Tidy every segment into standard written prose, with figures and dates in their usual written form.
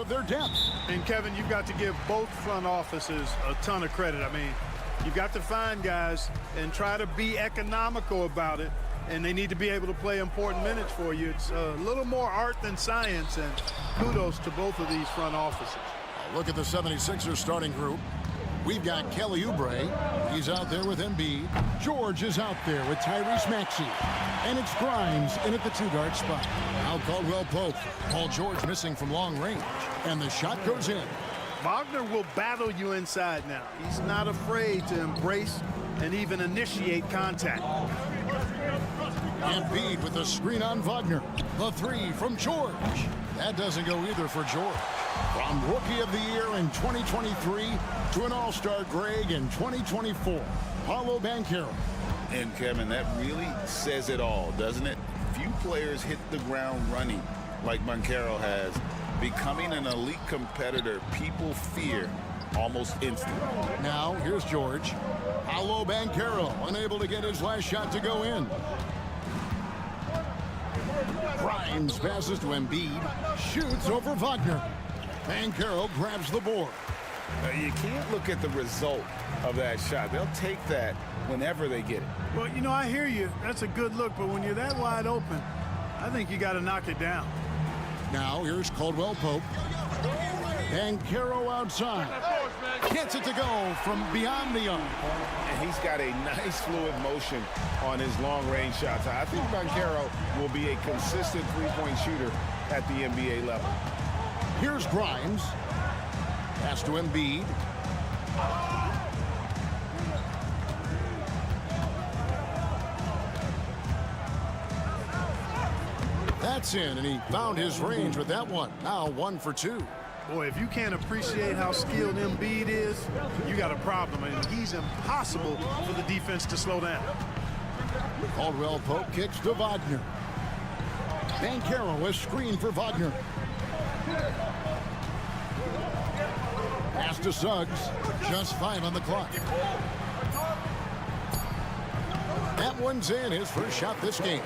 of their depth. And, Kevin, you've got to give both front offices a ton of credit. I mean, you've got to find guys and try to be economical about it, and they need to be able to play important minutes for you. It's a little more art than science, and kudos to both of these front offices. Look at the 76ers starting group. We've got Kelly Oubre. He's out there with Embiid. George is out there with Tyrese Maxey. And it's Grimes in at the two-guard spot. Now Caldwell Pope. Paul George missing from long range. And the shot goes in. Wagner will battle you inside now. He's not afraid to embrace and even initiate contact. Embiid with the screen on Wagner. The three from George. That doesn't go either for George. From Rookie of the Year in 2023 to an All-Star Greg in 2024, Paolo Banchero. And, Kevin, that really says it all, doesn't it? Few players hit the ground running like Banchero has. Becoming an elite competitor, people fear almost instantly. Now, here's George. Paolo Banchero unable to get his last shot to go in. Grimes passes to Embiid. Shoots over Wagner. Banchero grabs the board. You can't look at the result of that shot. They'll take that whenever they get it. Well, you know, I hear you. That's a good look, but when you're that wide open, I think you got to knock it down. Now, here's Caldwell Pope. Banchero outside. Gets it to go from beyond the arc. And he's got a nice fluid motion on his long-range shots. I think Banchero will be a consistent three-point shooter at the NBA level. Here's Grimes. Pass to Embiid. That's in, and he found his range with that one. Now 1 for 2. Boy, if you can't appreciate how skilled Embiid is, you got a problem. I mean, he's impossible for the defense to slow down. Caldwell Pope kicks to Wagner. Banchero is screened for Wagner. Pass to Suggs. Just 5 on the clock. That one's in, his first shot this game.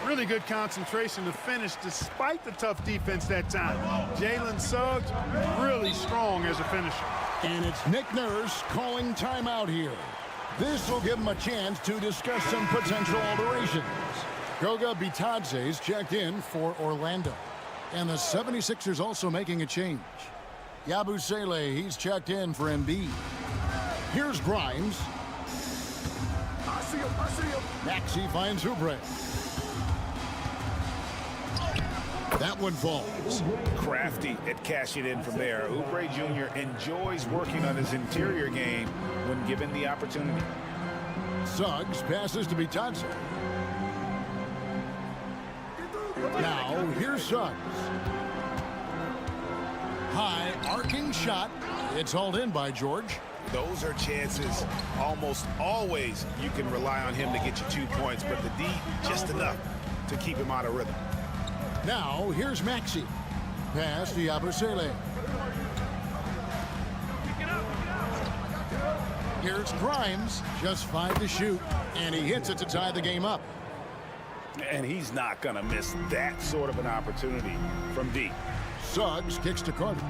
Really good concentration to finish despite the tough defense that time. Jalen Suggs, really strong as a finisher. And it's Nick Nurse calling timeout here. This will give him a chance to discuss some potential alterations. Goga Bitadze's checked in for Orlando. And the 76ers also making a change. Yabusele, he's checked in for Embiid. Here's Grimes. I see him. Maxey finds Oubre. That one falls. Crafty at cashing in from there. Oubre Jr. enjoys working on his interior game when given the opportunity. Suggs passes to Bitadze. Now, here's Suggs. High arcing shot. It's hauled in by George. Those are chances almost always you can rely on him to get you 2 points, but the D just enough to keep him out of rhythm. Now, here's Maxey. Pass to Yabusele. Here's Grimes. Just 5 to shoot. And he hits it to tie the game up. And he's not going to miss that sort of an opportunity from deep. Suggs kicks to Carter.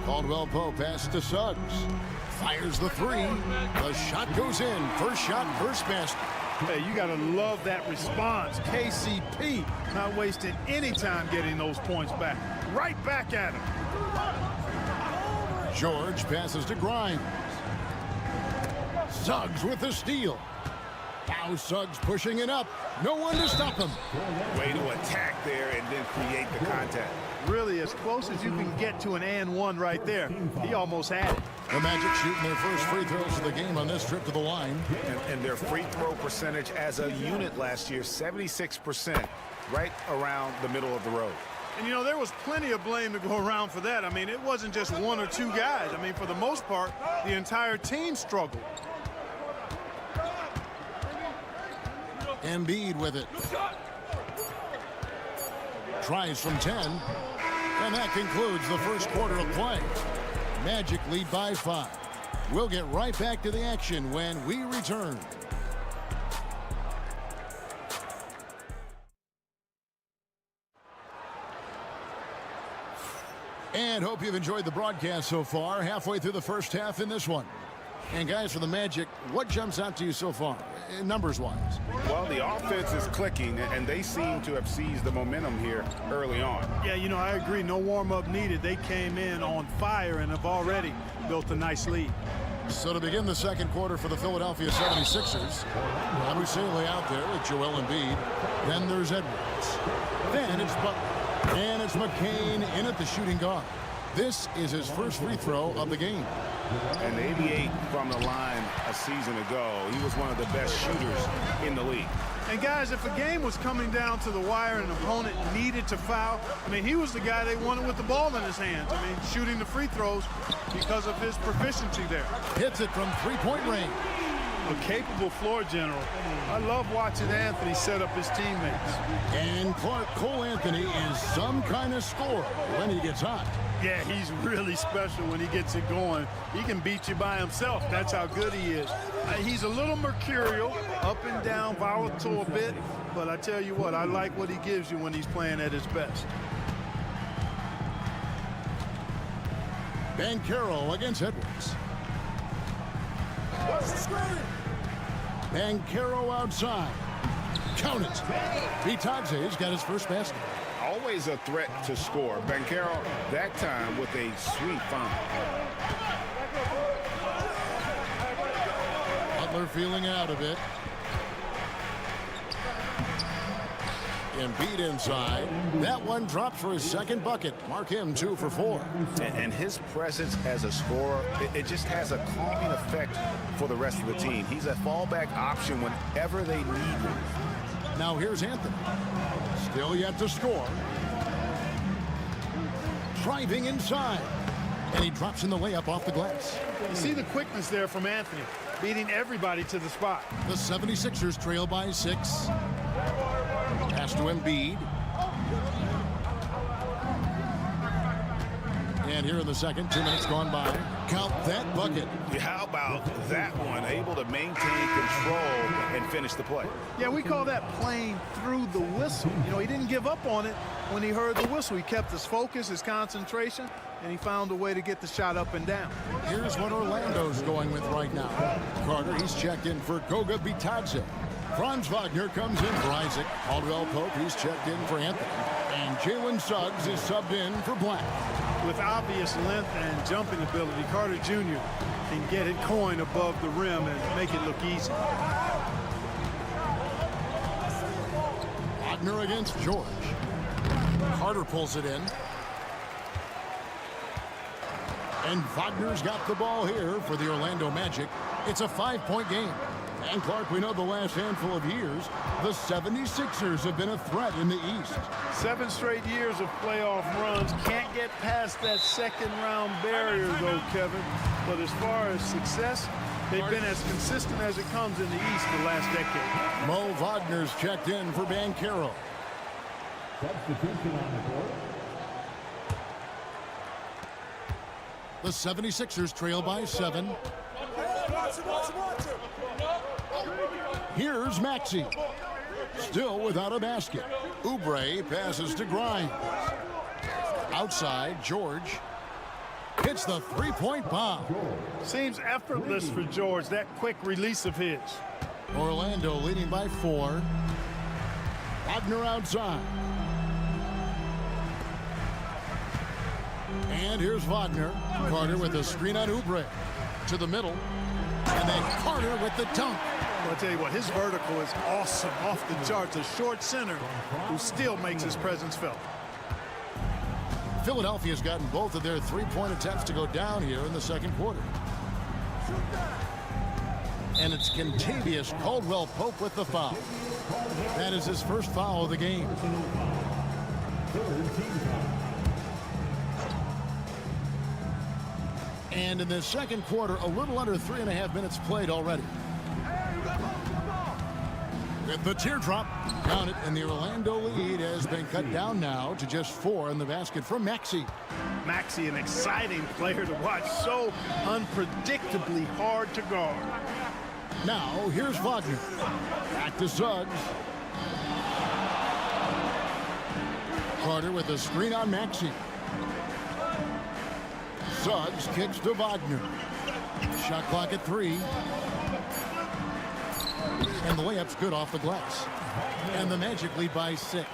Caldwell Pope pass to Suggs. Fires the three. The shot goes in. First shot, first basket. Hey, you got to love that response. KCP not wasting any time getting those points back. Right back at him. George passes to Grimes. Suggs with the steal. Now Suggs pushing it up. No one to stop him. Way to attack there and then create the contact. Really as close as you can get to an and one right there. He almost had it. The Magic shooting their first free throws of the game on this trip to the line. And their free throw percentage as a unit last year, 76%, right around the middle of the road. And, you know, there was plenty of blame to go around for that. I mean, it wasn't just 1 or 2 guys. I mean, for the most part, the entire team struggled. Embiid with it. Tries from 10. And that concludes the first quarter of play. Magic lead by 5. We'll get right back to the action when we return. And hope you've enjoyed the broadcast so far. Halfway through the first half in this one. And guys, for the Magic, what jumps out to you so far, numbers-wise? Well, the offense is clicking, and they seem to have seized the momentum here early on. Yeah, you know, I agree. No warm-up needed. They came in on fire and have already built a nice lead. So to begin the second quarter for the Philadelphia 76ers, Abusele out there with Joel Embiid. Then there's Edwards. Then it's Butler. And it's McCain in at the shooting guard. This is his first free throw of the game. And 88 from the line a season ago. He was one of the best shooters in the league. And guys, if a game was coming down to the wire and an opponent needed to foul, I mean, he was the guy they wanted with the ball in his hands. I mean, shooting the free throws because of his proficiency there. Hits it from three-point range. A capable floor general. I love watching Anthony set up his teammates. And Cole Anthony is some kind of scorer when he gets hot. Yeah, he's really special when he gets it going. He can beat you by himself. That's how good he is. He's a little mercurial, up and down, volatile a bit. But I tell you what, I like what he gives you when he's playing at his best. Banchero against Edwards. Banchero outside. Count it. Bitadze's got his first basket. Always a threat to score. Banchero, that time with a sweet foul. Butler feeling out a bit. Embiid inside. That one drops for his second bucket. Mark him 2 for 4. And his presence as a scorer, it just has a calming effect for the rest of the team. He's a fallback option whenever they need him. Now here's Anthony. Still yet to score. Driving inside. And he drops in the layup off the glass. You see the quickness there from Anthony, beating everybody to the spot. The 76ers trail by 6. Pass to Embiid. And here in the second, 2 minutes gone by. Count that bucket. How about that one? Able to maintain control and finish the play. Yeah, we call that playing through the whistle. You know, he didn't give up on it when he heard the whistle. He kept his focus, his concentration, and he found a way to get the shot up and down. Here's what Orlando's going with right now. Carter, he's checked in for Goga Bitadze. Franz Wagner comes in for Isaac. Caldwell Pope, he's checked in for Anthony. And Jalen Suggs is subbed in for Black. With obvious length and jumping ability, Carter Jr. can get it coin above the rim and make it look easy. Wagner against George. Carter pulls it in. And Wagner's got the ball here for the Orlando Magic. It's a 5-point game. And Clark, we know the last handful of years, the 76ers have been a threat in the East. 7 straight years of playoff runs. Can't get past that second-round barrier, though, Kevin. But as far as success, they've been as consistent as it comes in the East the last decade. Mo Wagner's checked in for Banchero. Substitution on the court. The 76ers trail by 7. Here's Maxey. Still without a basket. Oubre passes to Grimes. Outside, George hits the three-point bomb. Seems effortless for George, that quick release of his. Orlando leading by 4. Wagner outside. And here's Wagner. Carter with a screen on Oubre. To the middle. And then Carter with the dunk. Well, I'll tell you what, his vertical is awesome, off the charts. A short center who still makes his presence felt. Philadelphia's gotten both of their three-point attempts to go down here in the second quarter. And it's Kentavious Caldwell-Pope with the foul. That is his first foul of the game. And in the second quarter, a little under 3.5 minutes played already. With the teardrop, count it, and the Orlando lead has been cut down now to just 4 in the basket from Maxey. Maxey, an exciting player to watch, so unpredictably hard to guard. Now, here's Wagner. Back to Suggs. Carter with a screen on Maxey. Suggs kicks to Wagner. Shot clock at 3. And the layup's good off the glass. And the Magic lead by 6.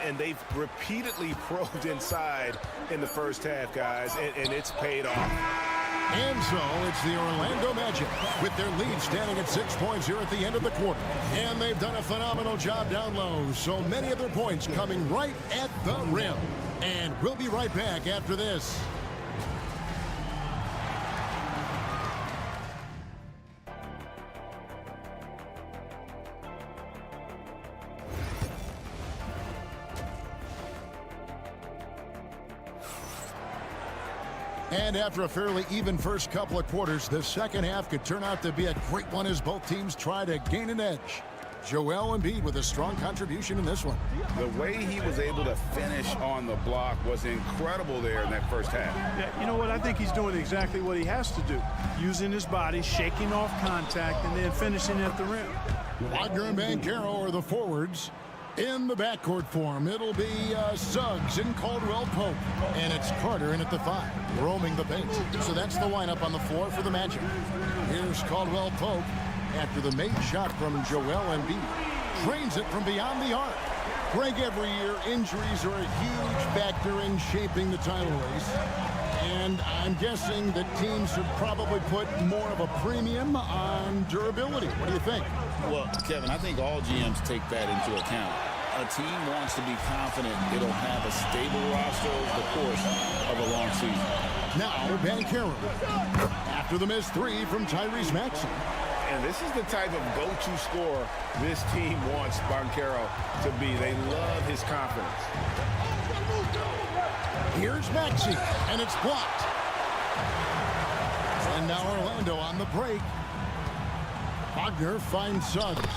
And they've repeatedly probed inside in the first half, guys, and it's paid off. And so it's the Orlando Magic with their lead standing at 6 points here at the end of the quarter. And they've done a phenomenal job down low. So many of their points coming right at the rim. And we'll be right back after this. And after a fairly even first couple of quarters, the second half could turn out to be a great one as both teams try to gain an edge. Joel Embiid with a strong contribution in this one. The way he was able to finish on the block was incredible there in that first half. Yeah, you know what? I think he's doing exactly what he has to do. Using his body, shaking off contact, and then finishing at the rim. Wagner and Banchero are the forwards. In the backcourt form, it'll be Suggs and Caldwell Pope. And it's Carter in at the 5, roaming the paint. So that's the lineup on the floor for the Magic. Here's Caldwell Pope after the made shot from Joel Embiid. Trains it from beyond the arc. Greg, every year, injuries are a huge factor in shaping the title race. And I'm guessing that teams should probably put more of a premium on durability. What do you think? Well, Kevin, I think all GMs take that into account. A team wants to be confident it'll have a stable roster over the course of a long season. Now, Banchero. After the missed 3 from Tyrese Maxey. And this is the type of go-to scorer this team wants Banchero to be. They love his confidence. Here's Maxey, and it's blocked. And now Orlando on the break. Wagner finds Suggs.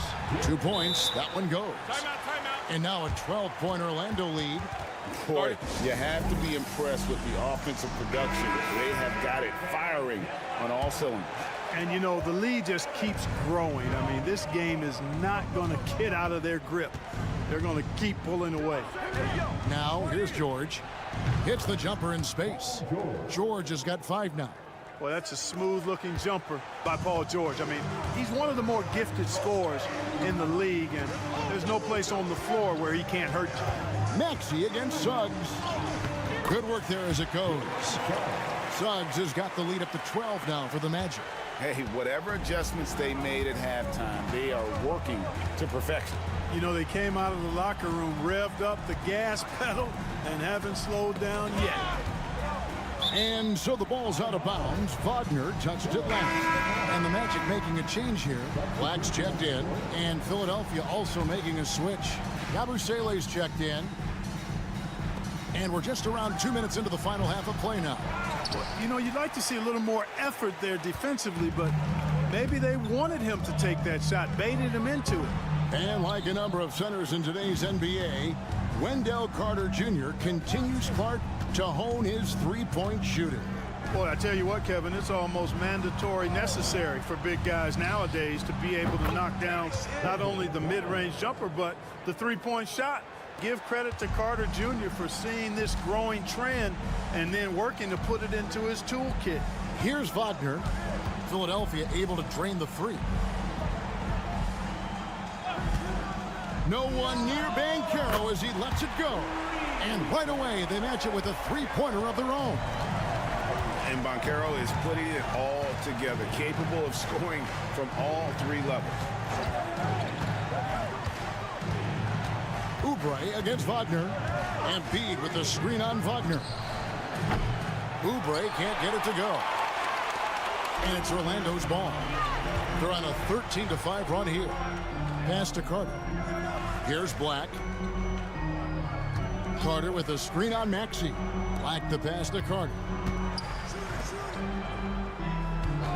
2 points. That one goes. Timeout. And now a 12-point Orlando lead. Boy, you have to be impressed with the offensive production. They have got it firing on all cylinders. And, you know, the lead just keeps growing. I mean, this game is not going to get out of their grip. They're going to keep pulling away. Now, here's George. Hits the jumper in space. George has got 5 now. Well, that's a smooth-looking jumper by Paul George. I mean, he's one of the more gifted scorers in the league, and there's no place on the floor where he can't hurt you. Maxey against Suggs. Good work there as it goes. Suggs has got the lead up to 12 now for the Magic. Hey, whatever adjustments they made at halftime, they are working to perfection. You know, they came out of the locker room, revved up the gas pedal, and haven't slowed down yet. And so the ball's out of bounds. Wagner touched it last. And the Magic making a change here. Black's checked in. And Philadelphia also making a switch. Yabusele's checked in. And we're just around 2 minutes into the final half of play now. You know, you'd like to see a little more effort there defensively, but maybe they wanted him to take that shot, baited him into it. And like a number of centers in today's NBA, Wendell Carter Jr. continues Clark to hone his three-point shooting. Boy, I tell you what, Kevin, it's almost mandatory necessary for big guys nowadays to be able to knock down not only the mid-range jumper, but the three-point shot. Give credit to Carter Jr. for seeing this growing trend and then working to put it into his toolkit. Here's Wagner. Philadelphia able to drain the three. No one near Banchero as he lets it go. And right away, they match it with a three-pointer of their own. And Banchero is putting it all together, capable of scoring from all three levels. Oubre against Wagner. And Embiid with the screen on Wagner. Oubre can't get it to go. And it's Orlando's ball. They're on a 13-5 run here. Pass to Carter. Here's Black. Carter with a screen on Maxey. Black the pass to Carter.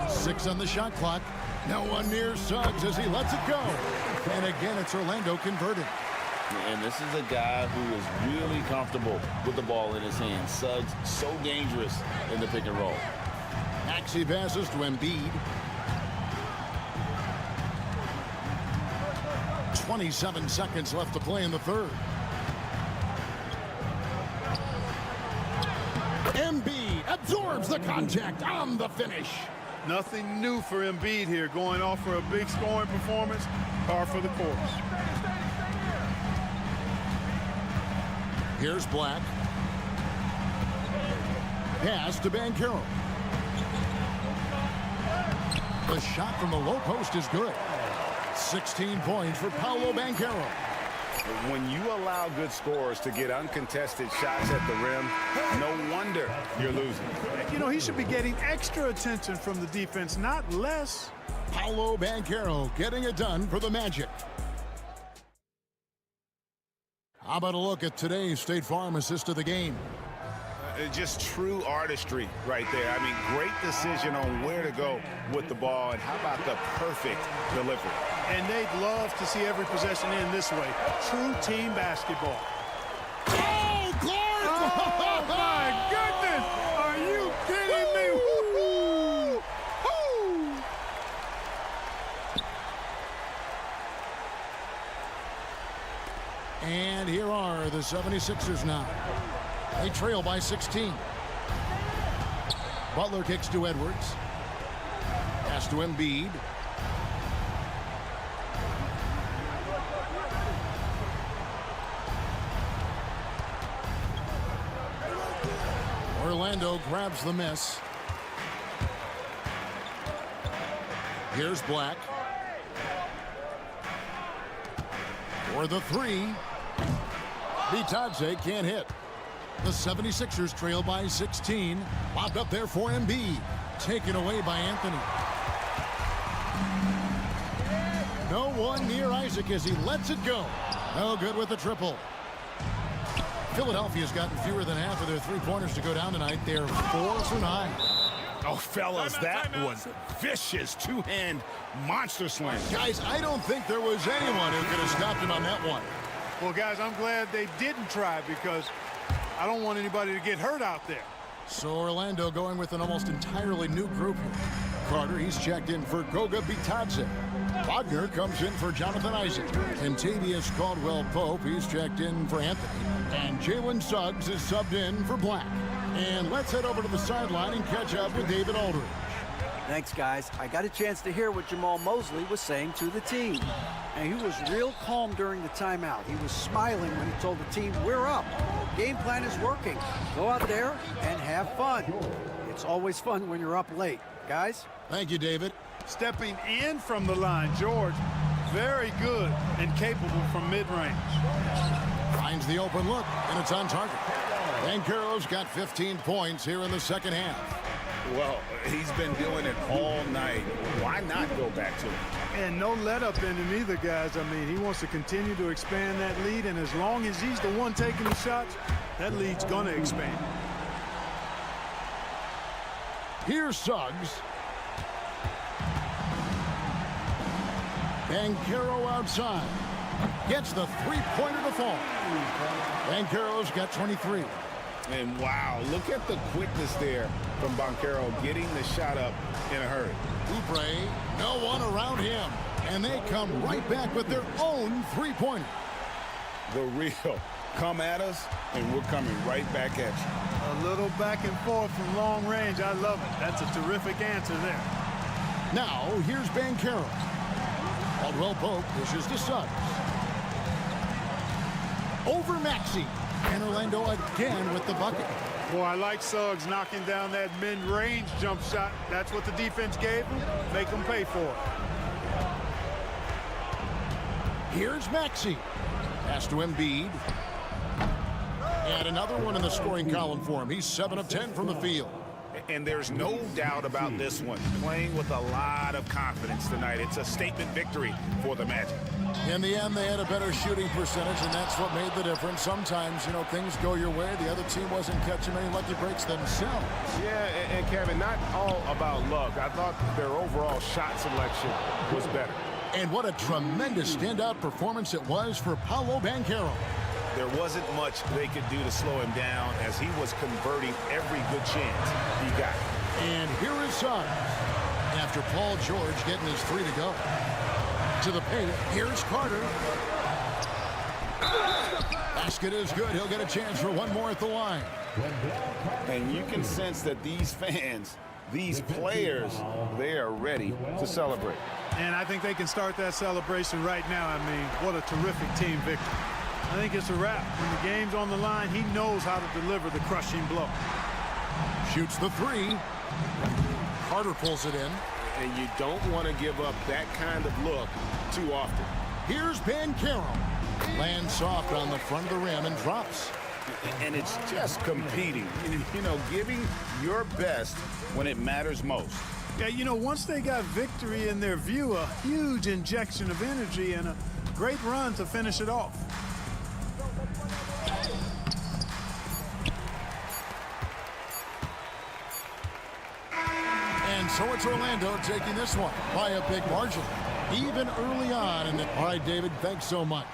6 on the shot clock. No one near Suggs as he lets it go. And again, it's Orlando converting. And this is a guy who is really comfortable with the ball in his hands. Suggs so dangerous in the pick and roll. Maxey passes to Embiid. 27 seconds left to play in the third. Embiid at absorbs the contact on the finish. Nothing new for Embiid here, going off for a big scoring performance, par for the course. Here's Black. Pass to Banchero. The shot from the low post is good. 16 points for Paolo Banchero. When you allow good scorers to get uncontested shots at the rim, no wonder you're losing. You know, he should be getting extra attention from the defense, not less. Paolo Banchero getting it done for the Magic. How about a look at today's State Farm assist of the game? Just true artistry right there. I mean, great decision on where to go with the ball, and how about the perfect delivery? And they'd love to see every possession in this way. True team basketball. Oh, Clark! Oh, my goodness! Are you kidding me? Woo-hoo! Woo! And here are the 76ers now. They trail by 16. Butler kicks to Edwards. Pass to Embiid. Orlando grabs the miss. Here's Black. For the three. Bitadze can't hit. The 76ers trail by 16. Lobbed up there for Embiid. Taken away by Anthony. No one near Isaac as he lets it go. No good with the triple. Philadelphia's gotten fewer than half of their three-pointers to go down tonight. They're 4 for 9. Oh, fellas, that was vicious two-hand monster slam. Guys, I don't think there was anyone who could have stopped him on that one. Well, guys, I'm glad they didn't try, because I don't want anybody to get hurt out there. So Orlando going with an almost entirely new group here. Carter, he's checked in for Goga Bitadze. Wagner comes in for Jonathan Isaac. Kentavious Caldwell-Pope, he's checked in for Anthony. And Jalen Suggs is subbed in for Black. And let's head over to the sideline and catch up with David Aldridge. Thanks, guys. I got a chance to hear what Jamal Mosley was saying to the team. And he was real calm during the timeout. He was smiling when he told the team, we're up. Game plan is working. Go out there and have fun. It's always fun when you're up late. Guys? Thank you, David. Stepping in from the line, George, very good and capable from mid-range. Finds the open look, and it's on target. Banchero's got 15 points here in the second half. Well, he's been doing it all night. Why not go back to it? And no let-up in him either, guys. I mean, he wants to continue to expand that lead, and as long as he's the one taking the shots, that lead's going to expand. Here's Suggs. Banchero outside. Gets the three-pointer to fall. Banchero's got 23. And wow, look at the quickness there from Banchero getting the shot up in a hurry. Oubre, no one around him. And they come right back with their own three-pointer. The real come at us, and we're coming right back at you. A little back and forth from long range. I love it. That's a terrific answer there. Now, here's Banchero. Caldwell-Pope pushes to Suggs. Over Maxey. And Orlando again with the bucket. Boy, I like Suggs knocking down that mid-range jump shot. That's what the defense gave him. Make them pay for it. Here's Maxey. Pass to Embiid. And another one in the scoring column for him. He's 7 of 10 from the field. And there's no doubt about this one. Playing with a lot of confidence tonight. It's a statement victory for the Magic. In the end, they had a better shooting percentage, and that's what made the difference. Sometimes, you know, things go your way. The other team wasn't catching many lucky breaks themselves. Yeah, and Kevin, not all about luck. I thought their overall shot selection was better. And what a tremendous standout performance it was for Paolo Banchero. There wasn't much they could do to slow him down as he was converting every good chance he got. And here is Suggs. After Paul George getting his 3 to go. To the paint, here's Carter. Basket is good. He'll get a chance for one more at the line. And you can sense that these fans, these players, they are ready to celebrate. And I think they can start that celebration right now. I mean, what a terrific team victory. I think it's a wrap. When the game's on the line, he knows how to deliver the crushing blow. Shoots the three. Carter pulls it in. And you don't want to give up that kind of look too often. Here's Banchero. Lands soft on the front of the rim and drops. And it's just competing, you know, giving your best when it matters most. Yeah, you know, once they got victory in their view, a huge injection of energy and a great run to finish it off. And so it's Orlando taking this one by a big margin, even early on. All right, David, thanks so much.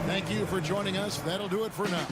Thank you for joining us. That'll do it for now.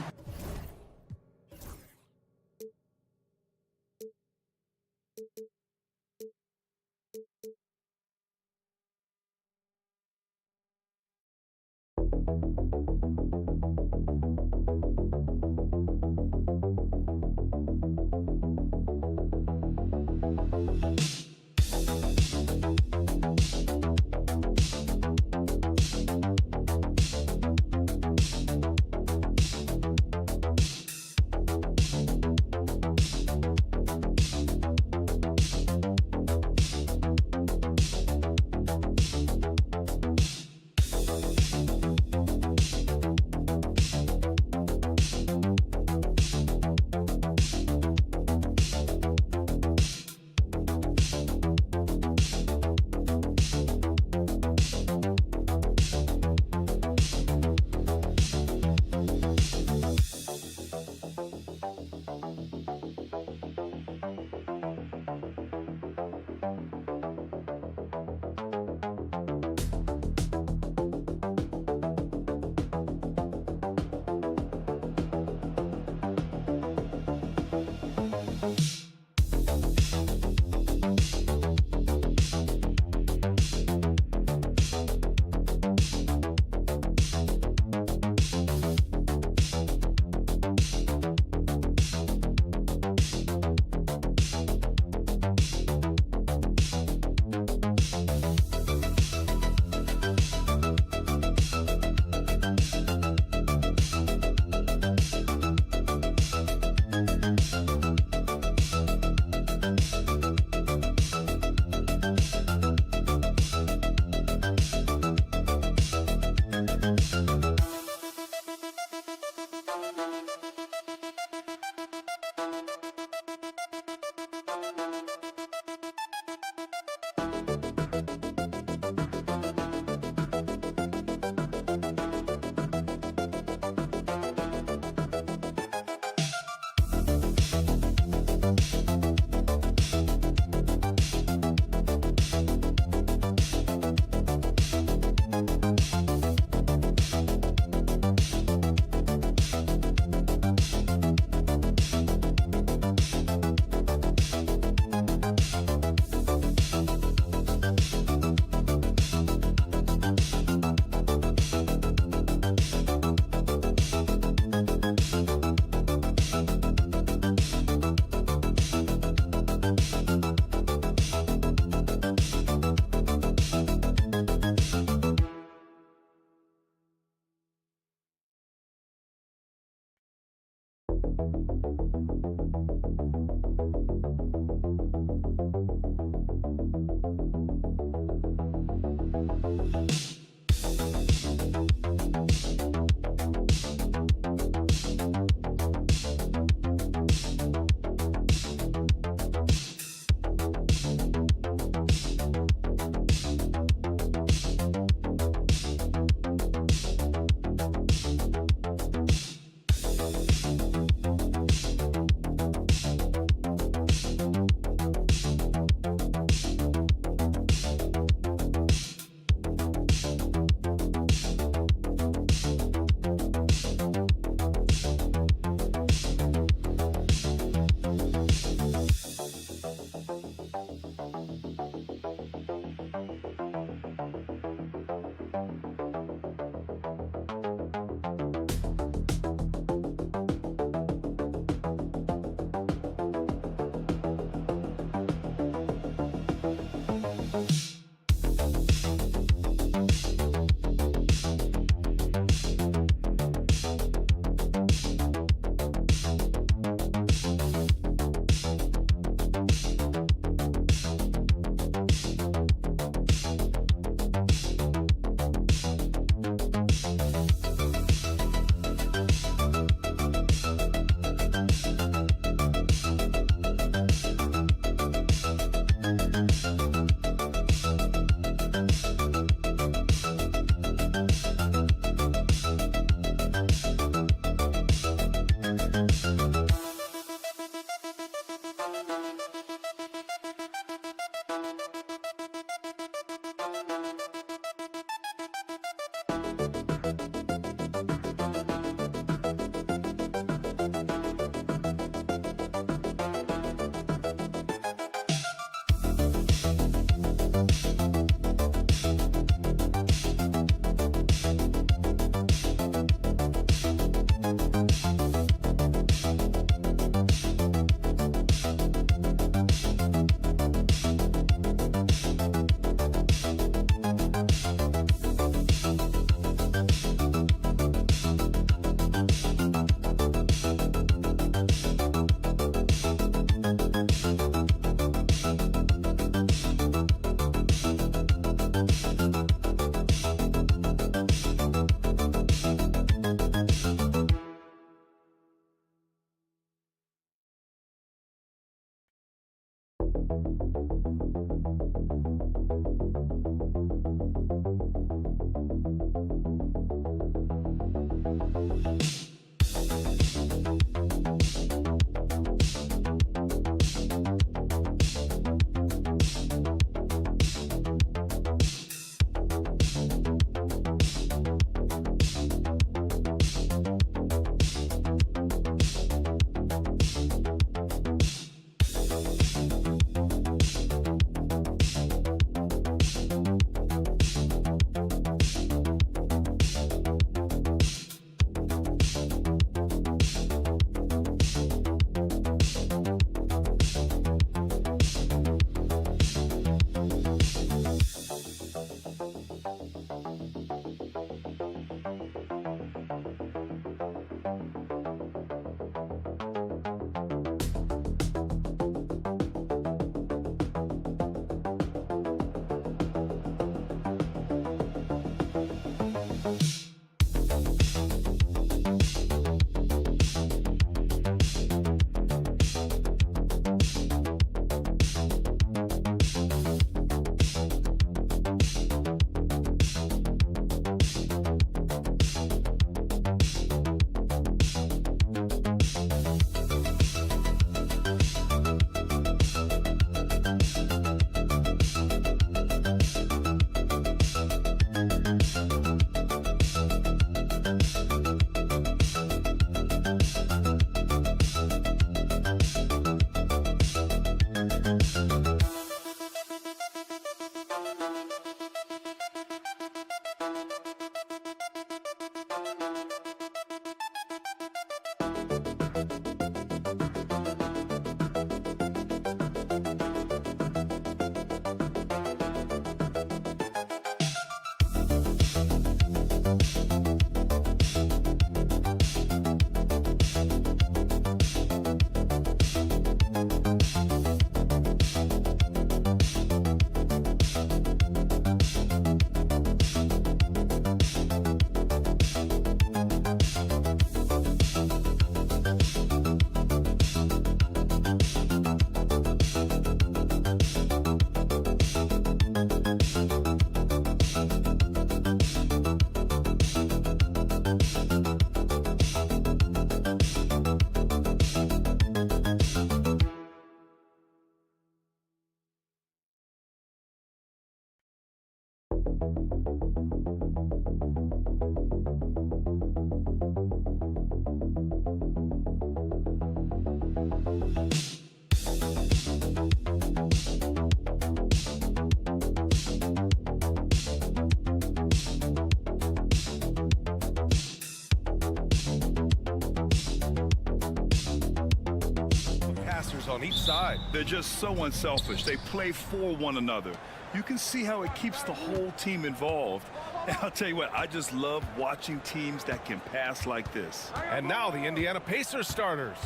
On each side. They're just so unselfish. They play for one another. You can see how it keeps the whole team involved. And I'll tell you what, I just love watching teams that can pass like this. And now the Indiana Pacers starters.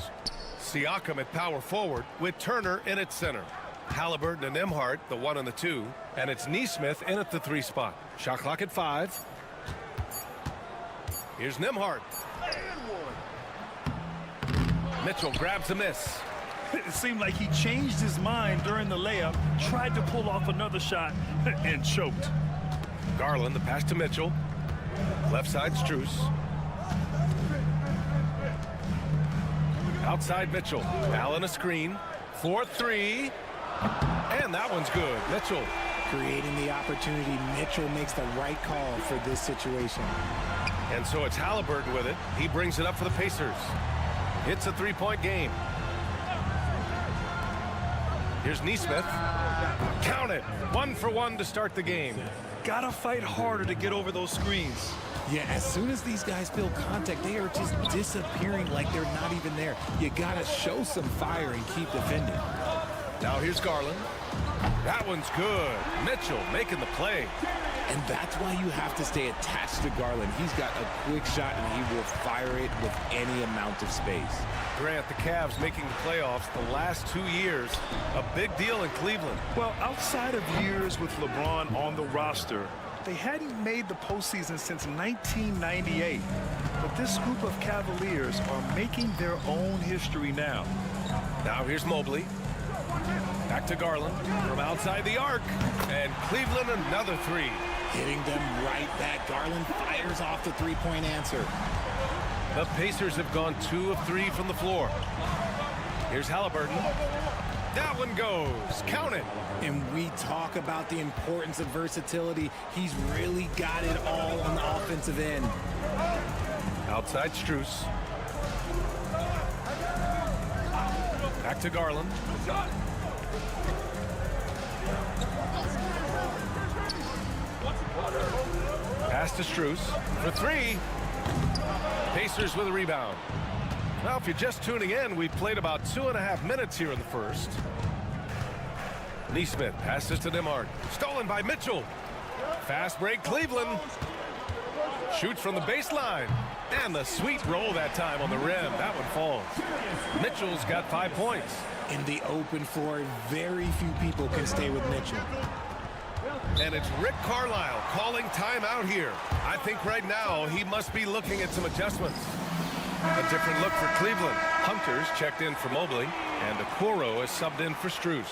Siakam at power forward with Turner in at center. Halliburton and Nembhard, the 1 and the 2. And it's Nesmith in at the 3 spot. Shot clock at 5. Here's Nembhard. Mitchell grabs a miss. It seemed like he changed his mind during the layup, tried to pull off another shot, and choked. Garland, the pass to Mitchell. Left side, Strus. Outside Mitchell. Allen a screen. 4-3. And that one's good. Mitchell. Creating the opportunity. Mitchell makes the right call for this situation. And so it's Halliburton with it. He brings it up for the Pacers. It's a 3-point game. Here's Nesmith. Count it. 1 for 1 to start the game. Gotta fight harder to get over those screens. Yeah, as soon as these guys feel contact, they are just disappearing like they're not even there. You gotta show some fire and keep defending. Now here's Garland. That one's good. Mitchell making the play. And that's why you have to stay attached to Garland. He's got a quick shot, and he will fire it with any amount of space. Grant, the Cavs making the playoffs the last 2 years. A big deal in Cleveland. Well, outside of years with LeBron on the roster, they hadn't made the postseason since 1998. But this group of Cavaliers are making their own history now. Now here's Mobley. Back to Garland from outside the arc. And Cleveland another three. Hitting them right back. Garland fires off the three-point answer. The Pacers have gone 2 of 3 from the floor. Here's Halliburton. That one goes. Count it. And we talk about the importance of versatility. He's really got it all on the offensive end. Outside Strus. Back to Garland. Pass to Strus for three. Pacers with a rebound. Well, if you're just tuning in, we've played about 2.5 minutes here in the first. Neesmith passes to Nembhard. Stolen by Mitchell. Fast break, Cleveland. Shoots from the baseline. And the sweet roll that time on the rim. That one falls. Mitchell's got 5 points. In the open floor, very few people can stay with Mitchell. And it's Rick Carlisle calling timeout here. I think right now he must be looking at some adjustments. A different look for Cleveland. Hunter's checked in for Mobley, and Okoro is subbed in for Strus.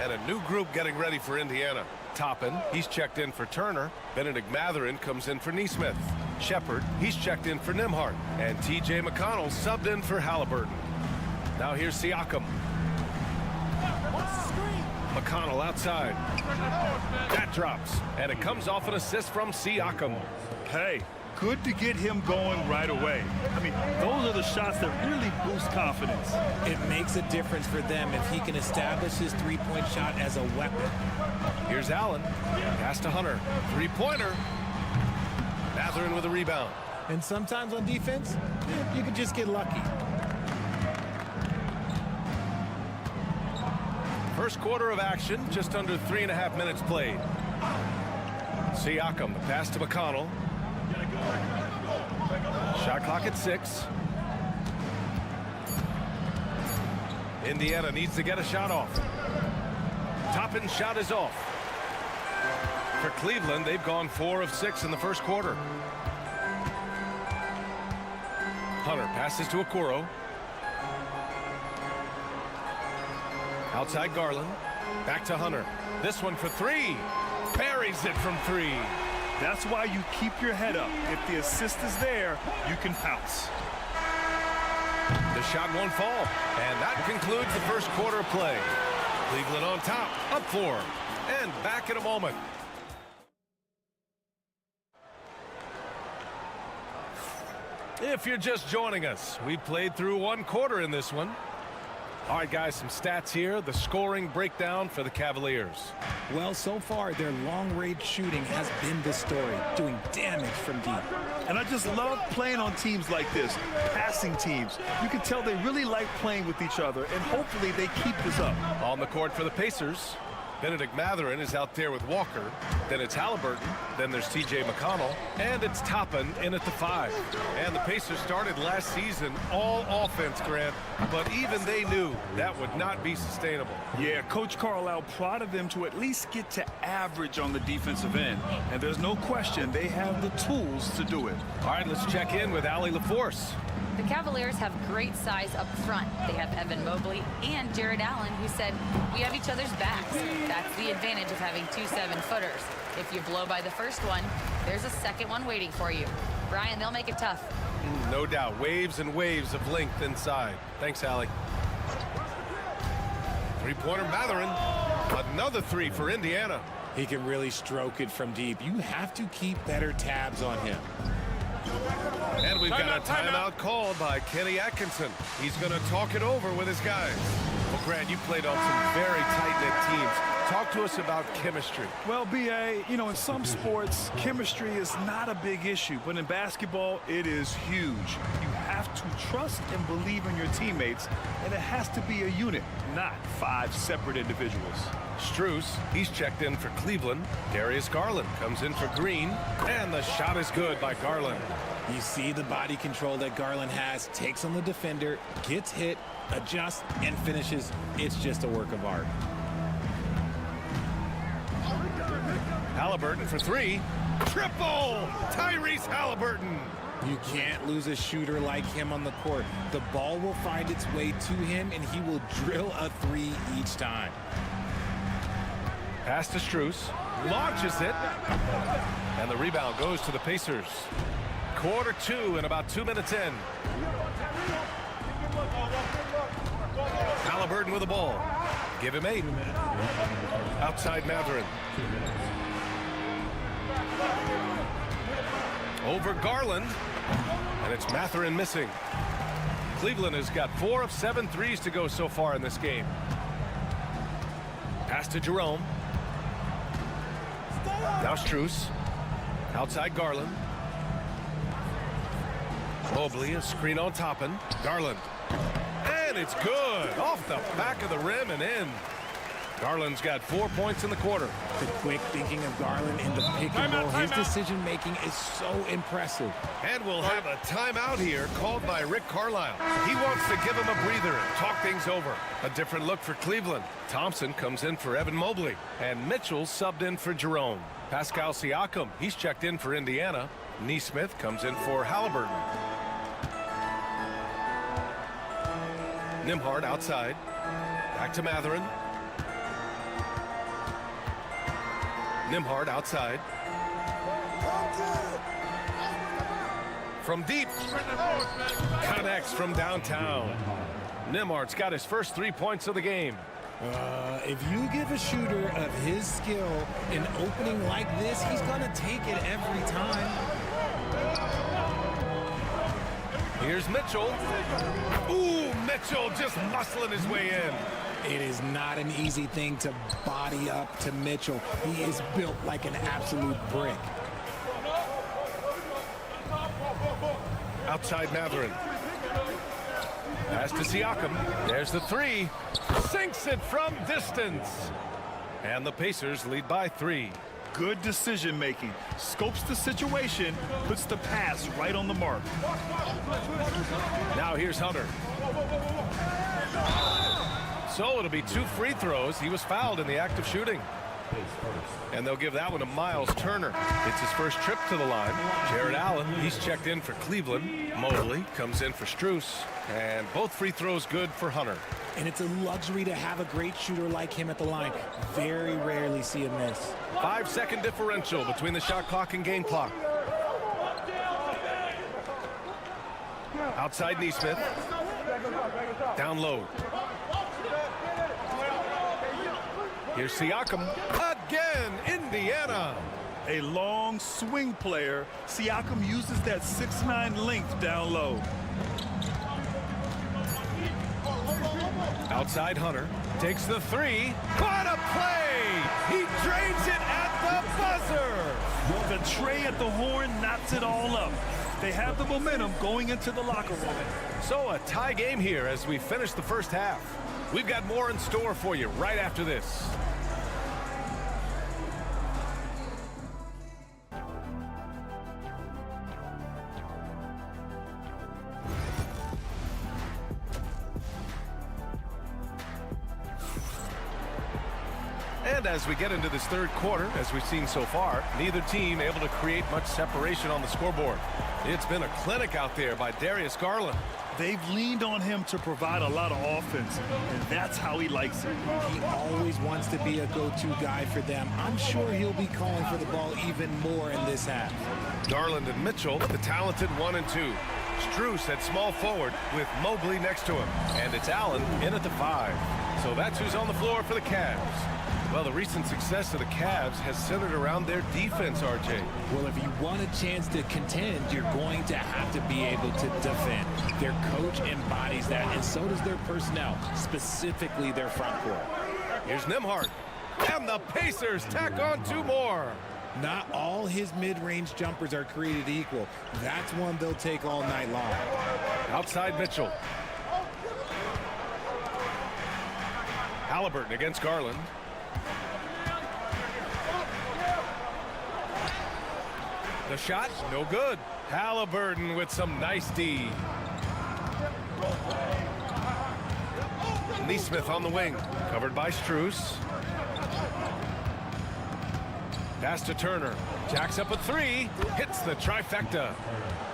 And a new group getting ready for Indiana. Toppin, he's checked in for Turner. Benedict Mathurin comes in for Neesmith. Shepard, he's checked in for Nembhard. And T.J. McConnell subbed in for Halliburton. Now here's Siakam. McConnell outside. That drops, and it comes off an assist from Siakam. Hey, good to get him going right away. I mean, those are the shots that really boost confidence. It makes a difference for them if he can establish his three-point shot as a weapon. Here's Allen. Pass to Hunter. Three-pointer. Mathurin with a rebound. And sometimes on defense, you can just get lucky. First quarter of action, just under 3.5 minutes played. Siakam, the pass to McConnell. Shot clock at 6. Indiana needs to get a shot off. Toppin's shot is off. For Cleveland, they've gone 4 of 6 in the first quarter. Hunter passes to Okoro. Outside Garland. Back to Hunter. This one for 3. Buries it from 3. That's why you keep your head up. If the assist is there, you can pounce. The shot won't fall. And that concludes the first quarter of play. Cleveland on top, up 4. And back in a moment. If you're just joining us, we played through 1 quarter in this one. All right, guys, some stats here. The scoring breakdown for the Cavaliers. Well, so far, their long-range shooting has been the story, doing damage from deep. And I just love playing on teams like this, passing teams. You can tell they really like playing with each other, and hopefully they keep this up. On the court for the Pacers, Benedict Mathurin is out there with Walker. Then it's Halliburton. Then there's T.J. McConnell. And it's Toppin in at the 5. And the Pacers started last season all offense, Grant. But even they knew that would not be sustainable. Yeah, Coach Carlisle prodded them to at least get to average on the defensive end. And there's no question they have the tools to do it. All right, let's check in with Allie LaForce. The Cavaliers have great size up front. They have Evan Mobley and Jared Allen, who said, we have each other's backs. That's the advantage of having 2 7-footers. If you blow by the first one, there's a second one waiting for you. Brian, they'll make it tough. No doubt. Waves and waves of length inside. Thanks, Allie. Three-pointer Mathurin. Another 3 for Indiana. He can really stroke it from deep. You have to keep better tabs on him. And we've got a timeout called by Kenny Atkinson. He's going to talk it over with his guys. Well, Grant, you played on some very tight-knit teams. Talk to us about chemistry. Well, B.A., you know, in some sports, chemistry is not a big issue. But in basketball, it is huge. You have to trust and believe in your teammates, and it has to be a unit, not 5 separate individuals. Strus, he's checked in for Cleveland. Darius Garland comes in for Green. And the shot is good by Garland. You see the body control that Garland has, takes on the defender, gets hit, adjusts, and finishes. It's just a work of art. Halliburton for 3. Triple! Tyrese Halliburton. You can't lose a shooter like him on the court. The ball will find its way to him, and he will drill a three each time. Pass to Strus. Launches it. And the rebound goes to the Pacers. Quarter 2 and about 2 minutes in. Halliburton with the ball. Give him 8. Outside Mathurin. Over Garland. And it's Mathurin missing. Cleveland has got 4 of 7 threes to go so far in this game. Pass to Jerome. Now Strus. Outside Garland. Mobley, a screen on Toppin. Garland. And it's good. Off the back of the rim and in. Garland's got 4 points in the quarter. The quick thinking of Garland in the pick and roll. His decision-making is so impressive. And we'll have a timeout here called by Rick Carlisle. He wants to give him a breather and talk things over. A different look for Cleveland. Thompson comes in for Evan Mobley. And Mitchell subbed in for Jerome. Pascal Siakam, he's checked in for Indiana. Neesmith comes in for Halliburton. Nembhard outside. Back to Mathurin. Nembhard outside. From deep. Connects from downtown. Nembhard's got his first 3 points of the game. If you give a shooter of his skill an opening like this, he's going to take it every time. Here's Mitchell. Ooh, Mitchell just muscling his way in. It is not an easy thing to body up to Mitchell. He is built like an absolute brick. Outside Mathurin. Pass to Siakam. There's the 3. Sinks it from distance. And the Pacers lead by 3. Good decision making. Scopes the situation, puts the pass right on the mark. Now here's Hunter. So it'll be 2 free throws. He was fouled in the act of shooting. And they'll give that one to Miles Turner. It's his first trip to the line. Jared Allen, he's checked in for Cleveland. Mobley comes in for Strus. And both free throws good for Hunter. And it's a luxury to have a great shooter like him at the line. Very rarely see him miss. 5-second differential between the shot clock and game clock. Outside Neesmith. Down low. Here's Siakam. Again, Indiana. A long swing player. Siakam uses that 6'9" length down low. Outside Hunter. Takes the 3. What a play! He drains it at the buzzer! The tray at the horn knocks it all up. They have the momentum going into the locker room. So a tie game here as we finish the first half. We've got more in store for you right after this. And as we get into this third quarter, as we've seen so far, neither team able to create much separation on the scoreboard. It's been a clinic out there by Darius Garland. They've leaned on him to provide a lot of offense, and that's how he likes it. He always wants to be a go-to guy for them. I'm sure he'll be calling for the ball even more in this half. Garland and Mitchell, the talented 1 and 2. Strus at small forward with Mobley next to him. And it's Allen in at the 5. So that's who's on the floor for the Cavs. Well, the recent success of the Cavs has centered around their defense, RJ. Well, if you want a chance to contend, you're going to have to be able to defend. Their coach embodies that, and so does their personnel, specifically their front court. Here's Nembhard. And the Pacers tack on 2 more. Not all his mid-range jumpers are created equal. That's one they'll take all night long. Outside Mitchell. Halliburton against Garland. The shot, no good. Halliburton with some nice D. Neesmith on the wing, covered by Strus. Pass to Turner. Jacks up a three. Hits the trifecta.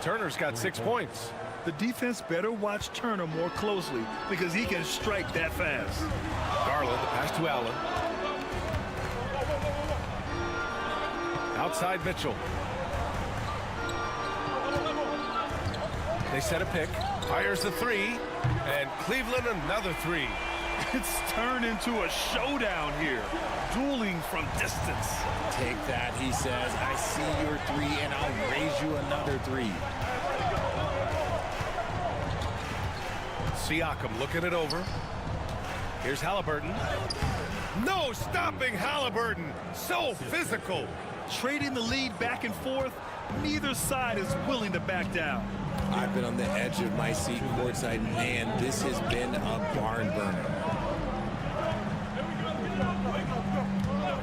Turner's got 6 points. The defense better watch Turner more closely because he can strike that fast. Garland, the pass to Allen. Outside Mitchell. They set a pick. Fires the three. And Cleveland another three. It's turned into a showdown here. Dueling from distance. Take that, he says. I see your three, and I'll raise you another three. Siakam looking it over. Here's Halliburton. No stopping Halliburton. So physical. Trading the lead back and forth. Neither side is willing to back down. I've been on the edge of my seat courtside. Man, this has been a barn burner.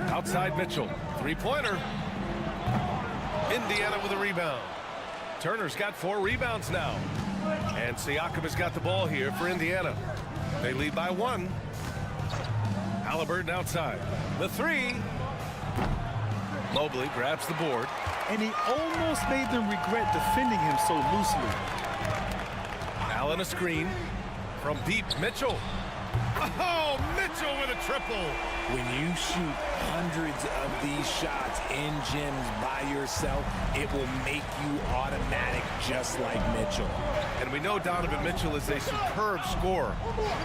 Outside Mitchell. Three-pointer. Indiana with a rebound. Turner's got 4 rebounds now. And Siakam has got the ball here for Indiana. They lead by 1. Halliburton outside. The three. Mobley grabs the board. And he almost made them regret defending him so loosely. Allen a screen. From deep, Mitchell. Oh, Mitchell with a triple. When you shoot hundreds of these shots in gyms by yourself, it will make you automatic just like Mitchell. And we know Donovan Mitchell is a superb scorer.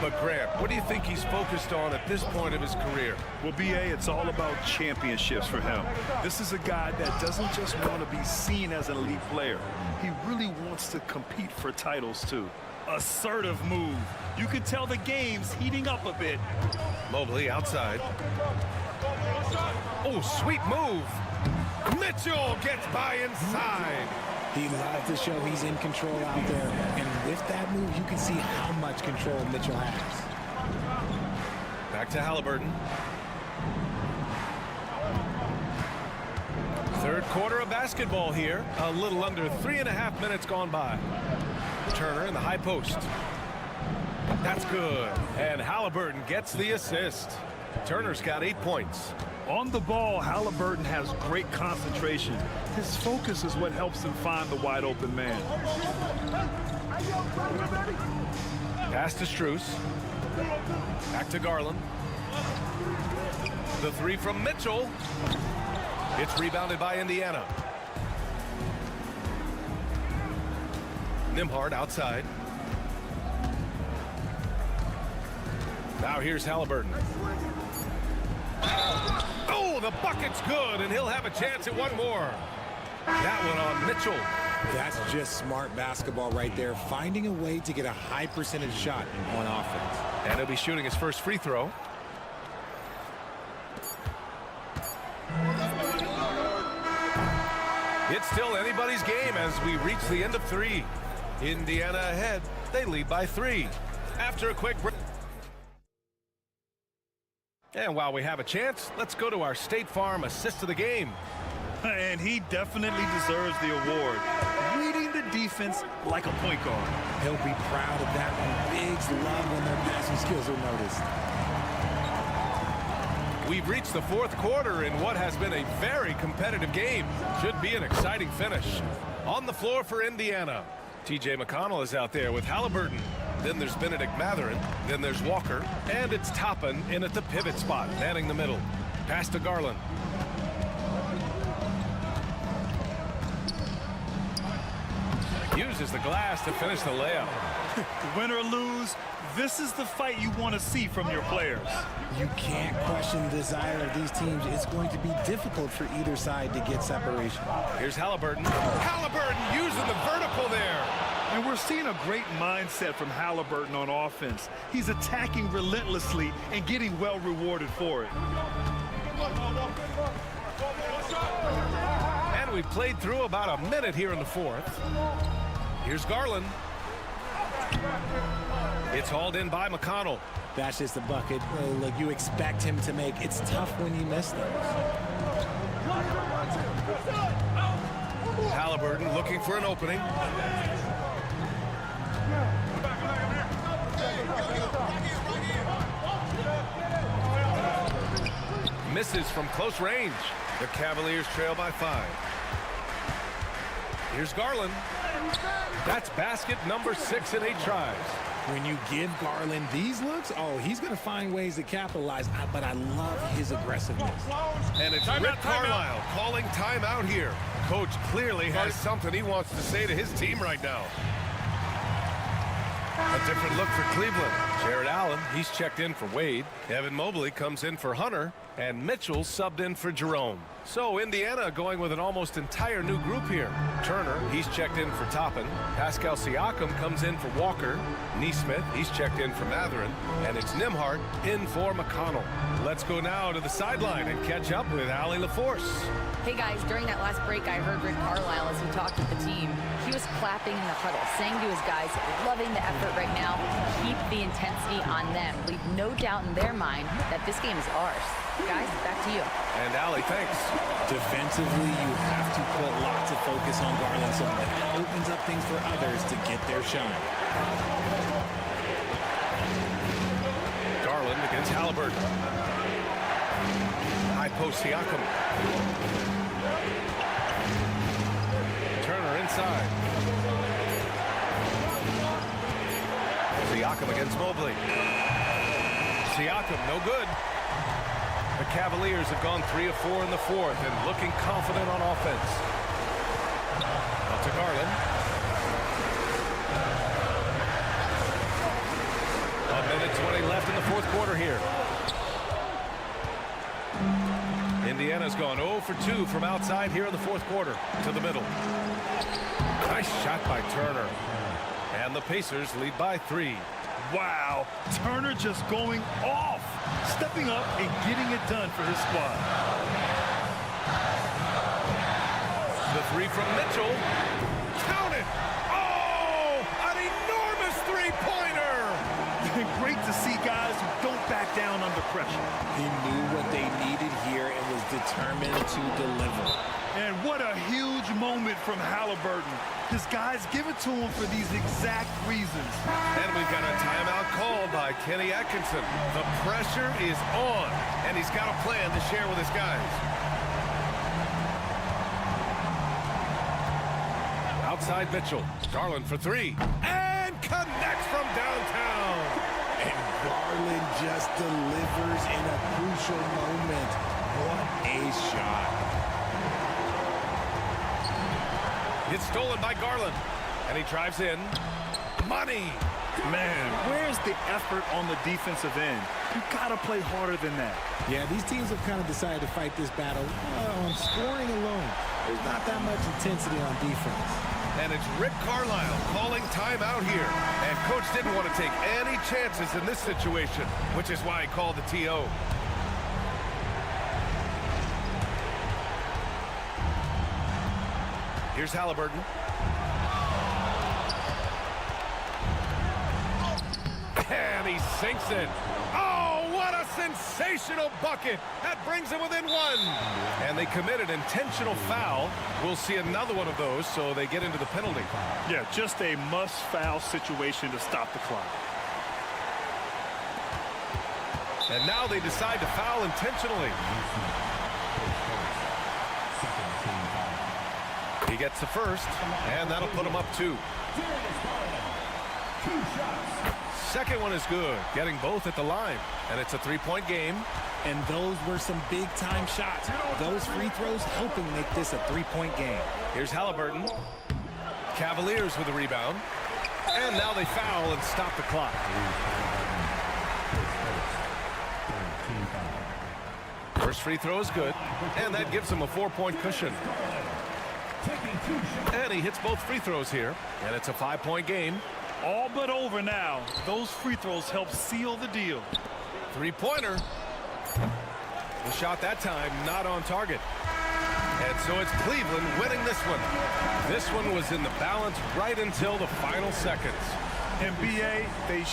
But Grant, what do you think he's focused on at this point of his career? Well, B.A., it's all about championships for him. This is a guy that doesn't just want to be seen as an elite player. He really wants to compete for titles, too. Assertive move. You can tell the game's heating up a bit. Mobley outside. Oh, sweet move. Mitchell gets by inside. He loves to show he's in control out there. And with that move, you can see how much control Mitchell has. Back to Halliburton. Third quarter of basketball here. A little under 3.5 minutes gone by. Turner in the high post. That's good. And Halliburton gets the assist. Turner's got 8 points. On the ball, Halliburton has great concentration. His focus is what helps him find the wide open man. Pass to Strus. Back to Garland. The three from Mitchell. It's rebounded by Indiana. Nembhard outside. Now here's Halliburton. Oh, the bucket's good, and he'll have a chance at one more. That one on Mitchell. That's just smart basketball right there, finding a way to get a high percentage shot on offense. And he'll be shooting his first free throw. It's still anybody's game as we reach the end of 3. Indiana ahead. They lead by 3. After a quick break. And while we have a chance, let's go to our State Farm assist of the game. And he definitely deserves the award. Reading the defense like a point guard. He'll be proud of that one. Bigs love when their passing skills are noticed. We've reached the 4th quarter in what has been a very competitive game. Should be an exciting finish. On the floor for Indiana, T.J. McConnell is out there with Halliburton. Then there's Benedict Mathurin. Then there's Walker. And it's Toppin in at the pivot spot, manning the middle. Pass to Garland. Uses the glass to finish the layup. Win or lose, this is the fight you want to see from your players. You can't question the desire of these teams. It's going to be difficult for either side to get separation. Here's Halliburton. Halliburton using the vertical there. And we're seeing a great mindset from Halliburton on offense. He's attacking relentlessly and getting well rewarded for it. And we've played through about a minute here in the 4th. Here's Garland. It's hauled in by McConnell. That's just a bucket. Look, you expect him to make. It's tough when you miss those. Halliburton looking for an opening. Misses from close range. The Cavaliers trail by 5. Here's Garland. That's basket number 6 in 8 tries. When you give Garland these looks, oh, he's going to find ways to capitalize, but I love his aggressiveness. And it's Rick Carlisle calling timeout here. Coach clearly has something he wants to say to his team right now. A different look for Cleveland. Jared Allen, he's checked in for Wade. Evan Mobley comes in for Hunter. And Mitchell subbed in for Jerome. So Indiana going with an almost entire new group here. Turner, he's checked in for Toppin. Pascal Siakam comes in for Walker. Neesmith, he's checked in for Mathurin. And it's Nembhard in for McConnell. Let's go now to the sideline and catch up with Allie LaForce. Hey guys, during that last break, I heard Rick Carlisle as he talked with the team. He was clapping in the huddle, saying to his guys, loving the effort right now. Keep the intensity on them. Leave no doubt in their mind that this game is ours. Guys, back to you. And Allie, thanks. Defensively, you have to put lots of focus on Garland so that opens up things for others to get their shine. Garland against Halliburton. High post Siakam. Turner inside. Siakam against Mobley. Siakam, no good. The Cavaliers have gone 3 of 4 in the 4th and looking confident on offense. Out to Garland. A minute 20 left in the 4th quarter here. Indiana's gone 0 for 2 from outside here in the 4th quarter to the middle. Nice shot by Turner. And the Pacers lead by 3. Wow, Turner just going off, stepping up and getting it done for his squad. The 3 from Mitchell. Count it! Oh, an enormous three-pointer! Great to see guys who don't back down under pressure. He knew what they needed here and was determined to deliver. And what a huge moment from Halliburton. His guys give it to him for these exact reasons. And we've got a timeout called by Kenny Atkinson. The pressure is on, and he's got a plan to share with his guys. Outside Mitchell. Garland for 3. And connects from downtown. And Garland just delivers in a crucial moment. What a shot. It's stolen by Garland. And he drives in. Money. Man, where's the effort on the defensive end? You gotta play harder than that. Yeah, these teams have kind of decided to fight this battle on scoring alone. There's not that much intensity on defense. And it's Rick Carlisle calling timeout here. And Coach didn't want to take any chances in this situation, which is why he called the TO. Here's Halliburton. And he sinks it. Oh, what a sensational bucket. That brings him within 1. And they committed intentional foul. We'll see another one of those, so they get into the penalty. Yeah, just a must-foul situation to stop the clock. And now they decide to foul intentionally. He gets the first, and that'll put him up 2. Second one is good, getting both at the line. And it's a 3-point game. And those were some big-time shots. Those free throws helping make this a 3-point game. Here's Halliburton. Cavaliers with the rebound. And now they foul and stop the clock. First free throw is good, and that gives him a 4-point cushion. And he hits both free throws here, and it's a 5-point game. All but over now. Those free throws help seal the deal. 3-pointer. The shot that time not on target. And so it's Cleveland winning this one. This one was in the balance right until the final seconds. NBA, they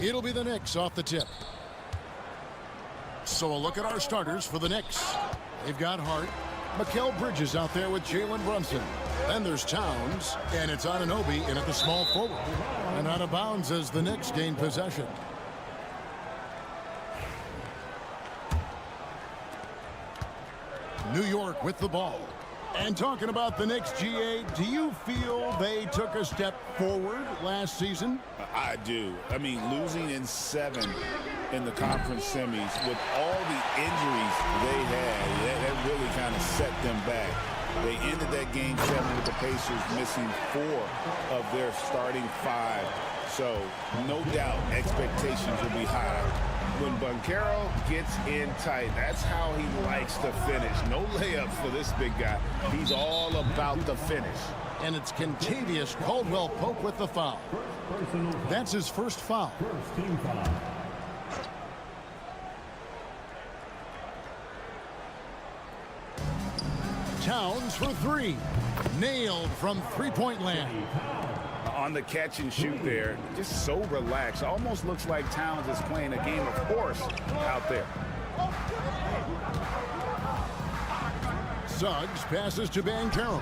It'll be the Knicks off the tip. So a look at our starters for the Knicks. They've got Hart. Mikal Bridges out there with Jalen Brunson. Then there's Towns, and it's Anunoby in at the small forward. And out of bounds as the Knicks gain possession. New York with the ball. And talking about the Knicks, GA, do you feel they took a step forward last season? I do. I mean, losing in 7 in the conference semis with all the injuries they had, that really kind of set them back. They ended that game 7 with the Pacers missing 4 of their starting 5. So, no doubt, expectations will be high. When Banchero gets in tight, that's how he likes to finish. No layups for this big guy. He's all about the finish. And it's Kentavious Caldwell-Pope with the foul. That's his first foul. Towns for 3. Nailed from three-point land. On the catch and shoot there, just so relaxed. Almost looks like Towns is playing a game of horse out there. Suggs passes to Banchero.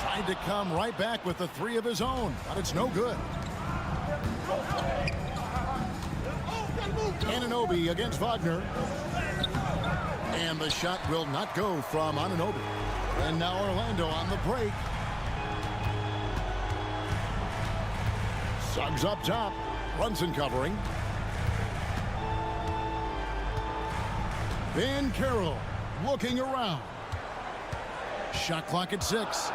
Tried to come right back with the 3 of his own, but it's no good. Anunoby against Wagner. And the shot will not go from Anunoby. And now Orlando on the break. Suggs up top. Brunson covering. Van Carroll looking around. Shot clock at 6.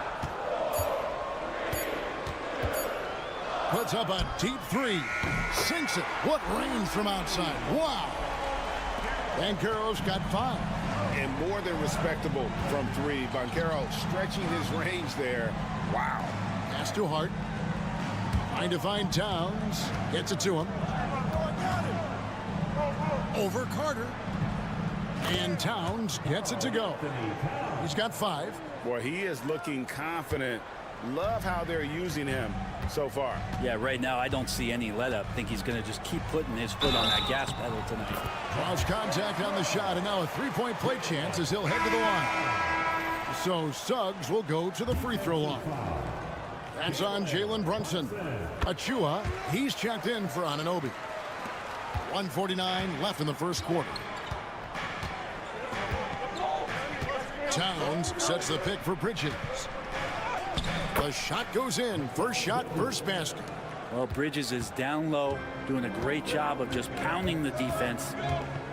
Puts up a deep 3. Sinks it. What range from outside. Wow. Van Carroll's got 5. And more than respectable from 3. Banchero stretching his range there. Wow. Pass to Hart. Trying to find Towns. Gets it to him. Over Carter. And Towns gets it to go. He's got 5. Boy, he is looking confident. Love how they're using him so far. Yeah, right now I don't see any let up. Think he's going to just keep putting his foot on that gas pedal tonight. Draws contact on the shot, and now a 3-point play chance as he'll head to the line. So Suggs will go to the free throw line. That's on Jalen Brunson. Achua, he's checked in for Anunoby. 1:49 left in the first quarter. Towns sets the pick for Bridges. The shot goes in. First shot, first basket. Well, Bridges is down low, doing a great job of just pounding the defense.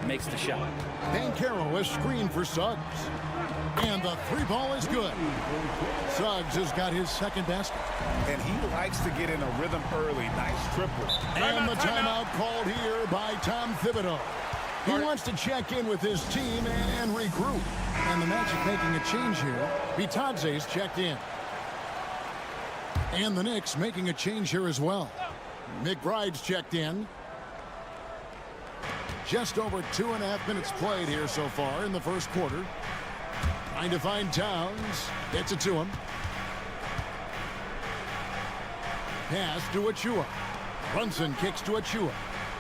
Makes the shot. Van Carroll is screened for Suggs. And the 3-ball is good. Suggs has got his second basket. And he likes to get in a rhythm early. Nice triple. And the timeout called here by Tom Thibodeau. He wants to check in with his team and regroup. And the Magic making a change here. Bitadze's checked in. And the Knicks making a change here as well. McBride's checked in. Just over 2.5 minutes played here so far in the first quarter. Trying to find Towns. Gets it to him. Pass to Achua. Brunson kicks to Achua.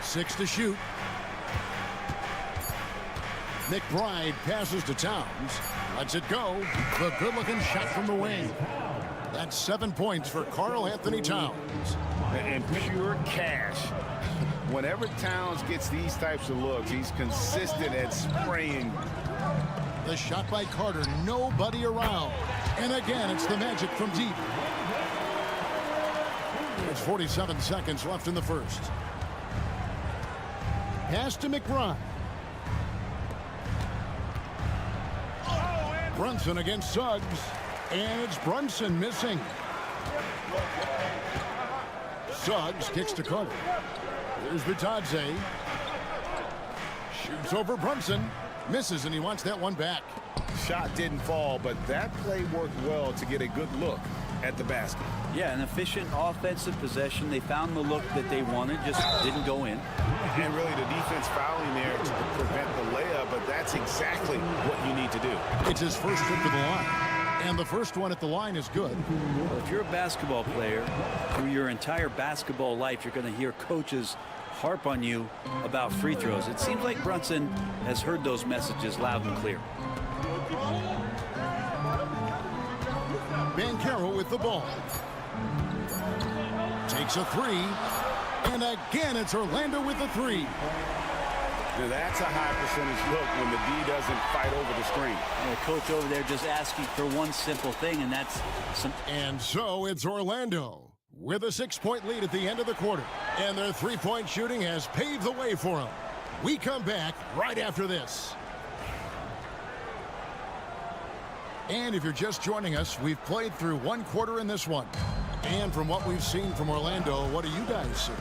6 to shoot. McBride passes to Towns. Lets it go. The good-looking shot from the wing. That's 7 points for Karl Anthony Towns. And pure cash. Whenever Towns gets these types of looks, he's consistent at spraying. The shot by Carter. Nobody around. And again, it's the Magic from deep. There's 47 seconds left in the first. Pass to McBride. Brunson against Suggs. And it's Brunson missing. Suggs kicks to Carter. Here's Bitadze. Shoots over Brunson. Misses, and he wants that one back. Shot didn't fall, but that play worked well to get a good look at the basket. Yeah, an efficient offensive possession. They found the look that they wanted, just didn't go in. And really the defense fouling there to prevent the layup, but that's exactly what you need to do. It's his first trip to the line. And the first one at the line is good. Well, if you're a basketball player, through your entire basketball life, you're going to hear coaches harp on you about free throws. It seems like Brunson has heard those messages loud and clear. Van Carroll with the ball. Takes a 3. And again, it's Orlando with the 3. Now that's a high percentage look when the D doesn't fight over the screen. And the coach over there just asking for one simple thing, and that's some. And so it's Orlando with a 6-point lead at the end of the quarter. And their 3-point shooting has paved the way for them. We come back right after this. And if you're just joining us, we've played through 1 quarter in this one. And from what we've seen from Orlando, what do you guys see?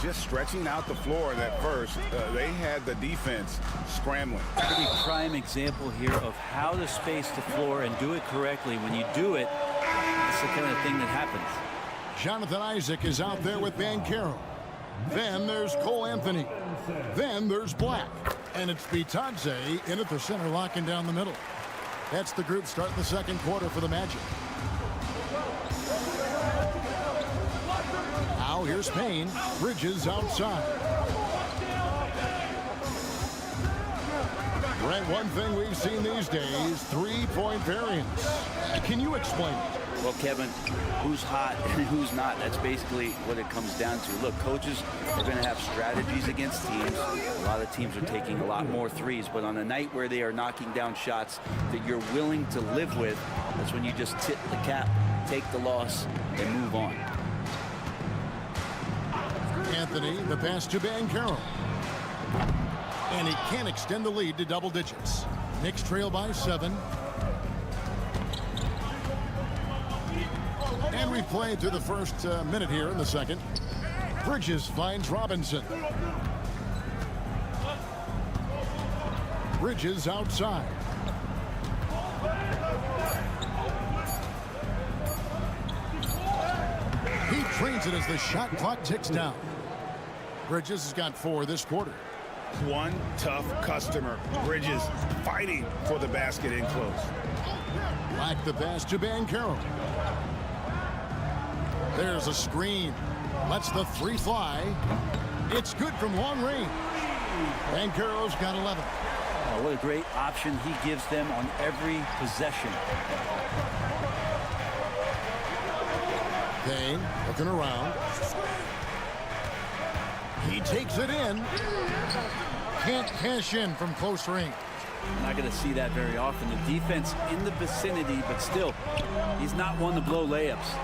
Just stretching out the floor in that first. They had the defense scrambling. Pretty prime example here of how to space the floor and do it correctly. When you do it, it's the kind of thing that happens. Jonathan Isaac is out there with Van Carroll. Then there's Cole Anthony. Then there's Black. And it's Bitadze in at the center, locking down the middle. That's the group starting the second quarter for the Magic. Now here's Payne. Bridges outside. Brent, one thing we've seen these days, 3-point variance. Can you explain it? Well, Kevin, who's hot and who's not, that's basically what it comes down to. Look, coaches are going to have strategies against teams. A lot of teams are taking a lot more threes, but on a night where they are knocking down shots that you're willing to live with, that's when you just tip the cap, take the loss, and move on. Anthony, the pass to Banchero. And he can't extend the lead to double digits. Knicks trail by 7. And we've played through the first minute here in the second. Bridges finds Robinson. Bridges outside. He trains it as the shot clock ticks down. Bridges has got 4 this quarter. One tough customer. Bridges fighting for the basket in close. Back the pass to Banchero. There's a screen. Lets the 3 fly. It's good from long range. Banchero's got 11. Oh, what a great option he gives them on every possession. Payne looking around. He takes it in. Can't cash in from close range. Not going to see that very often. The defense in the vicinity, but still, he's not one to blow layups.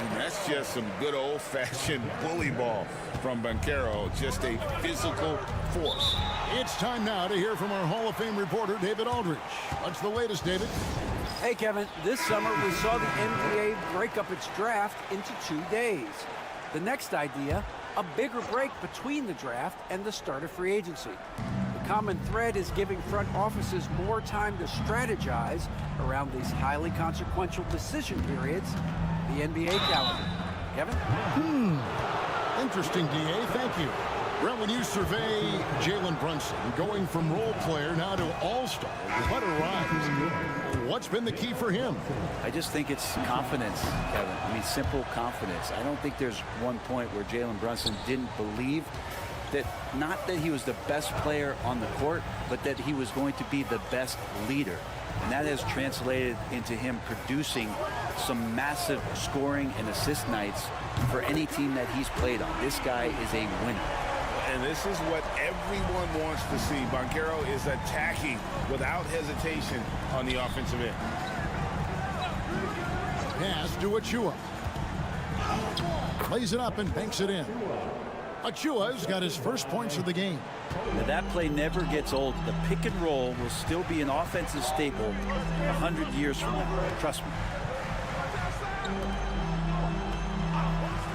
And that's just some good old-fashioned bully ball from Banchero. Just a physical force. It's time now to hear from our Hall of Fame reporter, David Aldridge. What's the latest, David? Hey, Kevin, this summer we saw the NBA break up its draft into 2 days. The next idea, a bigger break between the draft and the start of free agency. The common thread is giving front offices more time to strategize around these highly consequential decision periods, the NBA calendar. Kevin? Interesting, DA. Thank you. Well, when you survey Jalen Brunson going from role player now to all-star, what a rise. What's been the key for him? I just think it's confidence, Kevin. I mean, simple confidence. I don't think there's one point where Jalen Brunson didn't believe that, not that he was the best player on the court, but that he was going to be the best leader. And that has translated into him producing some massive scoring and assist nights for any team that he's played on. This guy is a winner. And this is what everyone wants to see. Banchero is attacking without hesitation on the offensive end. Pass to Achua. Plays it up and banks it in. Achua's got his first points of the game. Now that play never gets old. The pick and roll will still be an offensive staple 100 years from now. Trust me.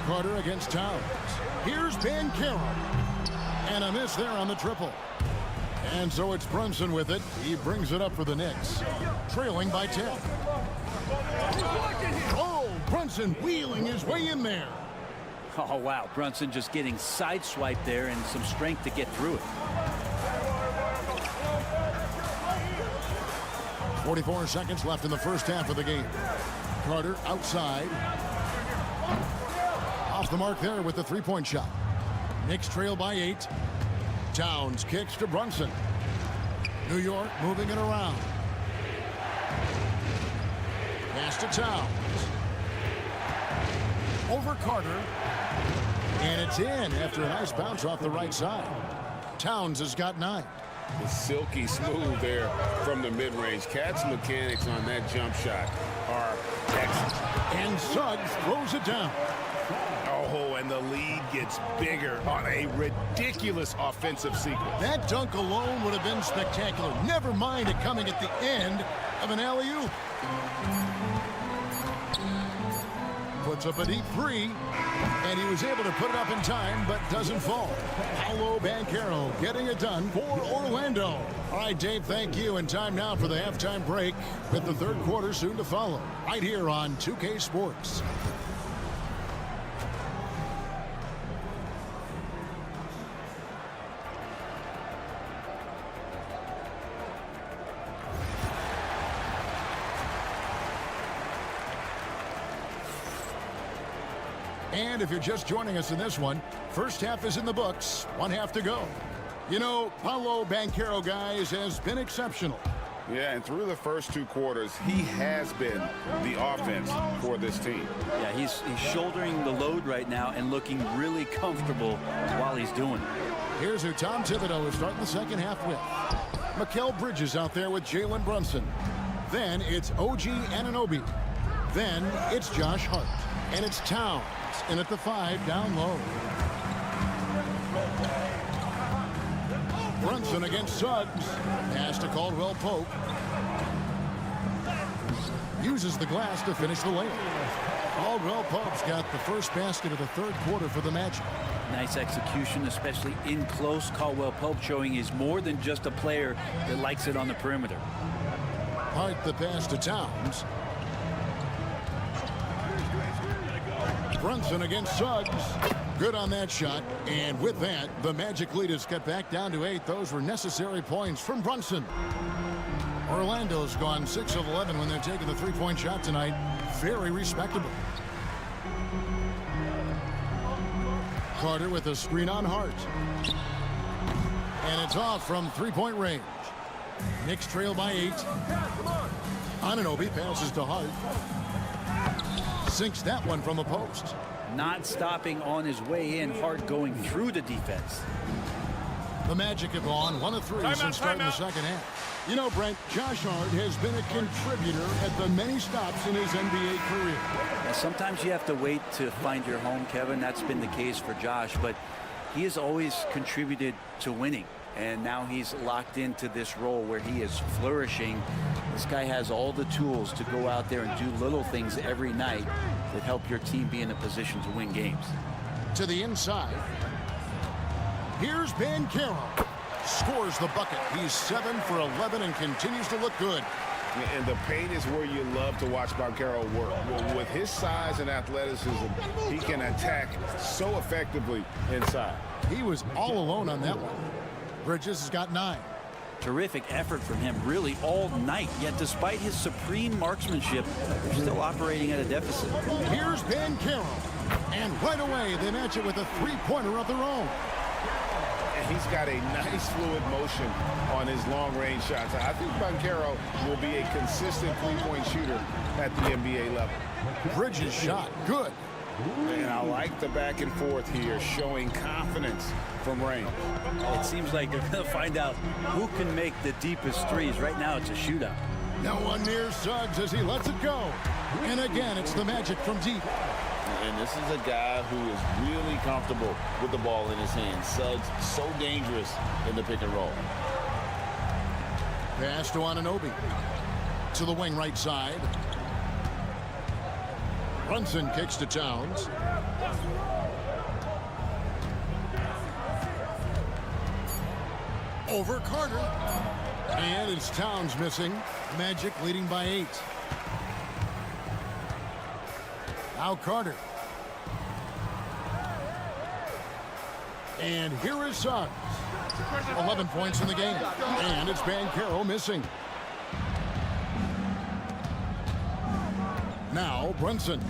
Carter against Towns. Here's Banchero. And a miss there on the triple. And so it's Brunson with it. He brings it up for the Knicks. Trailing by 10. Oh, Brunson wheeling his way in there. Oh, wow. Brunson just getting sideswiped there and some strength to get through it. 44 seconds left in the first half of the game. Carter outside. Off the mark there with the three-point shot. Knicks trail by 8. Towns kicks to Brunson. New York moving it around. Pass to Towns. Over Carter. And it's in after a nice bounce off the right side. Towns has got 9. The silky smooth there from the mid-range. Cat's mechanics on that jump shot are excellent. And Suggs throws it down. Oh, and the lead gets bigger on a ridiculous offensive sequence. That dunk alone would have been spectacular. Never mind it coming at the end of an alley-oop. Puts up a deep 3, and he was able to put it up in time, but doesn't fall. Paolo Banchero getting it done for Orlando. All right, Dave, thank you. And time now for the halftime break with the third quarter soon to follow. Right here on 2K Sports. And if you're just joining us in this one, first half is in the books, one half to go. You know, Paolo Banchero, guys, has been exceptional. Yeah, and through the first 2 quarters, he has been the offense for this team. Yeah, he's shouldering the load right now and looking really comfortable while he's doing it. Here's who Tom Thibodeau is starting the second half with. Mikal Bridges out there with Jalen Brunson. Then it's OG Anunoby. Then it's Josh Hart. And it's Towns in at the 5 down low. Brunson against Suggs. Pass to Caldwell Pope. Uses the glass to finish the layup. Caldwell Pope's got the first basket of the third quarter for the Magic. Nice execution, especially in close. Caldwell Pope showing he's more than just a player that likes it on the perimeter. Hart the pass to Towns. Brunson against Suggs. Good on that shot. And with that, the Magic lead has got back down to 8. Those were necessary points from Brunson. Orlando's gone 6 of 11 when they're taking the three-point shot tonight. Very respectable. Carter with a screen on Hart. And it's off from three-point range. Knicks trail by 8. Anunoby passes to Hart. Sinks that one from the post. Not stopping on his way in. Hart going through the defense. The Magic have gone 1 of 3 since starting the second half. You know, Brent, Josh Hart has been a contributor at the many stops in his NBA career. Now, sometimes you have to wait to find your home, Kevin. That's been the case for Josh, but he has always contributed to winning. And now he's locked into this role where he is flourishing. This guy has all the tools to go out there and do little things every night that help your team be in a position to win games. To the inside. Here's Banchero. Scores the bucket. He's 7 for 11 and continues to look good. And the paint is where you love to watch Banchero work. Well, with his size and athleticism, he can attack so effectively inside. He was all alone on that one. Bridges has got 9. Terrific effort from him really all night, yet despite his supreme marksmanship, they're still operating at a deficit. Here's Banchero. And right away, they match it with a three-pointer of their own. And he's got a nice fluid motion on his long-range shots. I think Banchero will be a consistent three-point shooter at the NBA level. Bridges shot good. And I like the back and forth here, showing confidence from range. It seems like they're going to find out who can make the deepest threes. Right now, it's a shootout. No one near Suggs as he lets it go. And again, it's the Magic from deep. And this is a guy who is really comfortable with the ball in his hands. Suggs so dangerous in the pick and roll. Pass to Anunoby. To the wing right side. Brunson kicks to Towns. Over Carter. And it's Towns missing. Magic leading by 8. Now Carter. And here is Suggs. 11 points in the game. And it's Banchero missing. Now Brunson.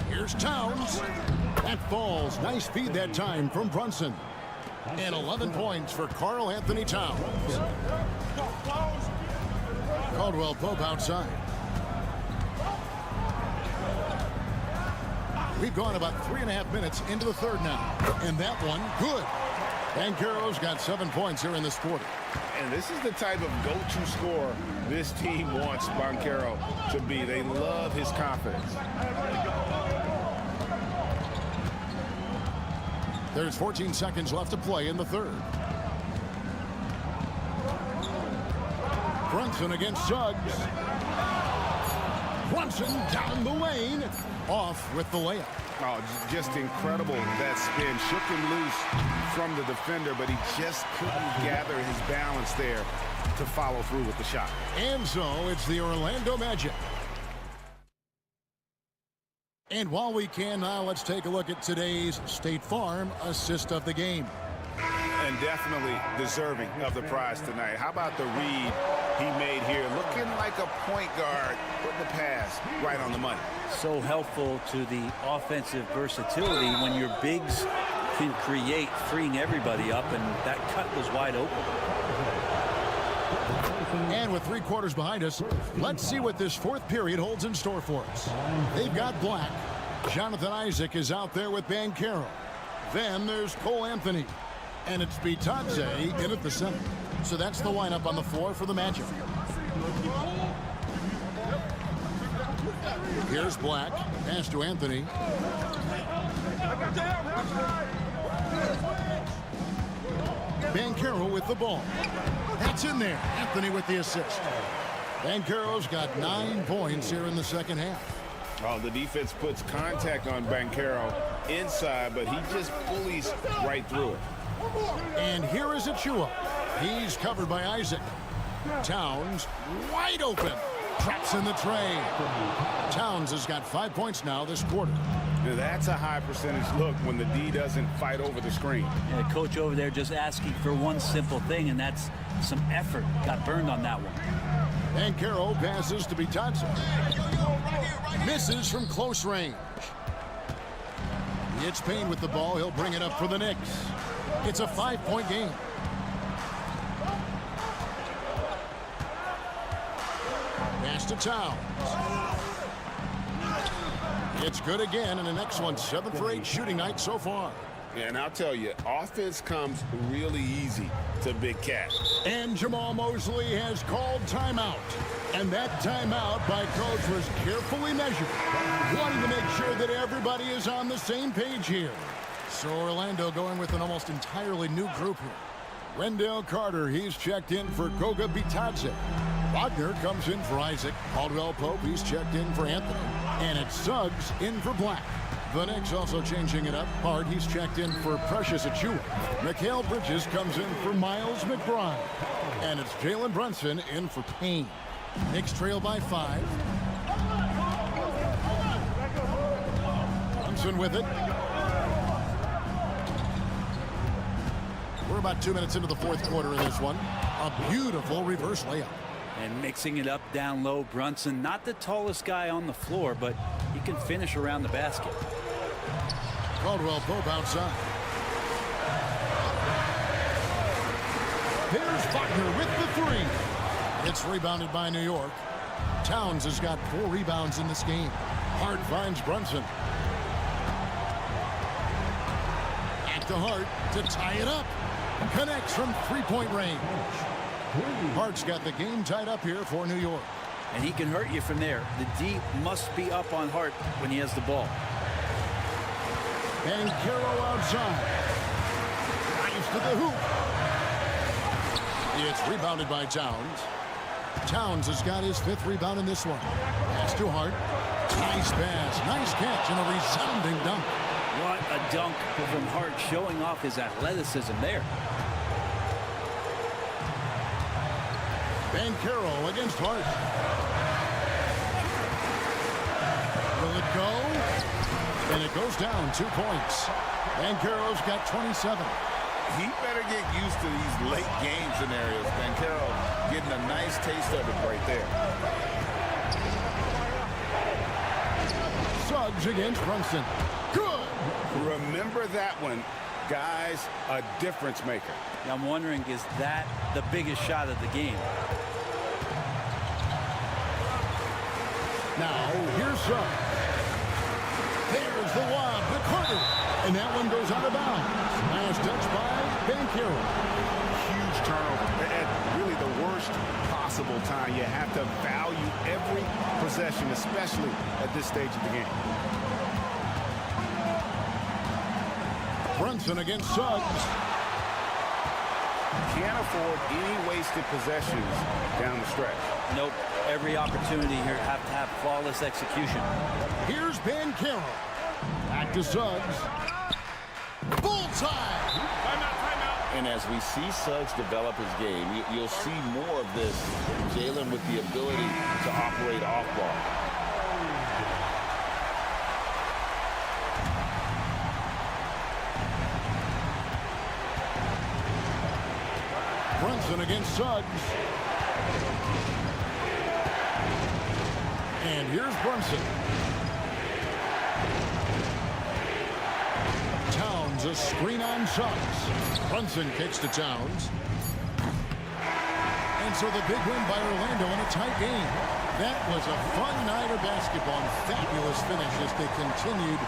Here's Towns. That falls. Nice feed that time from Brunson. And 11 points for Karl Anthony Towns. Caldwell Pope outside. We've gone about 3.5 minutes into the third now. And that one, good. Banchero's got 7 points here in this quarter. And this is the type of go-to scorer this team wants Banchero to be. They love his confidence. There's 14 seconds left to play in the third. Brunson against Suggs. Brunson down the lane. Off with the layup. Oh, just incredible, that spin. Shook him loose from the defender, but he just couldn't gather his balance there to follow through with the shot. And so it's the Orlando Magic. And while we can now, let's take a look at today's State Farm assist of the game. And definitely deserving of the prize tonight. How about the read he made here? Looking like a point guard, putting the pass right on the money. So helpful to the offensive versatility when your bigs can create, freeing everybody up, and that cut was wide open. And with 3 quarters behind us, let's see what this fourth period holds in store for us. They've got Black. Jonathan Isaac is out there with Banchero. Then there's Cole Anthony. And it's Bitadze in at the center. So that's the lineup on the floor for the Magic. Here's Black. Pass to Anthony. Banchero with the ball. That's in there. Anthony with the assist. Banchero's got 9 points here in the second half. Oh, the defense puts contact on Banchero inside, but he just bullies right through it. And here is Achua. He's covered by Isaac. Towns wide open. Traps in the tray. Towns has got 5 points now this quarter. Now, that's a high percentage look when the D doesn't fight over the screen. Yeah, coach over there just asking for one simple thing, and that's some effort. Got burned on that one. Banchero passes to Bitadze. Misses from close range. He hits Payne with the ball. He'll bring it up for the Knicks. It's a 5-point game. Pass to Towns. It's good again, and the next one 7 for 8 shooting night so far. Yeah, and I'll tell you, offense comes really easy to Big Cat. And Jamal Mosley has called timeout. And that timeout by coach was carefully measured, wanting to make sure that everybody is on the same page here. So Orlando going with an almost entirely new group here. Wendell Carter, he's checked in for Goga Bitadze. Wagner comes in for Isaac. Caldwell Pope, he's checked in for Anthony. And it's Suggs in for Black. The Knicks also changing it up. Hard, he's checked in for Precious Achua. Mikal Bridges comes in for Miles McBride. And it's Jalen Brunson in for Payne. Knicks trail by 5. Brunson with it. We're about 2 minutes into the fourth quarter in this one. A beautiful reverse layup. And mixing it up down low, Brunson, not the tallest guy on the floor, but he can finish around the basket. Caldwell Pope outside. There's Wagner with the 3. It's rebounded by New York. Towns has got 4 rebounds in this game. Hart finds Brunson. Back to Hart to tie it up. Connects from 3-point range. Hart's got the game tied up here for New York. And he can hurt you from there. The D must be up on Hart when he has the ball. Banchero outside. Drives to the hoop. It's rebounded by Towns. Towns has got his 5th rebound in this one. Pass to Hart. Nice pass. Nice catch and a resounding dunk. What a dunk from Hart, showing off his athleticism there. Banchero against Hart. Will it go? And it goes down 2 points. Banchero's got 27. He better get used to these late game scenarios. Banchero getting a nice taste of it right there. Suggs against Brunson. Good. Remember that one. Guys, a difference maker. I'm wondering, is that the biggest shot of the game? Now, here's Suggs. There's the lob to Carter. And that one goes out of bounds. Last touch by Banchero. Huge turnover at really the worst possible time. You have to value every possession, especially at this stage of the game. Brunson against Suggs. Can't afford any wasted possessions down the stretch. Nope. Every opportunity here have to have flawless execution. Here's Banchero. Back to Suggs. Bullseye! And as we see Suggs develop his game, you'll see more of this. Jalen with the ability to operate off ball. Brunson against Suggs. And here's Brunson. Towns a screen on Suggs. Brunson kicks to Towns. And so the big win by Orlando in a tight game. That was a fun night of basketball and fabulous finish as they continued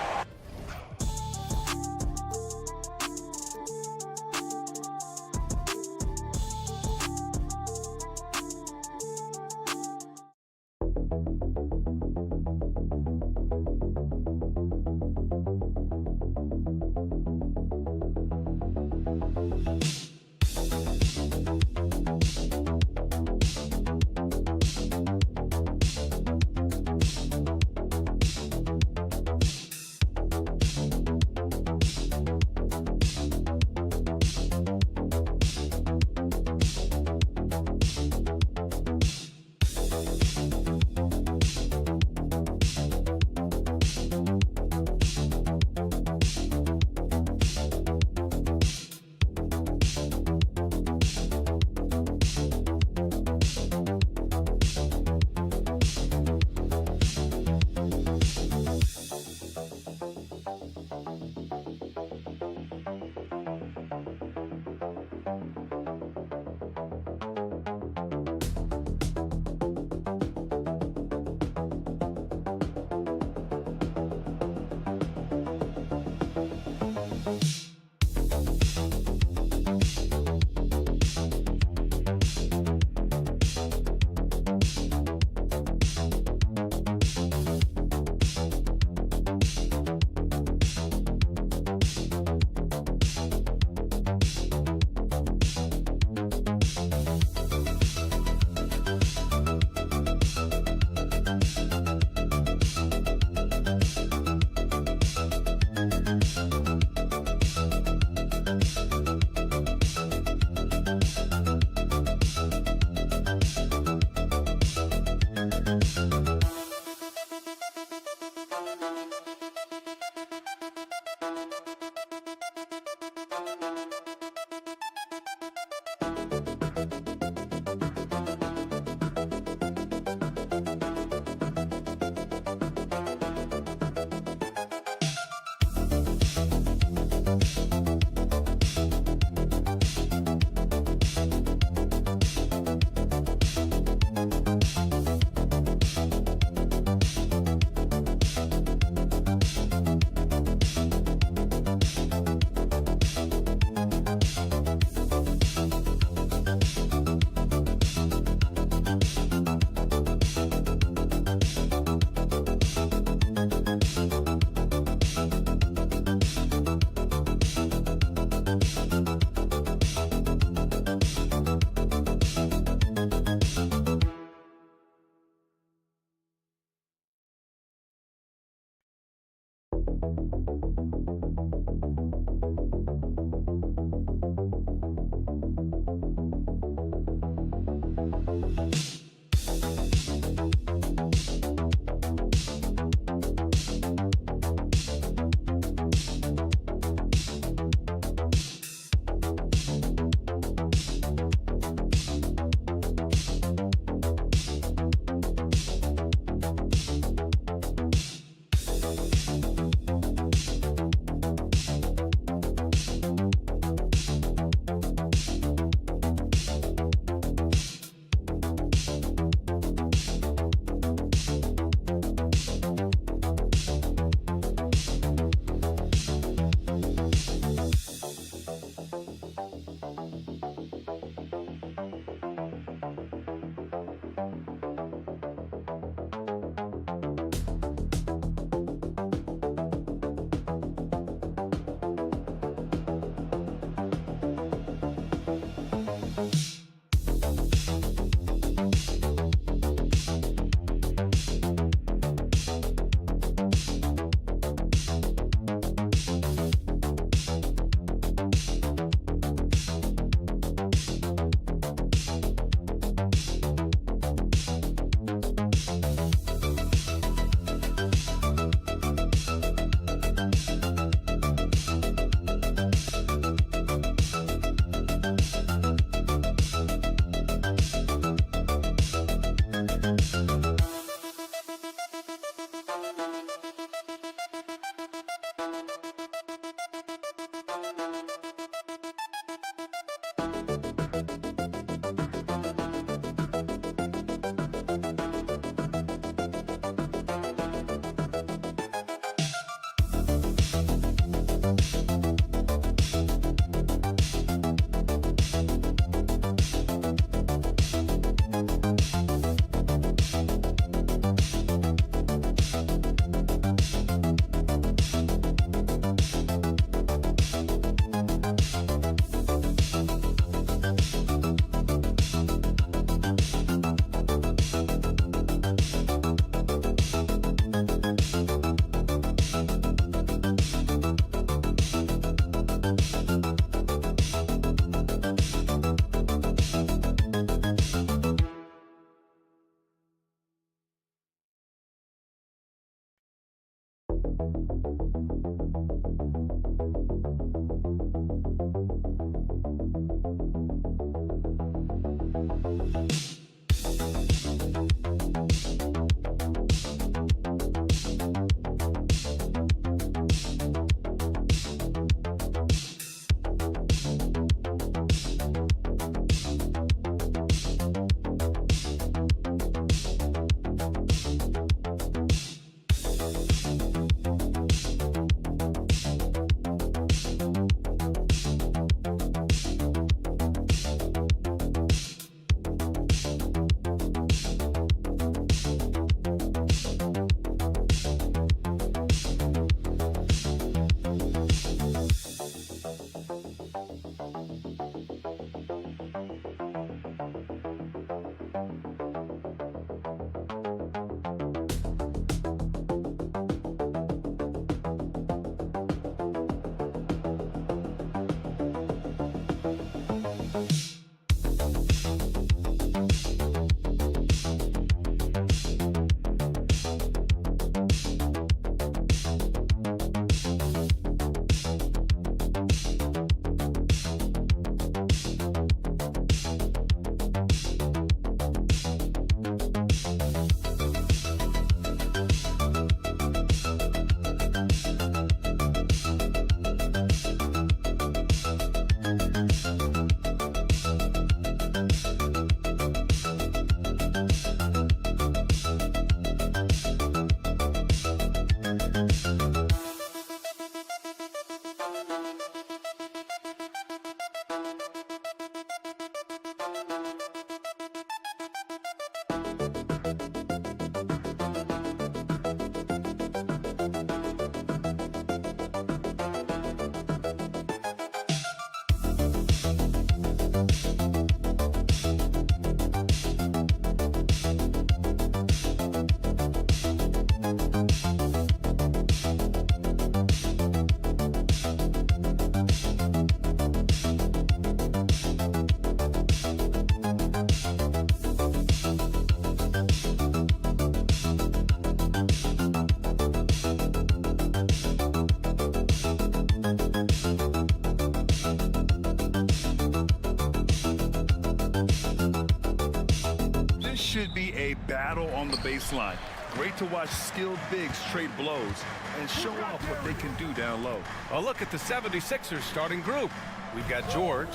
battle on the baseline. Great to watch skilled bigs trade blows and show off what they can do down low. A look at the 76ers starting group. We've got George,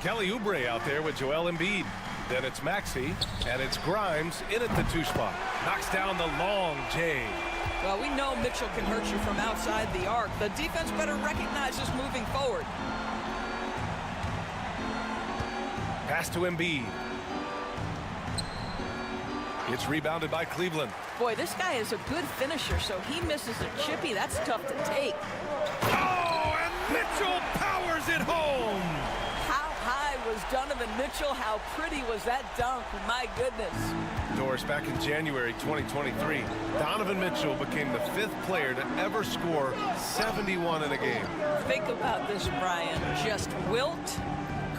Kelly Oubre out there with Joel Embiid. Then it's Maxey, and it's Grimes in at the 2 spot. Knocks down the long J. Well, we know Mitchell can hurt you from outside the arc. The defense better recognize this moving forward. Pass to Embiid. It's rebounded by Cleveland. Boy, this guy is a good finisher, so he misses a chippy. That's tough to take. Oh, and Mitchell powers it home. How high was Donovan Mitchell? How pretty was that dunk? My goodness. Doris, back in January 2023, Donovan Mitchell became the 5th player to ever score 71 in a game. Think about this, Brian. Just Wilt,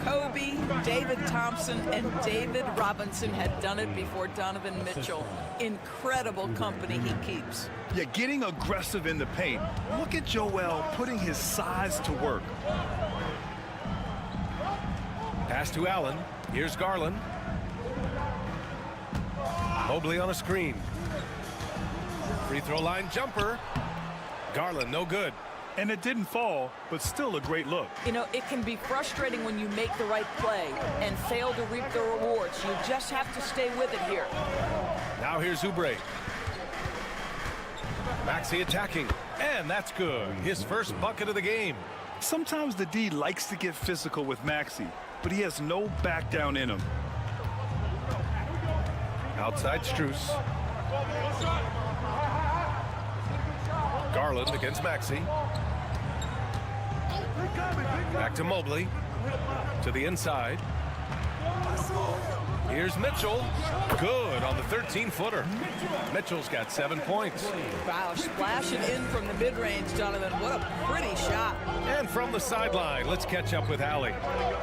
Kobe, David Thompson, and David Robinson had done it before Donovan Mitchell. Incredible company he keeps. Yeah, getting aggressive in the paint. Look at Joel putting his size to work. Pass to Allen. Here's Garland. Mobley on a screen. Free throw line jumper. Garland, no good. And it didn't fall, but still a great look. You know, it can be frustrating when you make the right play and fail to reap the rewards. You just have to stay with it here. Now here's Oubre. Maxey attacking, and that's good. His first bucket of the game. Sometimes the D likes to get physical with Maxey, but he has no back down in him. Outside Strus. Garland against Maxey. Back to Mobley. To the inside. Here's Mitchell. Good on the 13-footer. Mitchell's got 7 points. Wow, splashing in from the mid-range, Donovan. What a pretty shot. And from the sideline, let's catch up with Allie.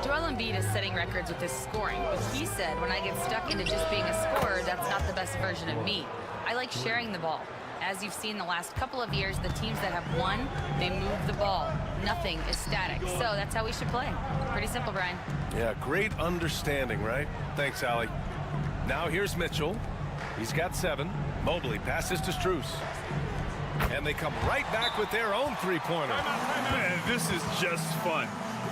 Joel Embiid is setting records with his scoring, but he said, when I get stuck into just being a scorer, that's not the best version of me. I like sharing the ball. As you've seen the last couple of years, the teams that have won, they move the ball. Nothing is static. So that's how we should play. Pretty simple, Brian. Yeah, great understanding, right? Thanks, Allie. Now here's Mitchell. He's got 7. Mobley passes to Strus. And they come right back with their own 3-pointer. Man, this is just fun.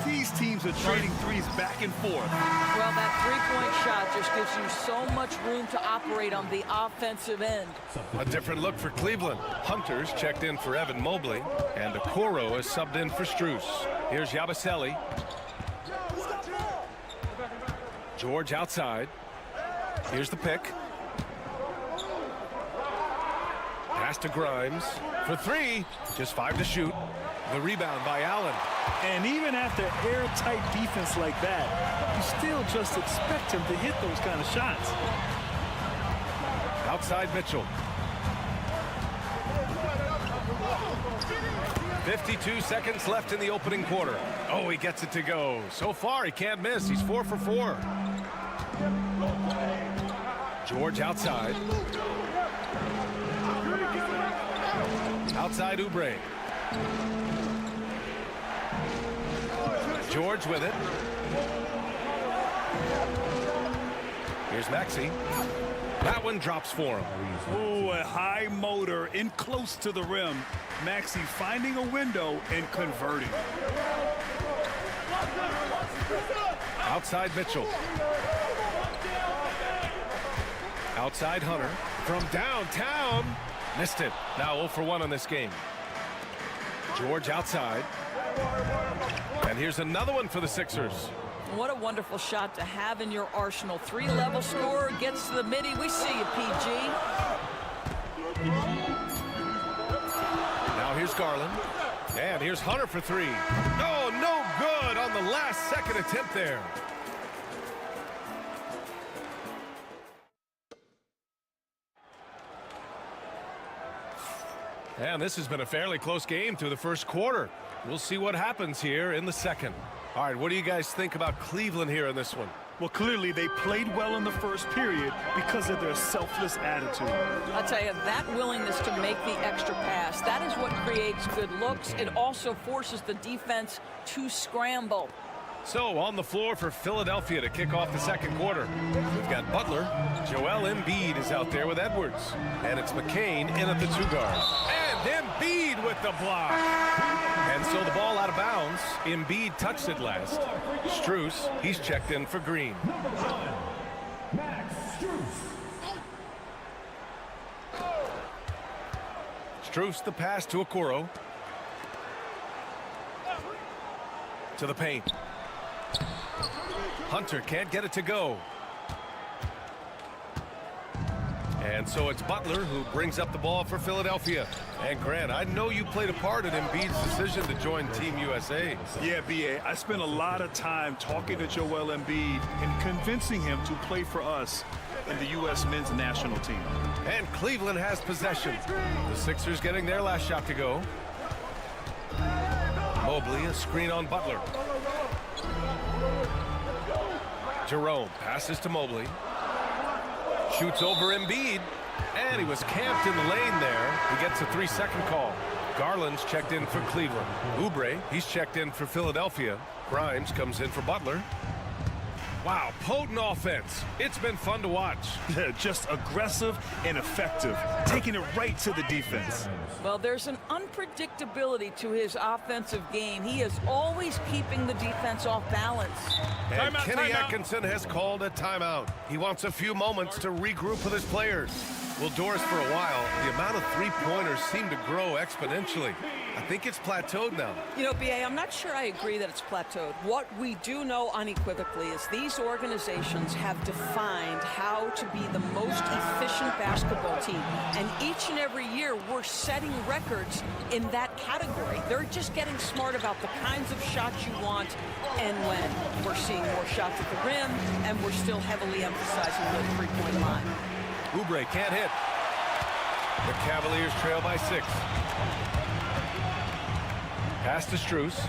These teams are trading threes back and forth. Well, that three-point shot just gives you so much room to operate on the offensive end. A different look for Cleveland. Hunter's checked in for Evan Mobley, and Okoro is subbed in for Strus. Here's Yabusele. George outside. Here's the pick. Pass to Grimes for 3. Just 5 to shoot. The rebound by Allen. And even after airtight defense like that, you still just expect him to hit those kind of shots. Outside Mitchell. 52 seconds left in the opening quarter. Oh, he gets it to go. So far, he can't miss. He's 4 for 4. George outside. Outside Oubre. George with it. Here's Maxey. That one drops for him. Oh, a high motor in close to the rim. Maxey finding a window and converting. Outside Mitchell. Outside Hunter. From downtown. Missed it. Now 0 for 1 in this game. George outside. And here's another one for the Sixers. What a wonderful shot to have in your arsenal. 3-level scorer, gets to the midi. We see you, PG. Now here's Garland. And here's Hunter for 3. Oh, no good on the last second attempt there. And this has been a fairly close game through the first quarter. We'll see what happens here in the second. All right, what do you guys think about Cleveland here in this one? Well, clearly they played well in the first period because of their selfless attitude. I'll tell you, that willingness to make the extra pass, that is what creates good looks. It also forces the defense to scramble. So on the floor for Philadelphia to kick off the second quarter. We've got Butler. Joel Embiid is out there with Edwards. And it's McCain in at the 2 guard. And Embiid with the block. And so the ball out of bounds. Embiid touched it last. Strus, he's checked in for Green. Strus the pass to Okoro. To the paint. Hunter can't get it to go. And so it's Butler who brings up the ball for Philadelphia. And Grant, I know you played a part in Embiid's decision to join Team USA. Yeah, B.A., I spent a lot of time talking to Joel Embiid and convincing him to play for us in the U.S. men's national team. And Cleveland has possession. The Sixers getting their last shot to go. Mobley, a screen on Butler. Jerome passes to Mobley. Shoots over Embiid. And he was camped in the lane there. He gets a 3-second call. Garland's checked in for Cleveland. Oubre, he's checked in for Philadelphia. Grimes comes in for Butler. Wow, potent offense. It's been fun to watch. Just aggressive and effective, taking it right to the defense. Well, there's an unpredictability to his offensive game. He is always keeping the defense off balance. And Kenny Atkinson has called a timeout. He wants a few moments to regroup with his players. Well, Doris, for a while, the amount of three-pointers seemed to grow exponentially. I think it's plateaued now. You know, B.A., I'm not sure I agree that it's plateaued. What we do know unequivocally is these organizations have defined how to be the most efficient basketball team. And each and every year, we're setting records in that category. They're just getting smart about the kinds of shots you want and when. We're seeing more shots at the rim, and we're still heavily emphasizing the three-point line. Oubre can't hit. The Cavaliers trail by 6. Pass to Strus.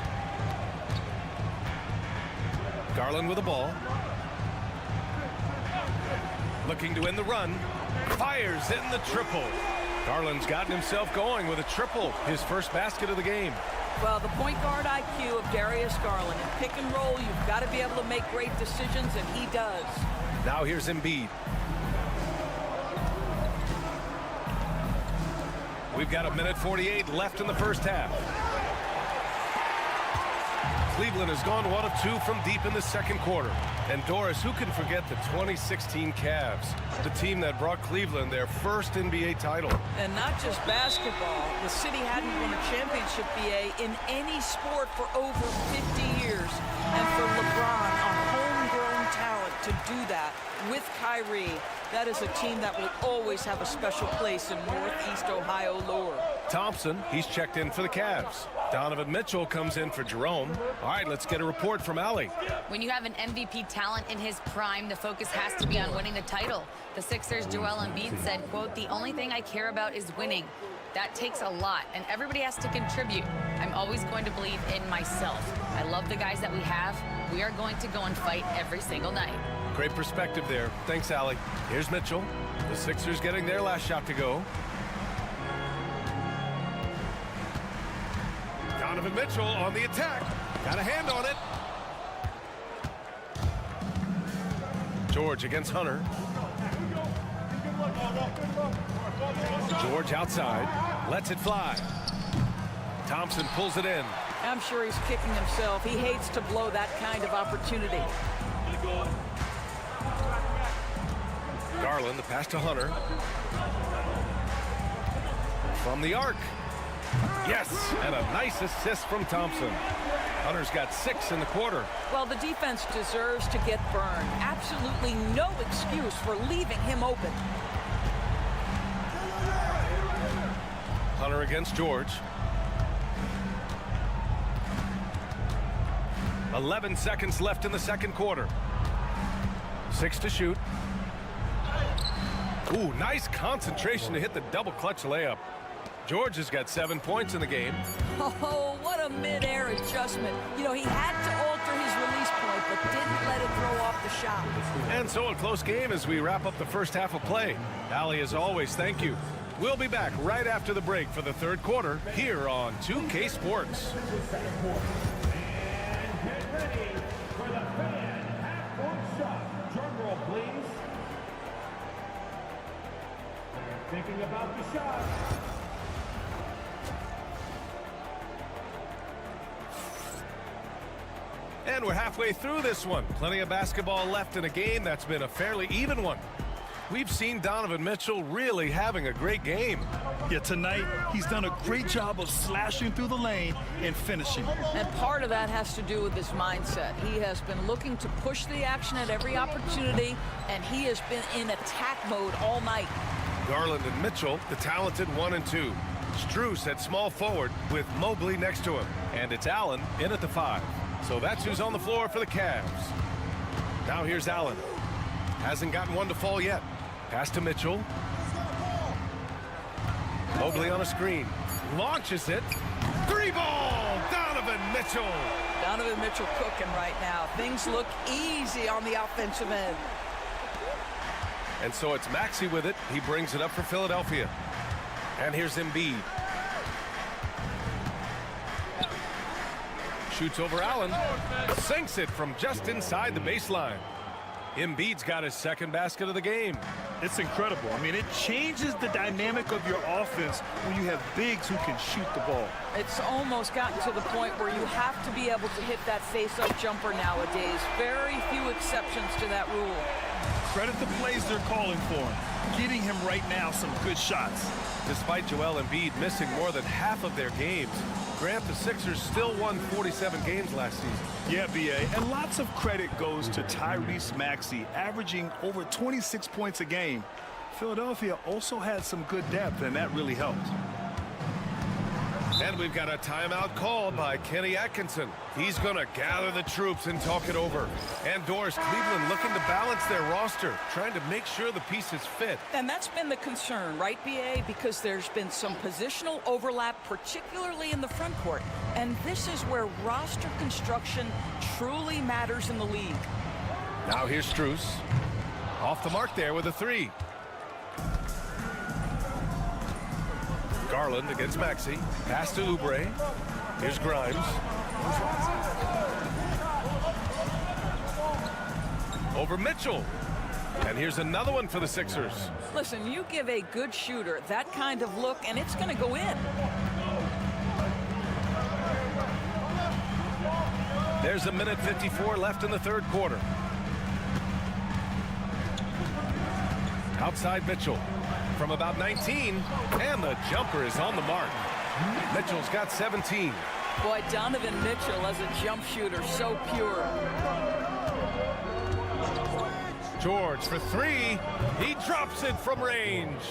Garland with the ball. Looking to end the run. Fires in the triple. Garland's gotten himself going with a triple. His first basket of the game. Well, the point guard IQ of Darius Garland. In pick and roll, you've got to be able to make great decisions, and he does. Now here's Embiid. We've got 1:48 left in the first half. Cleveland has gone 1 of 2 from deep in the second quarter. And Doris, who can forget the 2016 Cavs, the team that brought Cleveland their first NBA title. And not just basketball. The city hadn't won a championship, BA, in any sport for over 50 years. And for LeBron, a homegrown talent, to do that with Kyrie, that is a team that will always have a special place in Northeast Ohio lore. Thompson, he's checked in for the Cavs. Donovan Mitchell comes in for Jerome. All right, let's get a report from Allie. When you have an MVP talent in his prime, the focus has to be on winning the title. The Sixers' Joel Embiid said, quote, "The only thing I care about is winning. That takes a lot, and everybody has to contribute. I'm always going to believe in myself. I love the guys that we have. We are going to go and fight every single night." Great perspective there. Thanks, Allie. Here's Mitchell. The Sixers getting their last shot to go. Donovan Mitchell on the attack. Got a hand on it. George against Hunter. George outside. Lets it fly. Thompson pulls it in. I'm sure he's kicking himself. He hates to blow that kind of opportunity. Garland, the pass to Hunter. From the arc. Yes, and a nice assist from Thompson. Hunter's got 6 in the quarter. Well, the defense deserves to get burned. Absolutely no excuse for leaving him open. Hunter against George. 11 seconds left in the second quarter. 6 to shoot. Ooh, nice concentration to hit the double clutch layup. George has got 7 points in the game. Oh, what a mid-air adjustment. You know, he had to alter his release point, but didn't let it throw off the shot. And so a close game as we wrap up the first half of play. Allie, as always, thank you. We'll be back right after the break for the third quarter here on 2K Sports. And we're halfway through this one. Plenty of basketball left in a game that's been a fairly even one. We've seen Donovan Mitchell really having a great game. Yeah, tonight he's done a great job of slashing through the lane and finishing. And part of that has to do with his mindset. He has been looking to push the action at every opportunity, and he has been in attack mode all night. Garland and Mitchell, the talented 1 and 2. Strus at small forward with Mobley next to him. And it's Allen in at the 5. So that's who's on the floor for the Cavs. Now here's Allen. Hasn't gotten one to fall yet. Pass to Mitchell. Mobley on a screen. Launches it. 3-ball! Donovan Mitchell! Donovan Mitchell cooking right now. Things look easy on the offensive end. And so it's Maxey with it. He brings it up for Philadelphia. And here's Embiid. Shoots over Allen. Sinks it from just inside the baseline. Embiid's got his second basket of the game. It's incredible. I mean, it changes the dynamic of your offense when you have bigs who can shoot the ball. It's almost gotten to the point where you have to be able to hit that face-up jumper nowadays. Very few exceptions to that rule. Credit the plays they're calling for him. Getting him right now some good shots. Despite Joel Embiid missing more than half of their games, Grant, the Sixers still won 47 games last season. Yeah, B.A., and lots of credit goes to Tyrese Maxey, averaging over 26 points a game. Philadelphia also had some good depth, and that really helped. And we've got a timeout called by Kenny Atkinson. He's going to gather the troops and talk it over. And Doris, Cleveland looking to balance their roster, trying to make sure the pieces fit. And that's been the concern, right, B.A.? Because there's been some positional overlap, particularly in the front court. And this is where roster construction truly matters in the league. Now here's Strus. Off the mark there with a 3. Garland against Maxey. Pass to Oubre. Here's Grimes. Over Mitchell. And here's another one for the Sixers. Listen, you give a good shooter that kind of look, and it's going to go in. There's 1:54 left in the third quarter. Outside Mitchell. From about 19, and the jumper is on the mark. Mitchell's got 17. Boy, Donovan Mitchell as a jump shooter, so pure. George for 3. He drops it from range.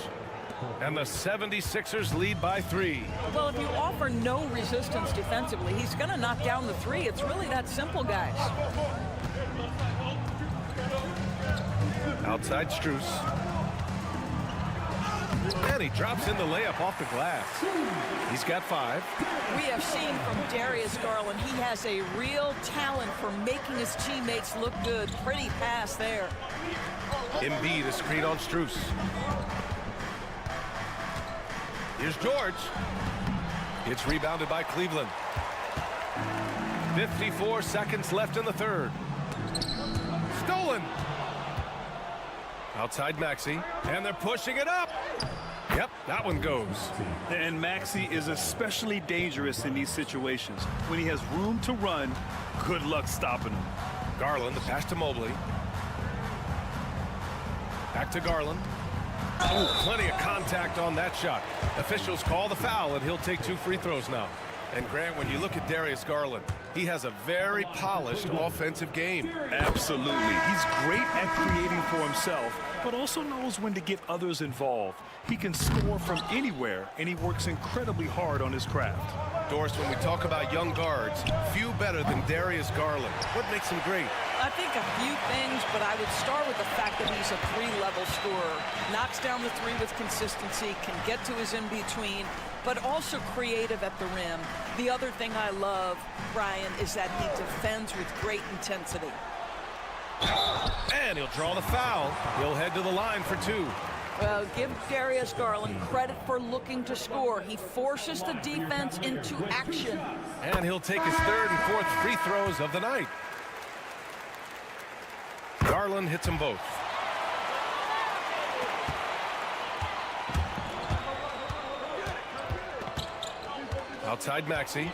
And the 76ers lead by 3. Well, if you offer no resistance defensively, he's going to knock down the 3. It's really that simple, guys. Outside Strus. And he drops in the layup off the glass. He's got 5. We have seen from Darius Garland, he has a real talent for making his teammates look good. Pretty pass there. Embiid, a screen on Strus. Here's George. It's rebounded by Cleveland. 54 seconds left in the third. Stolen. Outside Maxey, and they're pushing it up. Yep, that one goes. And Maxey is especially dangerous in these situations. When he has room to run, good luck stopping him. Garland, the pass to Mobley. Back to Garland. Ooh, plenty of contact on that shot. Officials call the foul, and he'll take 2 free throws now. And Grant, when you look at Darius Garland, he has a very polished offensive game. Absolutely. He's great at creating for himself, but also knows when to get others involved. He can score from anywhere, and he works incredibly hard on his craft. Doris, when we talk about young guards, few better than Darius Garland. What makes him great? I think a few things, but I would start with the fact that he's a 3-level scorer. Knocks down the 3 with consistency, can get to his in-between, but also creative at the rim. The other thing I love, Brian, is that he defends with great intensity. And he'll draw the foul. He'll head to the line for 2. Well, give Darius Garland credit for looking to score. He forces the defense into action. And he'll take his 3rd and 4th free throws of the night. Garland hits them both. Outside Maxey.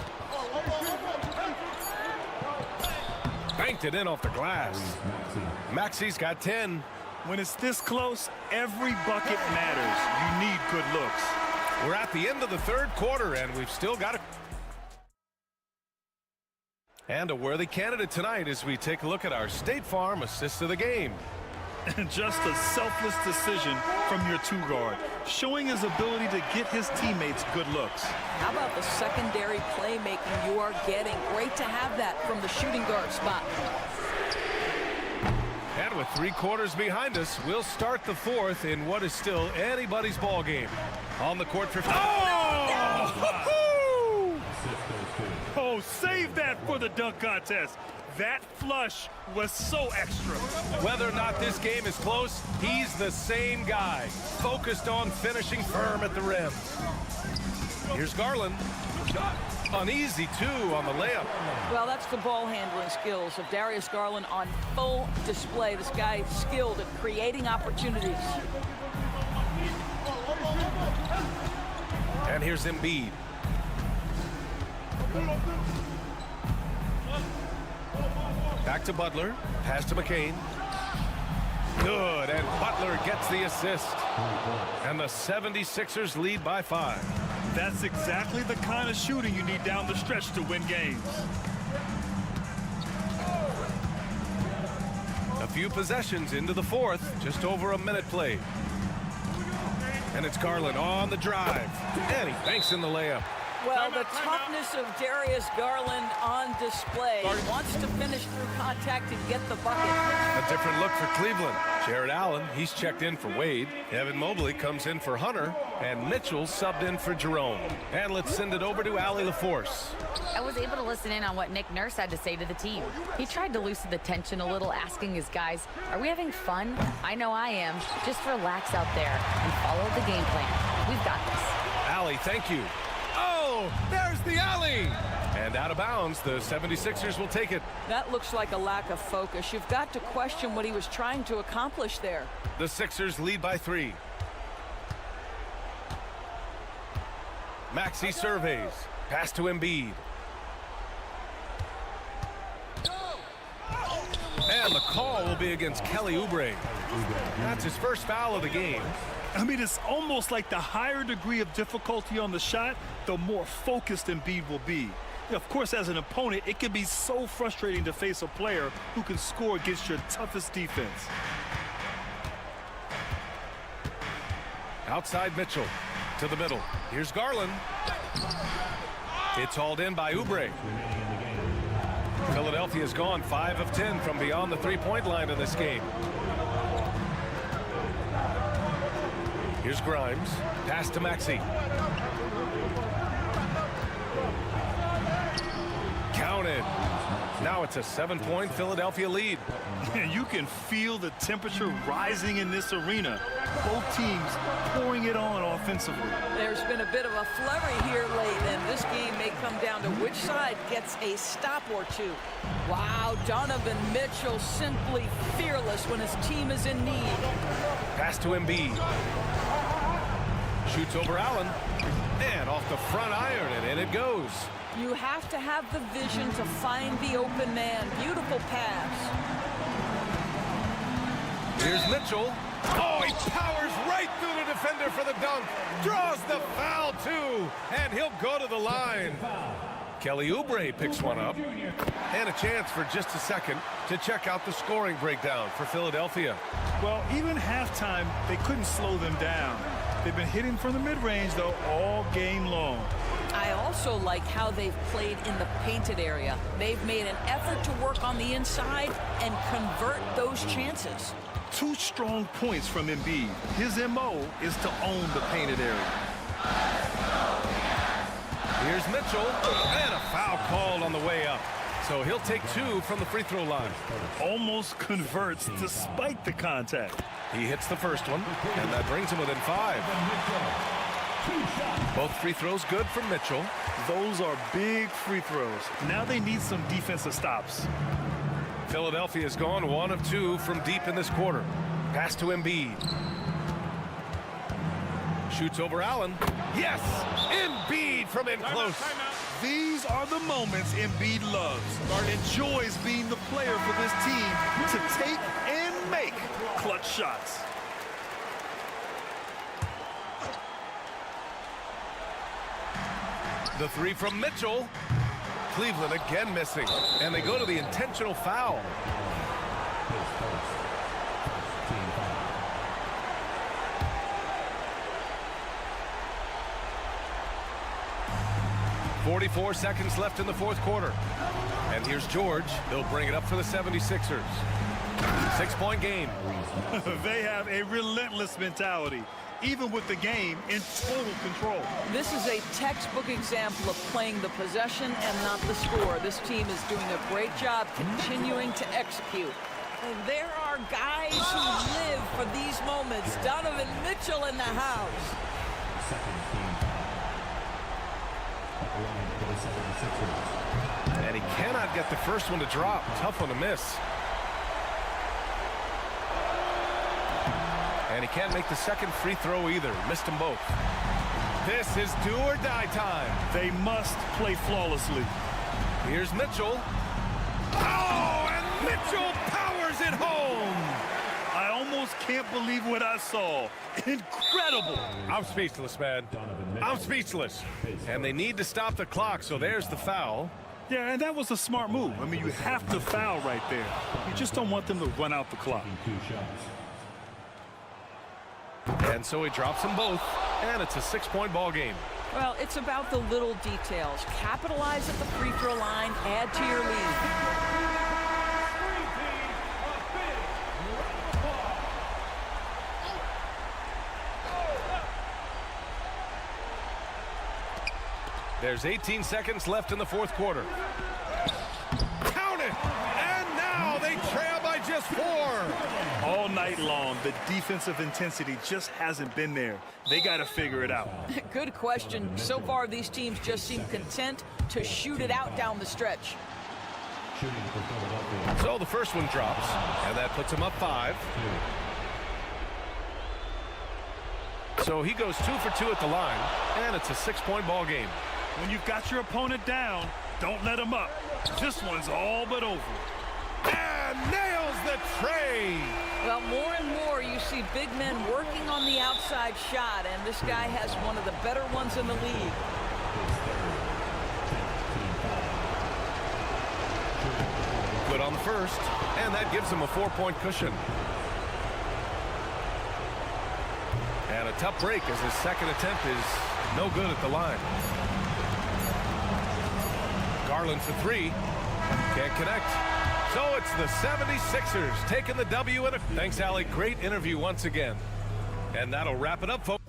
Banked it in off the glass. Maxey's got 10. When it's this close, every bucket matters. You need good looks. We're at the end of the third quarter, and we've still got it. And a worthy candidate tonight as we take a look at our State Farm assist of the game. And just a selfless decision from your two-guard, showing his ability to get his teammates good looks. How about the secondary playmaking you are getting? Great to have that from the shooting guard spot. And with 3 quarters behind us, we'll start the fourth in what is still anybody's ball game. On the court for... Oh, save that for the dunk contest. That flush was so extra. Whether or not this game is close, he's the same guy, focused on finishing firm at the rim. Here's Garland. An easy 2 on the layup. Well, that's the ball handling skills of Darius Garland on full display. This guy is skilled at creating opportunities. And here's Embiid. Back to Butler. Pass to McCain. Good, and Butler gets the assist. And the 76ers lead by 5. That's exactly the kind of shooting you need down the stretch to win games. A few possessions into the fourth, just over a minute played. And it's Garland on the drive. And he banks in the layup. Well, the toughness of Darius Garland on display. He wants to finish through contact and get the bucket. A different look for Cleveland. Jared Allen, he's checked in for Wade. Evan Mobley comes in for Hunter. And Mitchell subbed in for Jerome. And let's send it over to Allie LaForce. I was able to listen in on what Nick Nurse had to say to the team. He tried to loosen the tension a little, asking his guys, are we having fun? I know I am. Just relax out there and follow the game plan. We've got this. Allie, thank you. Oh, there's the alley! And out of bounds, the 76ers will take it. That looks like a lack of focus. You've got to question what he was trying to accomplish there. The Sixers lead by 3. Maxey surveys. Pass to Embiid. And the call will be against Kelly Oubre. That's his first foul of the game. I mean, it's almost like the higher degree of difficulty on the shot, the more focused Embiid will be. Of course, as an opponent, it can be so frustrating to face a player who can score against your toughest defense. Outside Mitchell to the middle. Here's Garland. It's hauled in by Oubre. Philadelphia's gone 5 of 10 from beyond the three-point line in this game. Here's Grimes. Pass to Maxey. Counted. Now it's a 7-point Philadelphia lead. You can feel the temperature rising in this arena. Both teams pouring it on offensively. There's been a bit of a flurry here late, and this game may come down to which side gets a stop or two. Wow, Donovan Mitchell simply fearless when his team is in need. Pass to Embiid. Shoots over Allen. And off the front iron, and in it goes. You have to have the vision to find the open man. Beautiful pass. Here's Mitchell. Oh, he powers right through the defender for the dunk. Draws the foul, too. And he'll go to the line. Kelly Oubre picks one up. And a chance for just a second to check out the scoring breakdown for Philadelphia. Well, even halftime, they couldn't slow them down. They've been hitting from the mid-range, though, all game long. I also like how they've played in the painted area. They've made an effort to work on the inside and convert those chances. 2 strong points from Embiid. His MO is to own the painted area. Here's Mitchell, and a foul called on the way up. So he'll take 2 from the free throw line. Almost converts despite the contact. He hits the first one, and that brings him within 5. Both free throws good from Mitchell. Those are big free throws. Now they need some defensive stops. Philadelphia's gone 1 of 2 from deep in this quarter. Pass to Embiid. Shoots over Allen. Yes! Embiid from in close. These are the moments Embiid loves. Enjoys being the player for this team to take and make clutch shots. The three from Mitchell. Cleveland again missing, and they go to the intentional foul. .44 seconds left in the fourth quarter. And here's George. He'll bring it up for the 76ers. 6-point game. They have a relentless mentality, even with the game in total control. This is a textbook example of playing the possession and not the score. This team is doing a great job continuing to execute. And there are guys who live for these moments. Donovan Mitchell in the house. And he cannot get the first one to drop. Tough one to miss. And he can't make the second free throw either. Missed them both. This is do or die time. They must play flawlessly. Here's Mitchell. Oh, and Mitchell powers it home. I almost can't believe what I saw. Incredible. I'm speechless, man. I'm speechless. And they need to stop the clock, so there's the foul. Yeah, and that was a smart move. I mean, you have to foul right there. You just don't want them to run out the clock. And so he drops them both, and it's a 6-point ball game. Well, it's about the little details. Capitalize at the free throw line, add to your lead. There's 18 seconds left in the fourth quarter. Count it! And now they trail by just 4. All night long, the defensive intensity just hasn't been there. They got to figure it out. Good question. So far, these teams just seem content to shoot it out down the stretch. So the first one drops, and that puts him up 5. So he goes 2 for 2 at the line, and it's a 6-point ball game. When you've got your opponent down, don't let him up. This one's all but over. And nails the tray. Well, more and more you see big men working on the outside shot, and this guy has one of the better ones in the league. Good on the first, and that gives him a 4-point cushion. And a tough break as his second attempt is no good at the line. Garland for 3. Can't connect. So it's the 76ers taking the W. Thanks, Allie. Great interview once again. And that'll wrap it up, folks.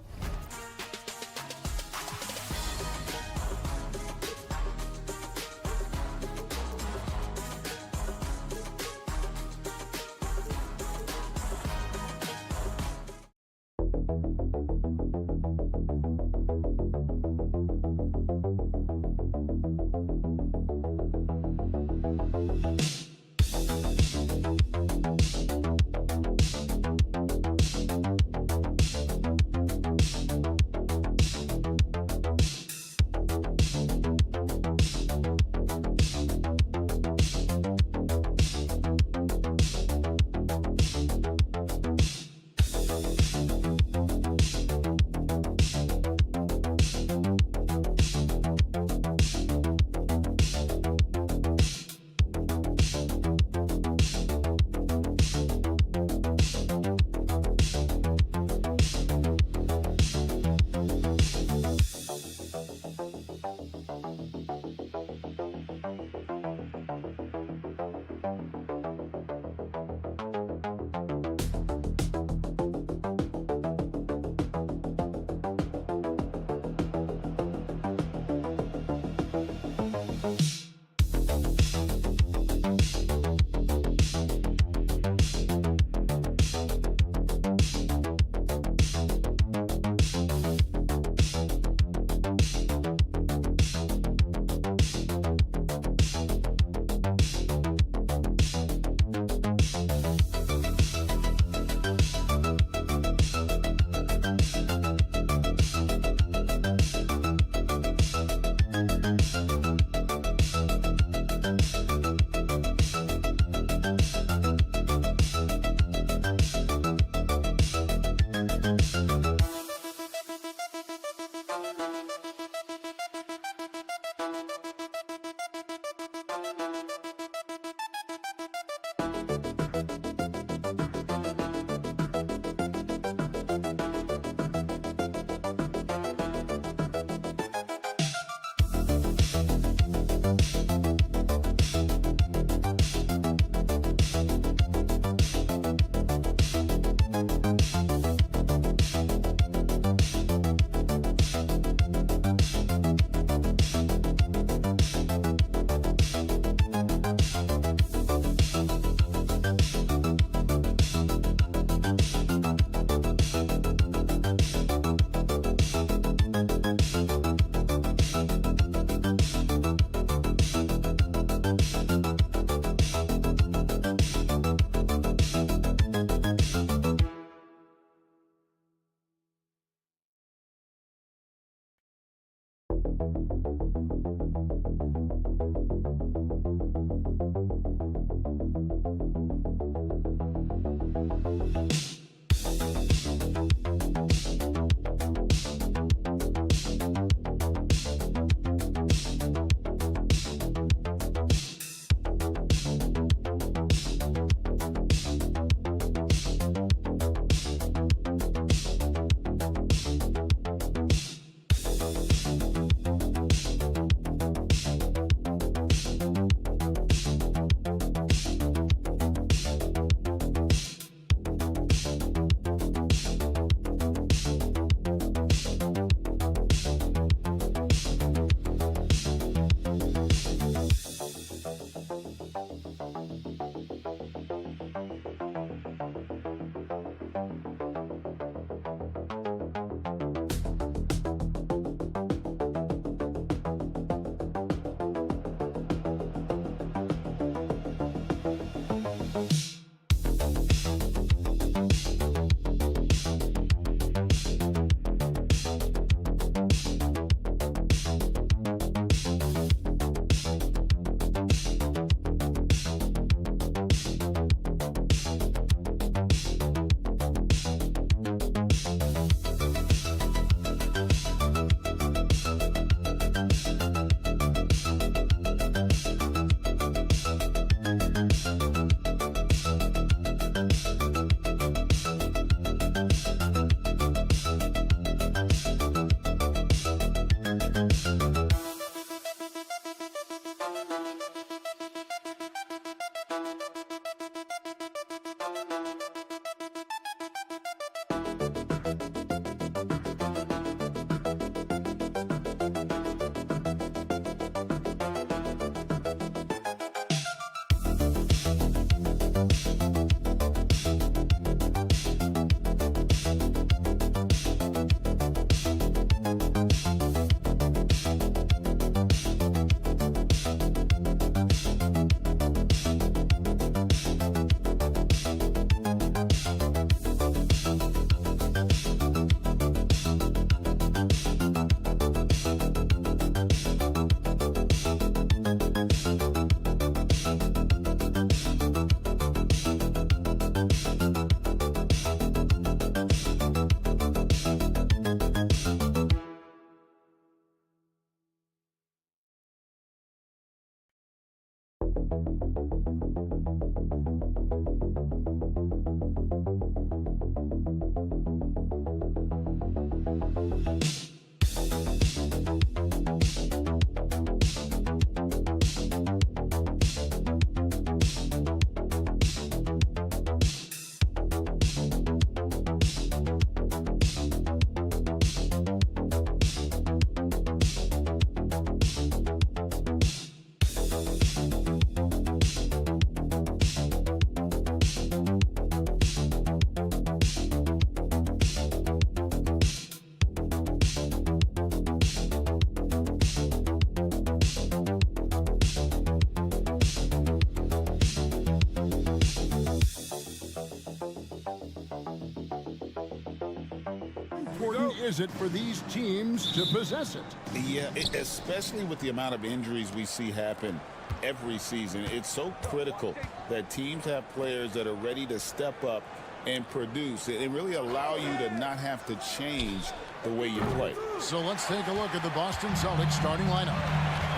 important is it for these teams to possess it? Yeah, especially with the amount of injuries we see happen every season. It's so critical that teams have players that are ready to step up and produce and really allow you to not have to change the way you play. So let's take a look at the Boston Celtics starting lineup.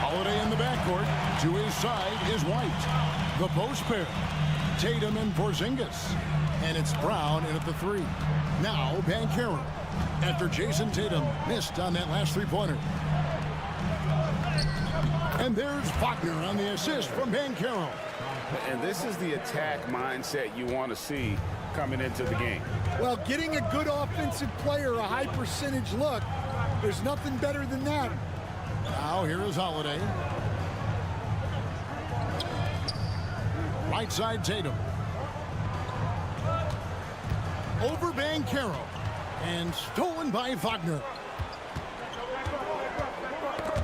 Holiday in the backcourt. To his side is White. The post pair, Tatum and Porzingis. And it's Brown in at the three. Now Banchero, after Jason Tatum missed on that last three-pointer. And there's Wagner on the assist from Banchero. And this is the attack mindset you want to see coming into the game. Well, getting a good offensive player a high percentage look, there's nothing better than that. Now here is Holiday. Right side Tatum. Over Banchero. And stolen by Wagner.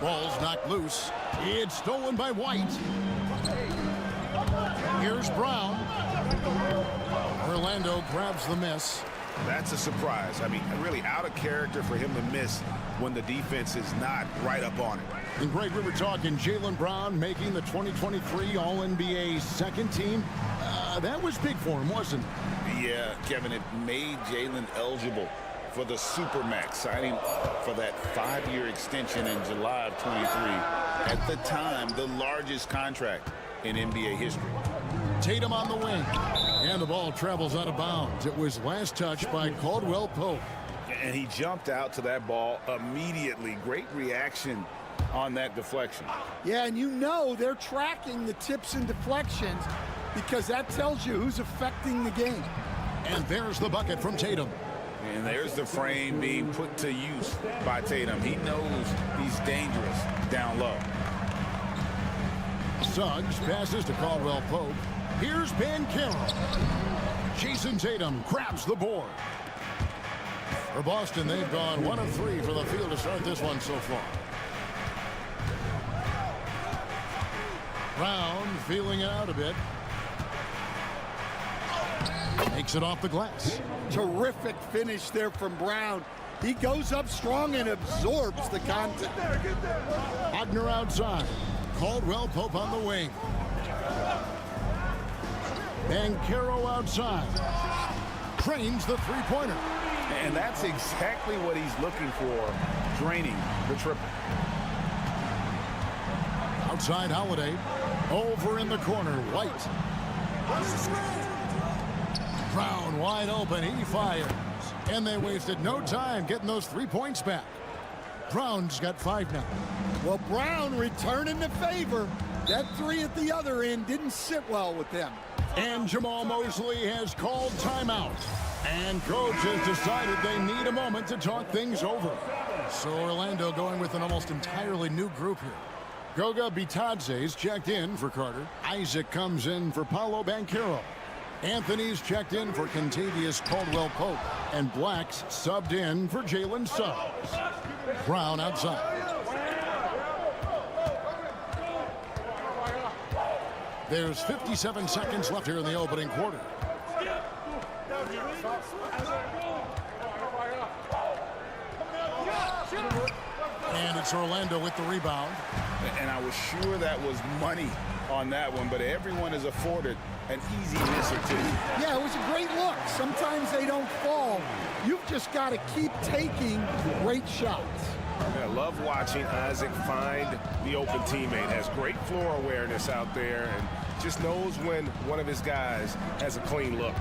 Ball's knocked loose. It's stolen by White. Here's Brown. Orlando grabs the miss. That's a surprise. I mean, really out of character for him to miss when the defense is not right up on it. And Greg, we were talking Jaylen Brown making the 2023 All-NBA second team. That was big for him, wasn't it? Yeah, Kevin, it made Jaylen eligible for the Supermax, signing for that 5-year extension in July of 23. At the time, the largest contract in NBA history. Tatum on the wing, and the ball travels out of bounds. It was last touched by Caldwell Pope. And he jumped out to that ball immediately. Great reaction on that deflection. Yeah, and you know they're tracking the tips and deflections because that tells you who's affecting the game. And there's the bucket from Tatum. And there's the frame being put to use by Tatum. He knows he's dangerous down low. Suggs passes to Caldwell Pope. Here's Banchero. Jason Tatum grabs the board. For Boston, they've gone 1 of 3 for the field to start this one so far. Brown feeling it out a bit. Makes it off the glass. Terrific finish there from Brown. He goes up strong and absorbs the contact. Wagner outside. Caldwell Pope on the wing. Banchero outside. Trains the three-pointer. And that's exactly what he's looking for, draining the triple. Outside Holiday. Over in the corner, White. Brown wide open, he fires. And they wasted no time getting those 3 points back. Brown's got 5 now. Well, Brown returning the favor. That 3 at the other end didn't sit well with them. And Jamal Mosley has called timeout. And coach has decided they need a moment to talk things over. So Orlando going with an almost entirely new group here. Goga Bitadze's checked in for Carter. Isaac comes in for Paolo Banchero. Anthony's checked in for Kentavious Caldwell-Pope. And Black's subbed in for Jalen Suggs. Brown outside. There's 57 seconds left here in the opening quarter. And it's Orlando with the rebound. And I was sure that was money on that one, but everyone is afforded an easy miss or two. Yeah, it was a great look. Sometimes they don't fall. You've just got to keep taking great shots. I love watching Isaac find the open teammate. Has great floor awareness out there and just knows when one of his guys has a clean look.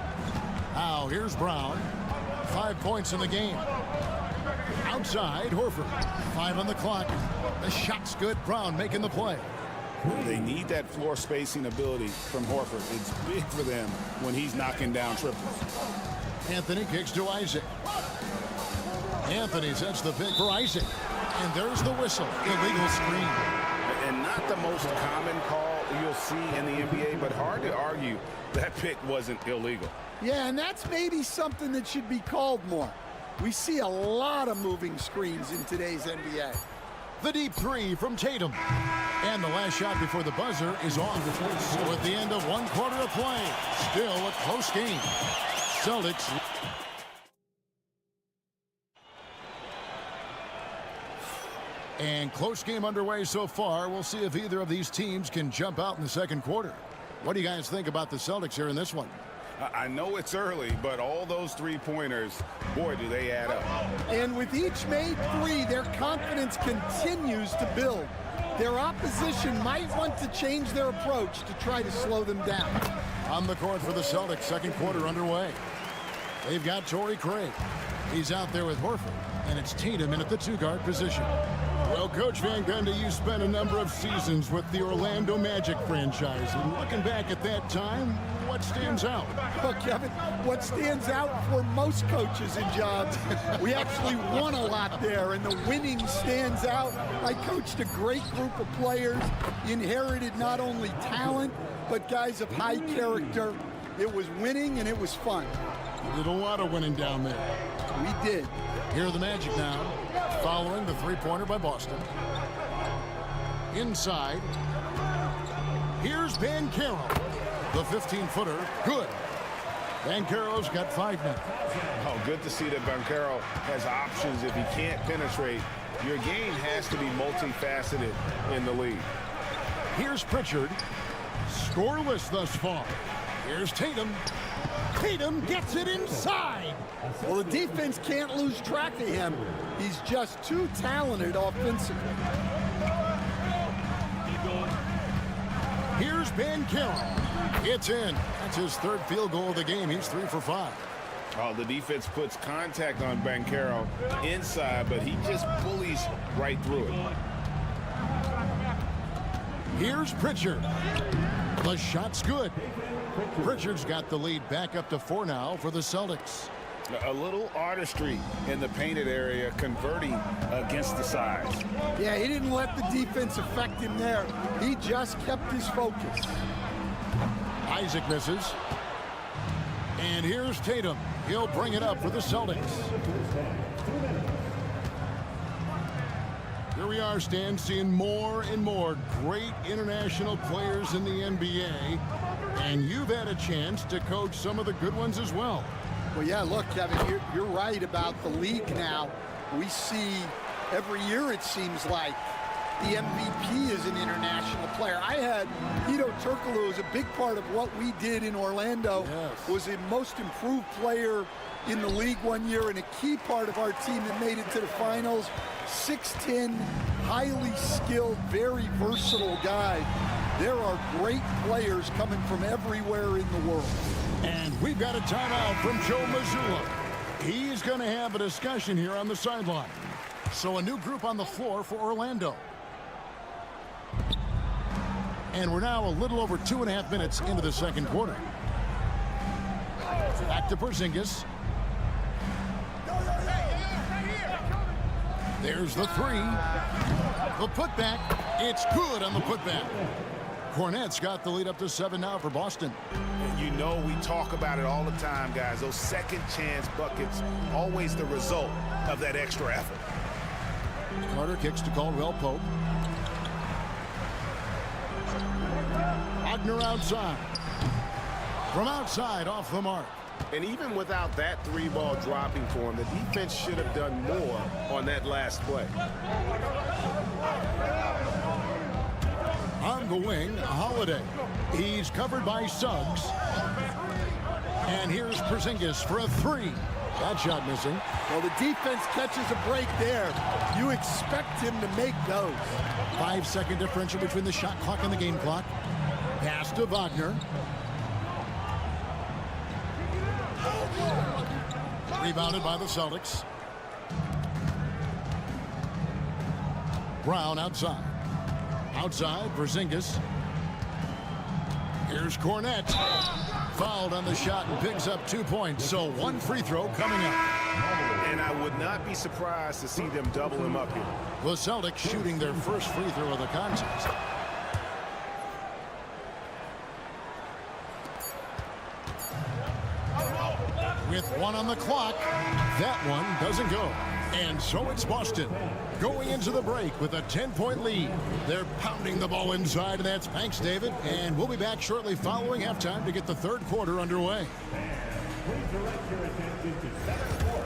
Now here's Brown. 5 points in the game. Outside, Horford. 5 on the clock. The shot's good. Brown making the play. They need that floor spacing ability from Horford. It's big for them when he's knocking down triples. Anthony kicks to Isaac. Anthony sets the pick for Isaac. And there's the whistle. Illegal screen. And not the most common call you'll see in the NBA, but hard to argue that pick wasn't illegal. Yeah, and that's maybe something that should be called more. We see a lot of moving screens in today's NBA. The deep 3 from Tatum. And the last shot before the buzzer is on. So at the end of 1 quarter of play, still a close game. Celtics. And close game underway so far. We'll see if either of these teams can jump out in the second quarter. What do you guys think about the Celtics here in this one? I know it's early, but all those three-pointers, boy, do they add up. And with each made 3, their confidence continues to build. Their opposition might want to change their approach to try to slow them down. On the court for the Celtics, second quarter underway. They've got Torrey Craig. He's out there with Horford, and it's Tatum in at the 2-guard position. Well, Coach Van Gundy, you spent a number of seasons with the Orlando Magic franchise. And looking back at that time, what stands out? Well, Kevin, what stands out for most coaches and jobs, we actually won a lot there, and the winning stands out. I coached a great group of players, inherited not only talent, but guys of high character. It was winning, and it was fun. You did a lot of winning down there. We did. Here are the Magic now, following the 3-pointer by Boston. Inside. Here's Banchero. The 15-footer, good. Banchero's got 5 now. Oh, good to see that Banchero has options if he can't penetrate. Your game has to be multifaceted in the league. Here's Pritchard. Scoreless thus far. Here's Tatum. Tatum gets it inside. Well, the defense can't lose track of him. He's just too talented offensively. Here's Banchero. It's in. That's his 3rd field goal of the game. He's 3 for 5. Oh, the defense puts contact on Banchero inside, but he just bullies right through it. Here's Pritchard. The shot's good. Pritchard's got the lead back up to 4 now for the Celtics. A little artistry in the painted area, converting against the size. Yeah, he didn't let the defense affect him there. He just kept his focus. Isaac misses. And here's Tatum. He'll bring it up for the Celtics. Here we are, Stan, seeing more and more great international players in the NBA. And you've had a chance to coach some of the good ones as well. Well, yeah, look, Kevin, you're right about the league now. We see every year, it seems like, the MVP is an international player. I had Hedo Turkoglu was a big part of what we did in Orlando. Yes. Was a most improved player in the league one year and a key part of our team that made it to the finals. 6'10", highly skilled, very versatile guy. There are great players coming from everywhere in the world. And we've got a timeout from Joe Mazzulla. He's going to have a discussion here on the sideline. So a new group on the floor for Orlando. And we're now a little over 2.5 minutes into the second quarter. Back to Porzingis. There's the 3. The putback. It's good on the putback. Cornette's got the lead up to 7 now for Boston. You know we talk about it all the time, guys. Those second chance buckets, always the result of that extra effort. Carter kicks to Caldwell Pope. Wagner outside. From outside, off the mark. And even without that 3-ball dropping for him, the defense should have done more on that last play. On the wing, Holiday. He's covered by Suggs. And here's Porzingis for a 3. That shot missing. Well, the defense catches a break there. You expect him to make those. 5-second differential between the shot clock and the game clock. Pass to Wagner. Rebounded by the Celtics. Brown outside. Outside, Porzingis. Here's Cornette. Fouled on the shot and picks up 2 points. So 1 free throw coming up. And I would not be surprised to see them double him up here. The Celtics shooting their first free throw of the contest. With 1 on the clock, that one doesn't go. And so it's Boston going into the break with a 10-point lead. They're pounding the ball inside, and that's thanks, David. And we'll be back shortly following halftime to get the third quarter underway. Please direct your attention to center court.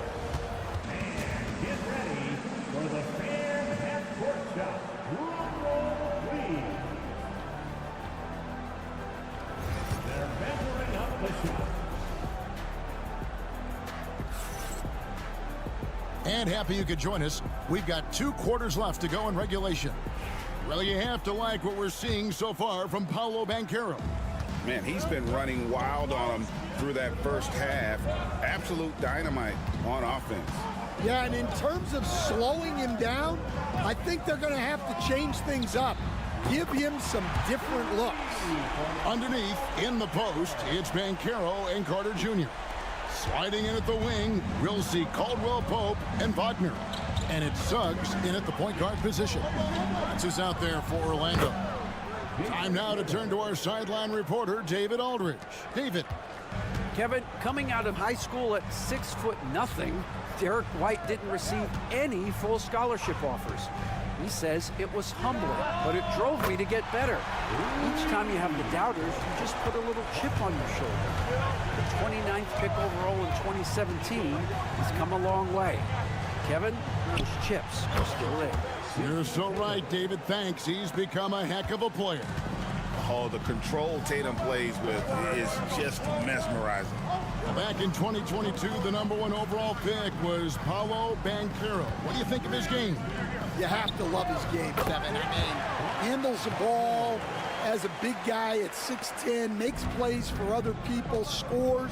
And get ready for the fan half-court shot. Drum roll, please. They're measuring up the shot. And happy you could join us. We've got 2 quarters left to go in regulation. Well, you have to like what we're seeing so far from Paolo Banchero. Man, he's been running wild on him through that first half. Absolute dynamite on offense. Yeah, and in terms of slowing him down, I think they're going to have to change things up. Give him some different looks. Underneath, in the post, it's Banchero and Carter Jr. Sliding in at the wing, we'll see Caldwell Pope and Wagner. And it's Suggs in at the point guard position. That's who's out there for Orlando. Time now to turn to our sideline reporter, David Aldridge. David. Kevin, coming out of high school at 6'0", Derek White didn't receive any full scholarship offers. He says it was humbling, but it drove me to get better. Each time you have the doubters, you just put a little chip on your shoulder. The 29th pick overall in 2017 has come a long way. Kevin, those chips are still there. You're so right, David. Thanks. He's become a heck of a player. Oh, the control Tatum plays with is just mesmerizing. Back in 2022, the #1 overall pick was Paolo Banchero. What do you think of his game? You have to love his game, Kevin. I mean, handles the ball as a big guy at 6'10", makes plays for other people, scores,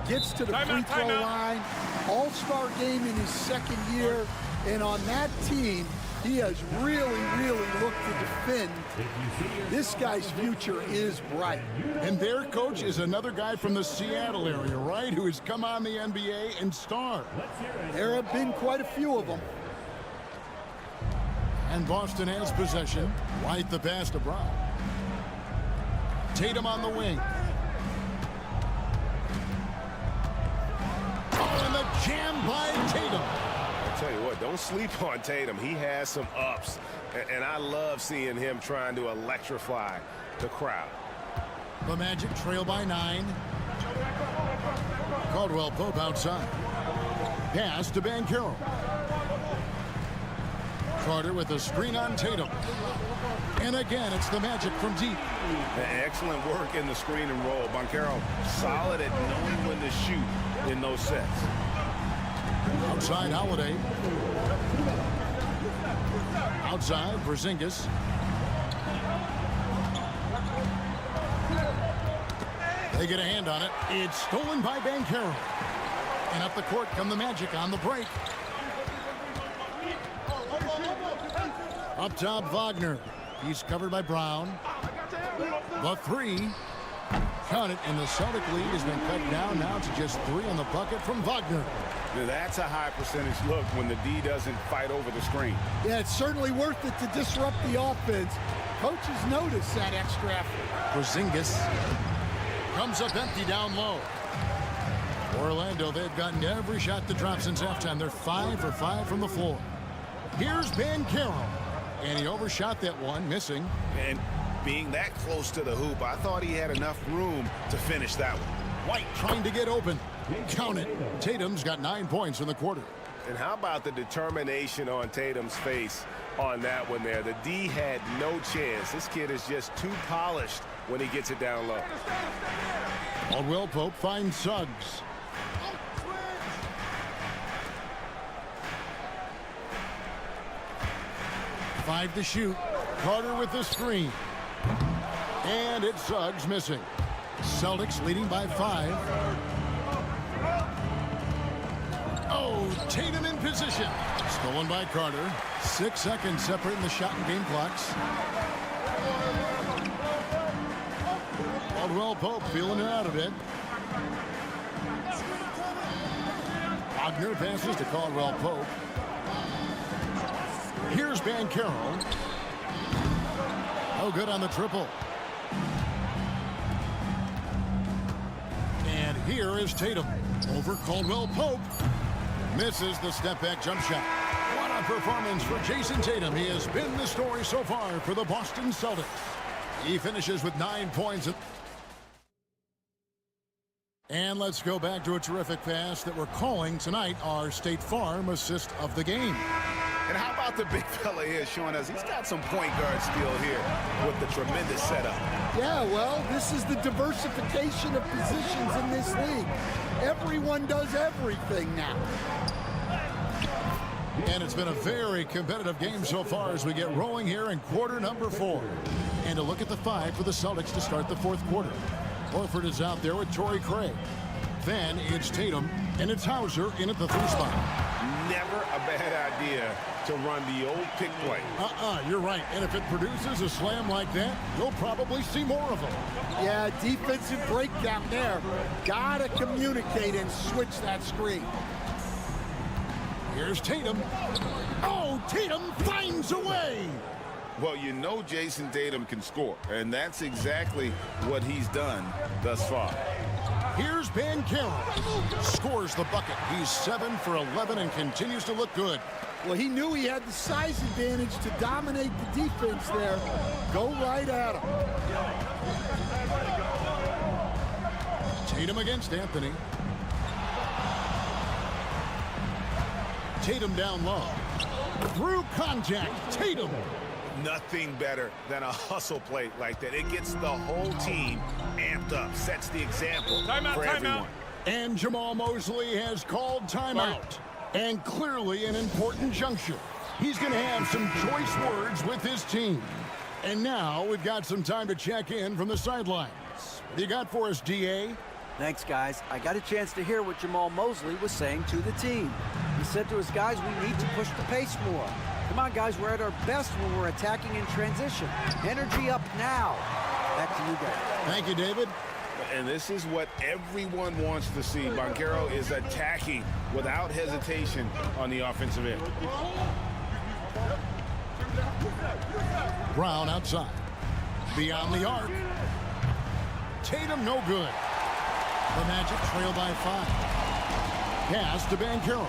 gets to the free throw line. All-star game in his second year, and on that team, he has really, really looked to defend. This guy's future is bright. And their coach is another guy from the Seattle area, right, who has come on the NBA and starred. There have been quite a few of them. And Boston has possession. White the pass to Brown. Tatum on the wing. Oh, and the jam by Tatum. I'll tell you what, don't sleep on Tatum. He has some ups, and I love seeing him trying to electrify the crowd. The Magic trail by 9. Caldwell Pope outside. Pass to Banchero. Carter with a screen on Tatum. And again, it's the Magic from deep. Excellent work in the screen and roll. Banchero solid at knowing when to shoot in those sets. Outside Holiday. Outside Porzingis. They get a hand on it. It's stolen by Banchero. And up the court come the Magic on the break. Up top, Wagner. He's covered by Brown. The 3. Count it, and the Celtic lead has been cut down now to just 3 on the bucket from Wagner. Now that's a high percentage look when the D doesn't fight over the screen. Yeah, it's certainly worth it to disrupt the offense. Coaches notice that extra effort. Porzingis comes up empty down low. Orlando, they've gotten every shot to drop since halftime. They're 5 for 5 from the floor. Here's Banchero. And he overshot that one, missing. And being that close to the hoop, I thought he had enough room to finish that one. White trying to get open. Count it. Tatum's got 9 points in the quarter. And how about the determination on Tatum's face on that one there? The D had no chance. This kid is just too polished when he gets it down low. Caldwell Pope finds Suggs. Five to shoot. Carter with the screen. And it's Suggs missing. Celtics leading by 5. Oh, Tatum in position. Stolen by Carter. 6 seconds separating the shot and game clocks. Caldwell Pope feeling it out a bit. Wagner passes to Caldwell Pope. Here's Banchero. Oh, good on the triple. And here is Tatum over Caldwell Pope. Misses the step-back jump shot. What a performance for Jason Tatum. He has been the story so far for the Boston Celtics. He finishes with 9 points. And let's go back to a terrific pass that we're calling tonight our State Farm assist of the game. And how about the big fella here showing us he's got some point guard skill here with the tremendous setup. Yeah, well, this is the diversification of positions in this league. Everyone does everything now. And it's been a very competitive game so far as we get rolling here in quarter number 4. And a look at the 5 for the Celtics to start the 4th quarter. Horford is out there with Torrey Craig. Then it's Tatum, and it's Hauser in at the 3 spot. Never a bad idea to run the old pick play. You're right. And if it produces a slam like that, you'll probably see more of them. Yeah, defensive breakdown there. Gotta communicate and switch that screen. Here's Tatum. Oh, Tatum finds a way. Well, you know Jason Tatum can score, and that's exactly what he's done thus far. Here's Banchero. Scores the bucket. He's 7 for 11 and continues to look good. Well, he knew he had the size advantage to dominate the defense there. Go right at him. Tatum against Anthony. Tatum down low. Through contact, Tatum. Nothing better than a hustle play like that. It gets the whole team amped up, sets the example for everyone. And Jamal Mosley has called timeout. And clearly an important juncture. He's going to have some choice words with his team. And now we've got some time to check in from the sidelines. What you got for us, DA? Thanks, guys. I got a chance to hear what Jamal Mosley was saying to the team. He said to his guys, we need to push the pace more. Come on, guys, we're at our best when we're attacking in transition. Energy up now. Back to you guys. Thank you, David. And this is what everyone wants to see. Banchero is attacking without hesitation on the offensive end. Brown outside. Beyond the arc. Tatum no good. The Magic trail by 5. Pass to Banchero.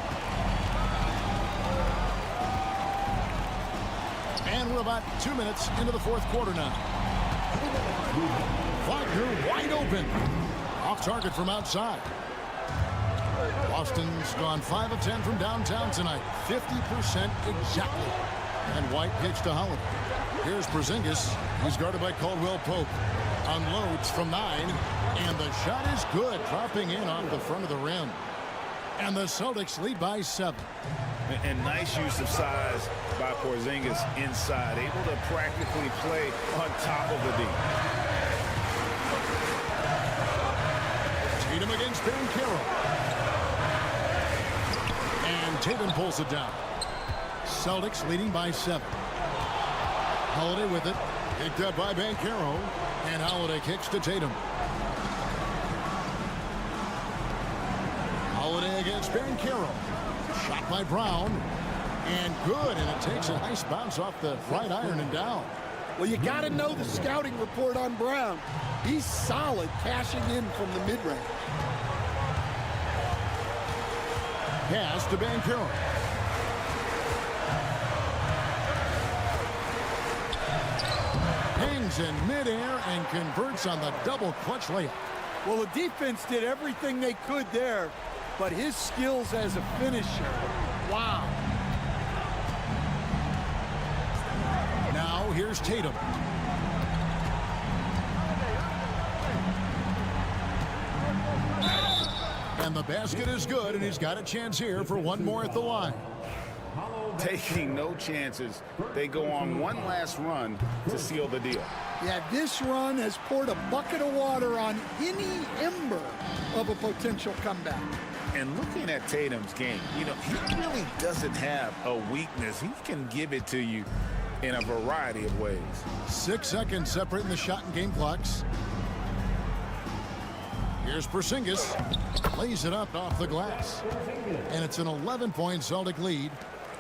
And we're about 2 minutes into the fourth quarter now. Wagner wide open. Off target from outside. Boston's gone 5 of 10 from downtown tonight. 50% exactly. And White pitched to Holiday. Here's Porzingis. He's guarded by Caldwell Pope. Unloads from 9. And the shot is good. Dropping in off the front of the rim. And the Celtics lead by 7. And nice use of size by Porzingis inside. Able to practically play on top of the D. Tatum against Banchero. And Tatum pulls it down. Celtics leading by 7. Holiday with it. Picked up by Banchero. And Holiday kicks to Tatum. Holiday against Banchero. Shot by Brown. And good. And it takes a nice bounce off the right iron and down. Well, you got to know the scouting report on Brown. He's solid cashing in from the mid-range. Pass to Banchero. Hangs in midair and converts on the double clutch layup. Well, the defense did everything they could there, but his skills as a finisher, wow. Now here's Tatum. And the basket is good, and he's got a chance here for one more at the line. Taking no chances. They go on one last run to seal the deal. Yeah, this run has poured a bucket of water on any ember of a potential comeback. And looking at Tatum's game, you know, he really doesn't have a weakness. He can give it to you in a variety of ways. 6 seconds separating the shot and game clocks. Here's Porzingis. Lays it up off the glass. And it's an 11-point Celtic lead.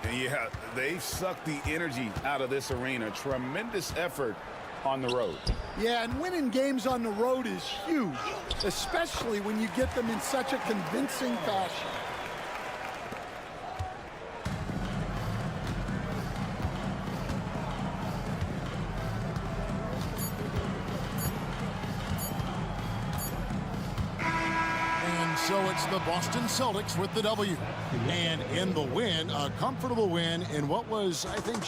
And yeah, they've sucked the energy out of this arena. Tremendous effort on the road. Yeah, and winning games on the road is huge, especially when you get them in such a convincing fashion. So it's the Boston Celtics with the W. And in the win, a comfortable win in what was, I think,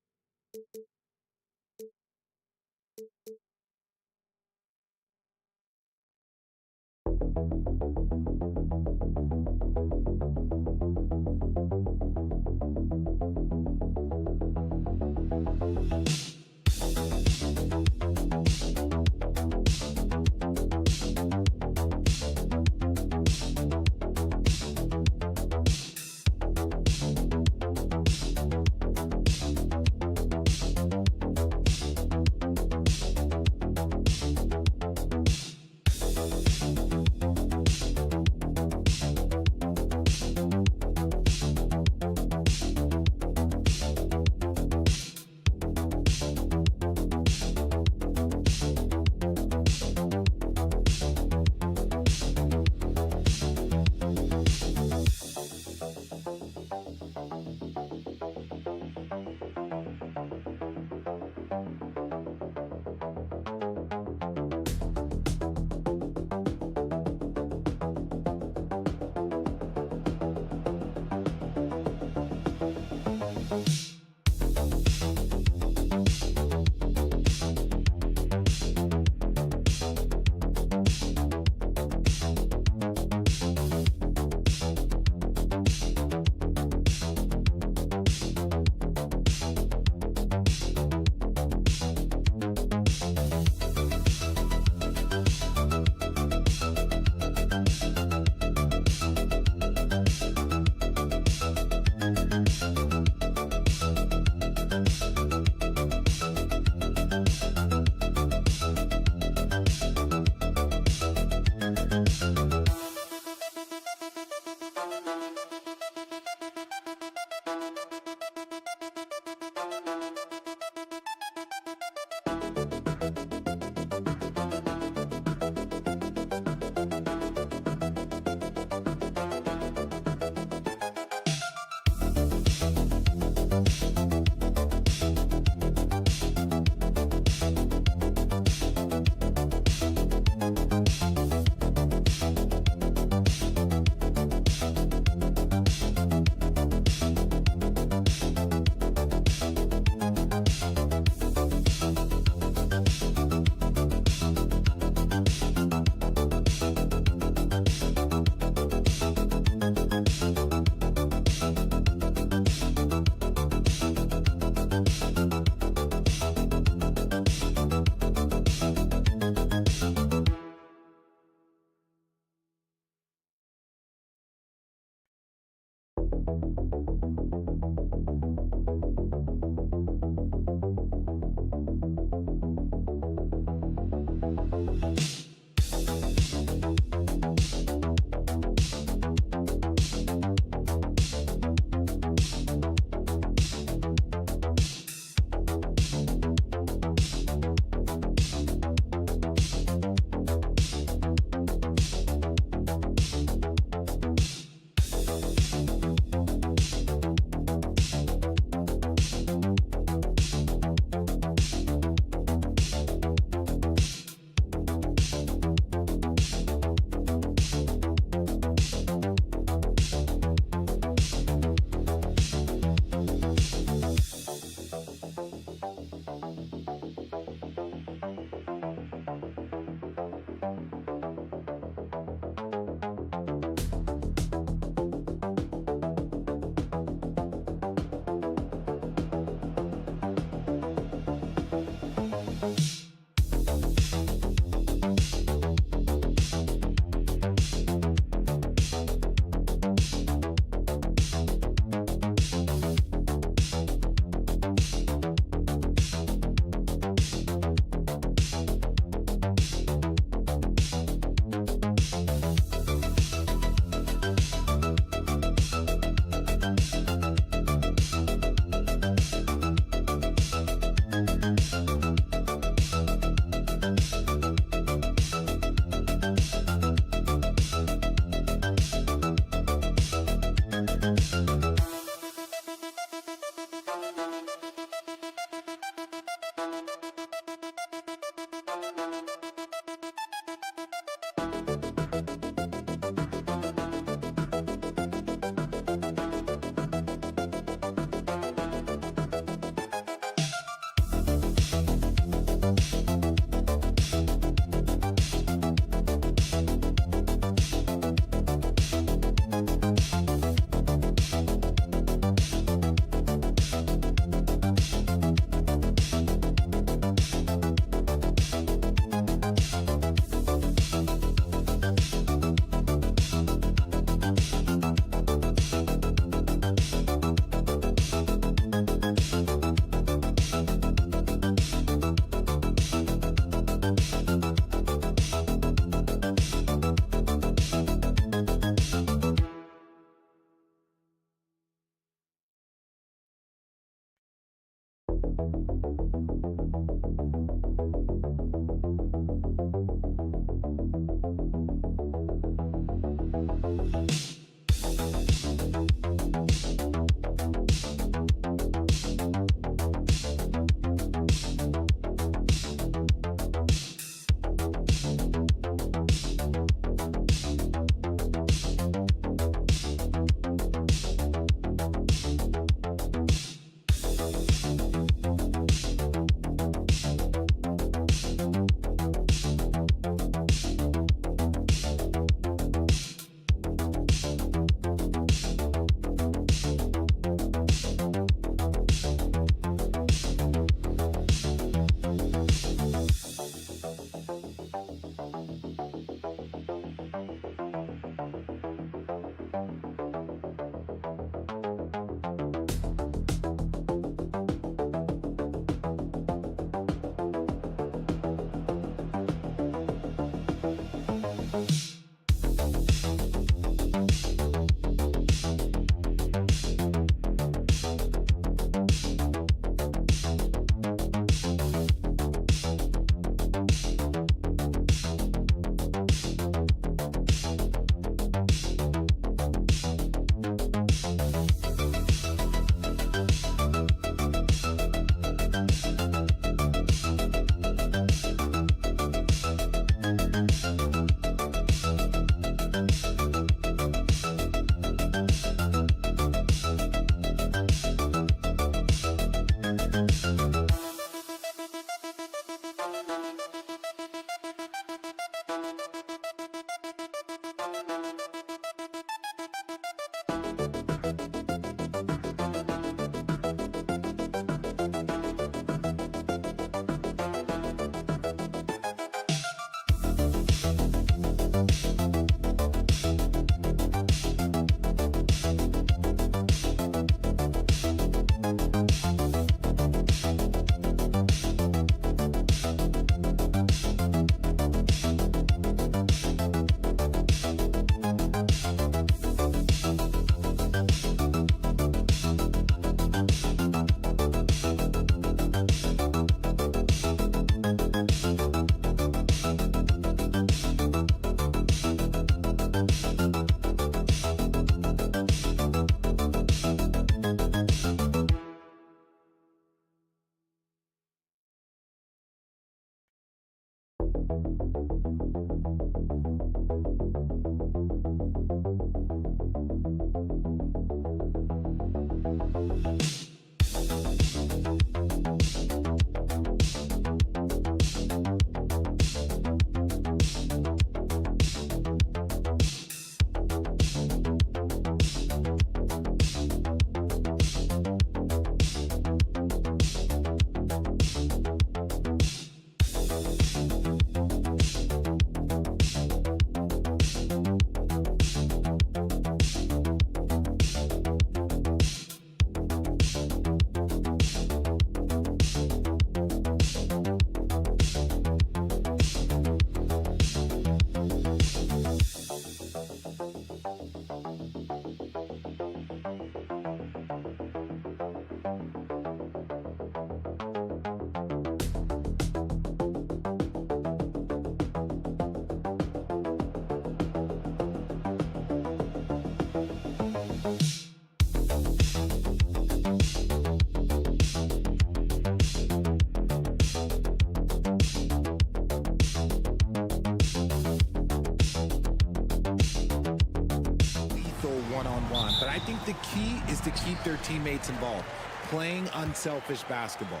But I think the key is to keep their teammates involved, playing unselfish basketball.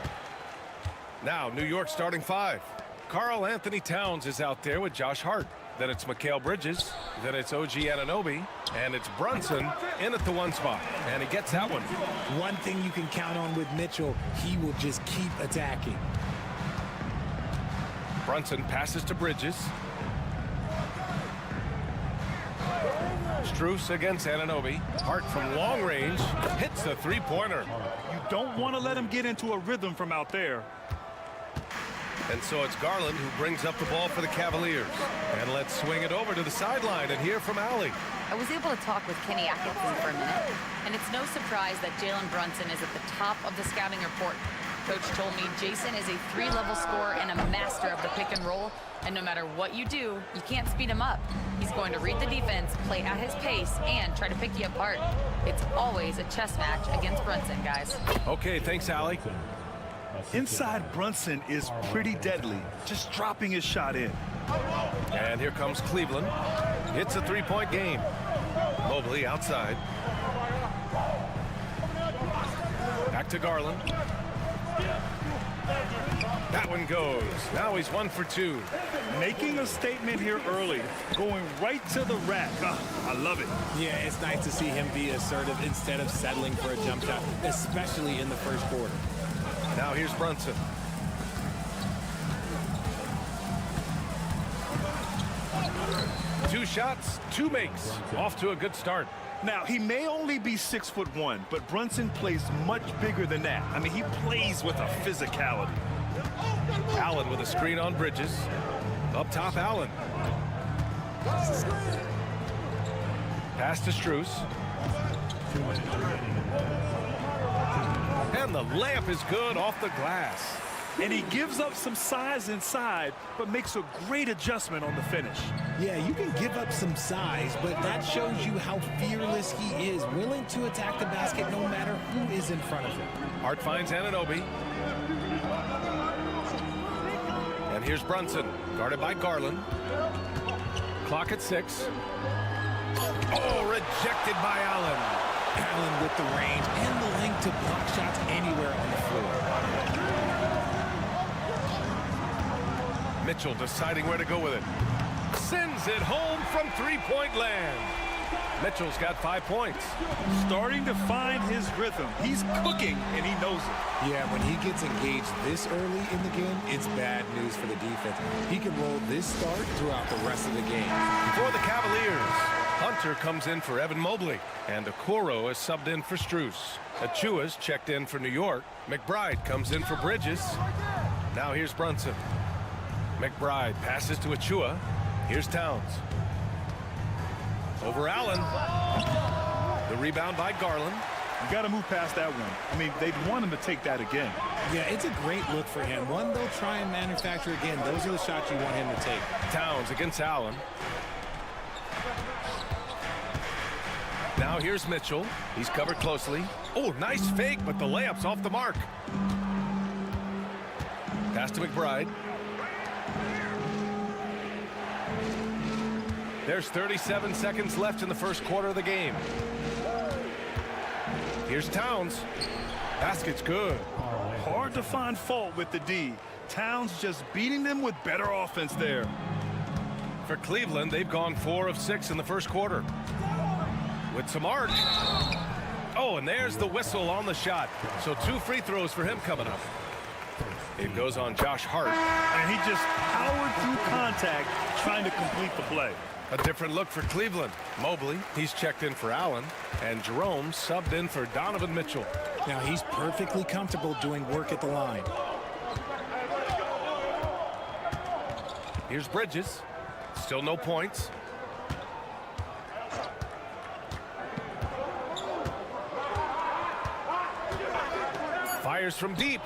Now, New York starting 5. Karl Anthony Towns is out there with Josh Hart. Then it's Mikal Bridges. Then it's OG Anunoby. And it's Brunson in at the 1 spot. And he gets that one. One thing you can count on with Mitchell, he will just keep attacking. Brunson passes to Bridges. Strus against Anunoby. Hart from long range hits the three-pointer. You don't want to let him get into a rhythm from out there. And so it's Garland who brings up the ball for the Cavaliers. And let's swing it over to the sideline and hear from Allie. I was able to talk with Kenny Atkinson for a minute, and it's no surprise that Jalen Brunson is at the top of the scouting report. Coach told me Jason is a 3-level scorer and a master of the pick and roll, and no matter what you do, you can't speed him up. He's going to read the defense, play at his pace, and try to pick you apart. It's always a chess match against Brunson, guys. Okay, thanks, Allie. Inside Brunson is pretty deadly, just dropping his shot in. And here comes Cleveland. It's a 3-point game. Mobley outside. Back to Garland. That one goes. Now he's 1 for 2. Making a statement here early, going right to the rack. I love it. Yeah, it's nice to see him be assertive instead of settling for a jump shot, especially in the first quarter. Now here's Brunson. Two shots, 2 makes. Off to a good start. Now, he may only be 6'1", but Brunson plays much bigger than that. I mean, he plays with a physicality. Allen with a screen on Bridges. Up top, Allen. Pass to Strus. And the layup is good off the glass. And he gives up some size inside, but makes a great adjustment on the finish. Yeah, you can give up some size, but that shows you how fearless he is, willing to attack the basket no matter who is in front of him. Hart finds Anunoby. And here's Brunson, guarded by Garland. Clock at 6. Oh, rejected by Allen. Allen with the range and the length to block shots anywhere on the floor. Mitchell deciding where to go with it. Sends it home from 3-point land. Mitchell's got 5 points. Starting to find his rhythm. He's cooking, and he knows it. Yeah, when he gets engaged this early in the game, it's bad news for the defense. He can roll this start throughout the rest of the game. For the Cavaliers, Hunter comes in for Evan Mobley, and Okoro is subbed in for Strus. Achua's checked in for New York. McBride comes in for Bridges. Now here's Brunson. McBride passes to Achua. Here's Towns. Over Allen. The rebound by Garland. You got to move past that one. I mean, they'd want him to take that again. Yeah, it's a great look for him. One they'll try and manufacture again. Those are the shots you want him to take. Towns against Allen. Now here's Mitchell. He's covered closely. Oh, nice fake, but the layup's off the mark. Pass to McBride. There's 37 seconds left in the first quarter of the game. Here's Towns. Basket's good. Hard to find fault with the D. Towns just beating them with better offense there. For Cleveland, they've gone 4 of 6 in the first quarter. With some arc. Oh, and there's the whistle on the shot. So 2 free throws for him coming up. It goes on Josh Hart. And he just powered through contact trying to complete the play. A different look for Cleveland. Mobley, he's checked in for Allen. And Jerome subbed in for Donovan Mitchell. Now he's perfectly comfortable doing work at the line. Here's Bridges. Still no points. Fires from deep.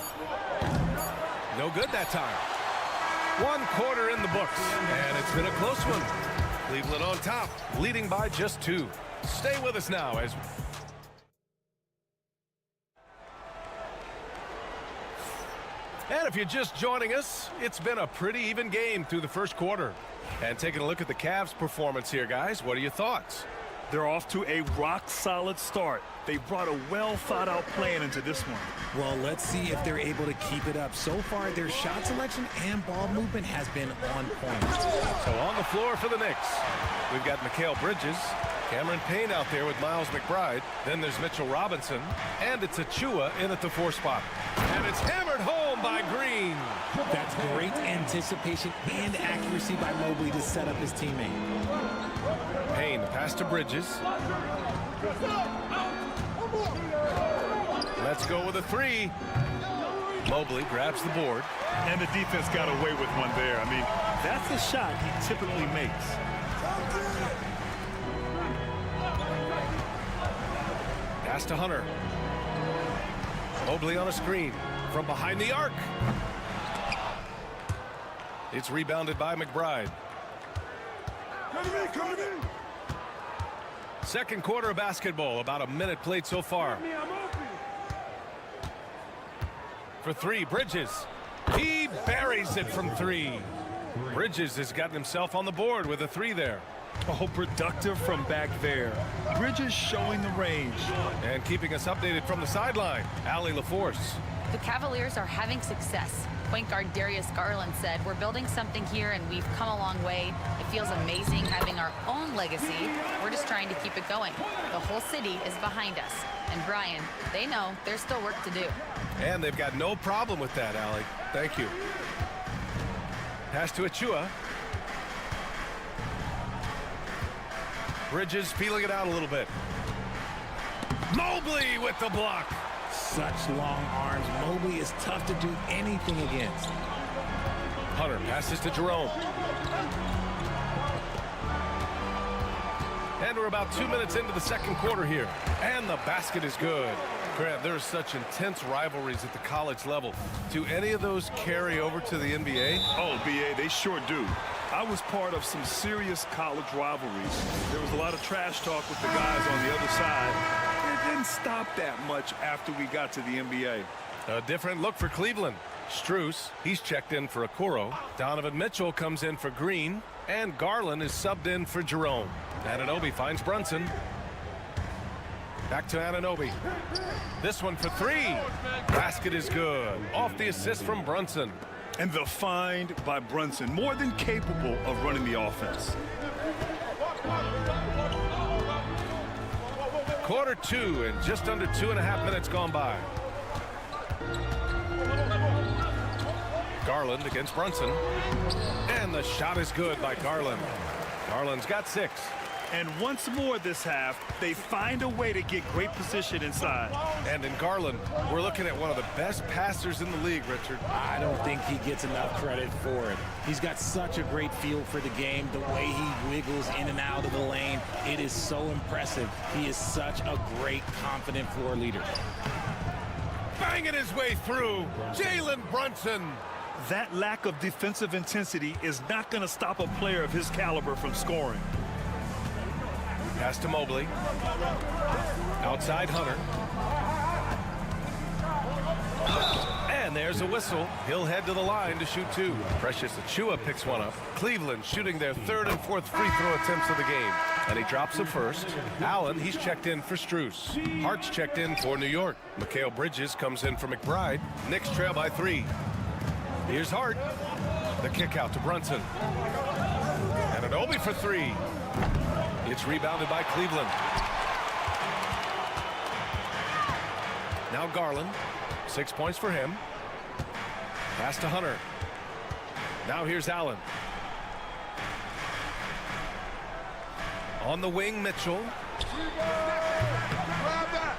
No good that time. 1 quarter in the books, and it's been a close one. Cleveland on top, leading by just 2. Stay with us now as... And if you're just joining us, it's been a pretty even game through the first quarter. And taking a look at the Cavs' performance here, guys, what are your thoughts? They're off to a rock-solid start. They brought a well-thought-out plan into this one. Well, let's see if they're able to keep it up. So far, their shot selection and ball movement has been on point. So on the floor for the Knicks, we've got Mikal Bridges, Cameron Payne out there with Miles McBride. Then there's Mitchell Robinson, and it's Achua in at the 4 spot. And it's hammered home by Green. That's great anticipation and accuracy by Mobley to set up his teammate. Payne, pass to Bridges. Let's go with a 3. Mobley grabs the board. And the defense got away with one there. I mean, that's a shot he typically makes. Pass to Hunter. Mobley on a screen from behind the arc. It's rebounded by McBride. Second quarter of basketball, about a minute played so far. For 3, Bridges. He buries it from 3. Bridges has gotten himself on the board with a 3 there. Oh, productive from back there. Bridges showing the range. And keeping us updated from the sideline, Allie LaForce. The Cavaliers are having success. Point guard Darius Garland said, "We're building something here and we've come a long way. It feels amazing having our own legacy. We're just trying to keep it going. The whole city is behind us." And Brian, they know there's still work to do. And they've got no problem with that, Allie. Thank you. Pass to Achua. Bridges feeling it out a little bit. Mobley with the block. Such long arms. Mobley is tough to do anything against. Hunter passes to Jerome. And we're about 2 minutes into the second quarter here. And the basket is good. Grant, there's such intense rivalries at the college level. Do any of those carry over to the NBA? Oh, BA, they sure do. I was part of some serious college rivalries. There was a lot of trash talk with the guys on the other side. It didn't stop that much after we got to the NBA. A different look for Cleveland. Strus, he's checked in for Okoro. Donovan Mitchell comes in for Green. And Garland is subbed in for Jerome. Anunoby finds Brunson. Back to Anunoby. This one for 3. Basket is good. Off the assist from Brunson. And the find by Brunson, more than capable of running the offense. Quarter 2 and just under 2.5 minutes gone by. Garland against Brunson. And the shot is good by Garland. Garland's got 6. And once more this half, they find a way to get great position inside. And in Garland, we're looking at one of the best passers in the league, Richard. I don't think he gets enough credit for it. He's got such a great feel for the game, the way he wiggles in and out of the lane. It is so impressive. He is such a great, confident floor leader. Banging his way through, Jalen Brunson. That lack of defensive intensity is not going to stop a player of his caliber from scoring. Pass to Mobley. Outside Hunter. And there's a whistle. He'll head to the line to shoot 2. Precious Achua picks one up. Cleveland shooting their 3rd and 4th free throw attempts of the game. And he drops the first. Allen, he's checked in for Strus. Hart's checked in for New York. Mikal Bridges comes in for McBride. Knicks trail by 3. Here's Hart. The kick out to Brunson. And Anunoby for 3. It's rebounded by Cleveland. Now Garland. 6 points for him. Pass to Hunter. Now here's Allen. On the wing, Mitchell.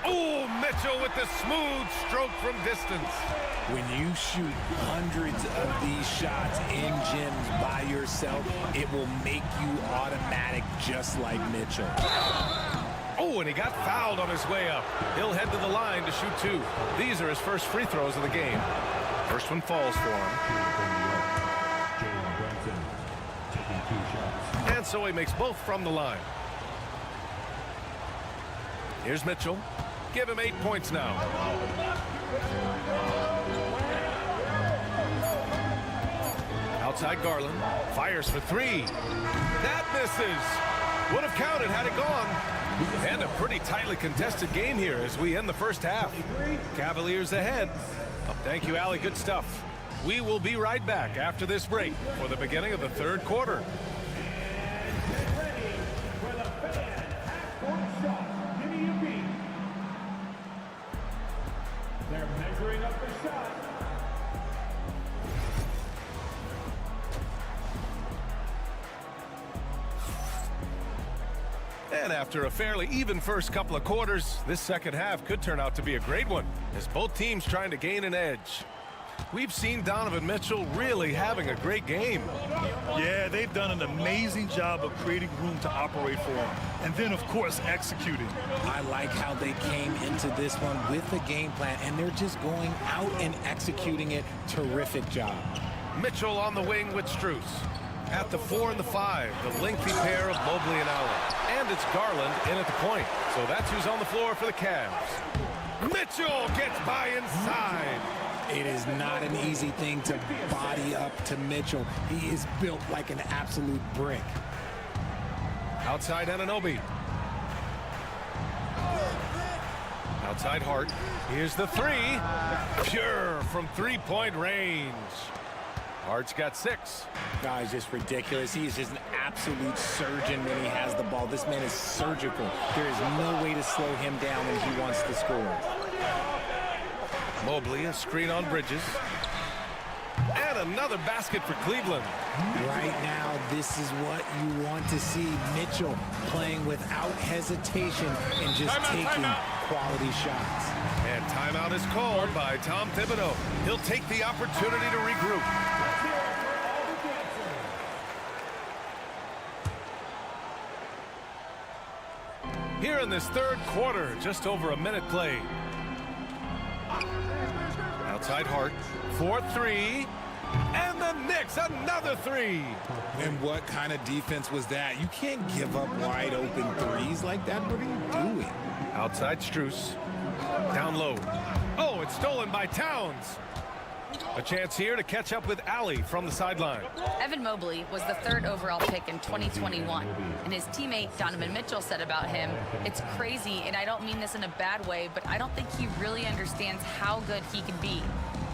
Oh, Mitchell with the smooth stroke from distance. When you shoot hundreds of these shots in gyms by yourself, it will make you automatic just like Mitchell. Oh, and he got fouled on his way up. He'll head to the line to shoot 2. These are his first free throws of the game. First one falls for him. And so he makes both from the line. Here's Mitchell. Give him 8 points now. Outside Garland. Fires for 3. That misses. Would have counted had it gone. And a pretty tightly contested game here as we end the first half. Cavaliers ahead. Thank you, Allie. Good stuff. We will be right back after this break for the beginning of the third quarter. They're measuring up the shot. And after a fairly even first couple of quarters, this second half could turn out to be a great one as both teams trying to gain an edge. We've seen Donovan Mitchell really having a great game. Yeah, they've done an amazing job of creating room to operate for him. And then, of course, executing. I like how they came into this one with a game plan, and they're just going out and executing it. Terrific job. Mitchell on the wing with Strus. At the 4 and the 5, the lengthy pair of Mobley and Allen. And it's Garland in at the point. So that's who's on the floor for the Cavs. Mitchell gets by inside. It is not an easy thing to body up to Mitchell. He is built like an absolute brick. Outside Anunoby. Outside Hart. Here's the three. Pure from three-point range. Hart's got 6. Guys, just ridiculous. He is just an absolute surgeon when he has the ball. This man is surgical. There is no way to slow him down when he wants to score. Mobley, a screen on Bridges. And another basket for Cleveland. Right now, this is what you want to see. Mitchell playing without hesitation and just taking quality shots. And timeout is called by Tom Thibodeau. He'll take the opportunity to regroup. Here in this third quarter, just over a minute played. Outside Hart, 4-3, and the Knicks another 3. And what kind of defense was that? You can't give up wide open threes like that. What are you doing? Outside Strus, down low. Oh, it's stolen by Towns. A chance here to catch up with Allie from the sideline. Evan Mobley was the 3rd overall pick in 2021, and his teammate Donovan Mitchell said about him, "It's crazy, and I don't mean this in a bad way, but I don't think he really understands how good he can be.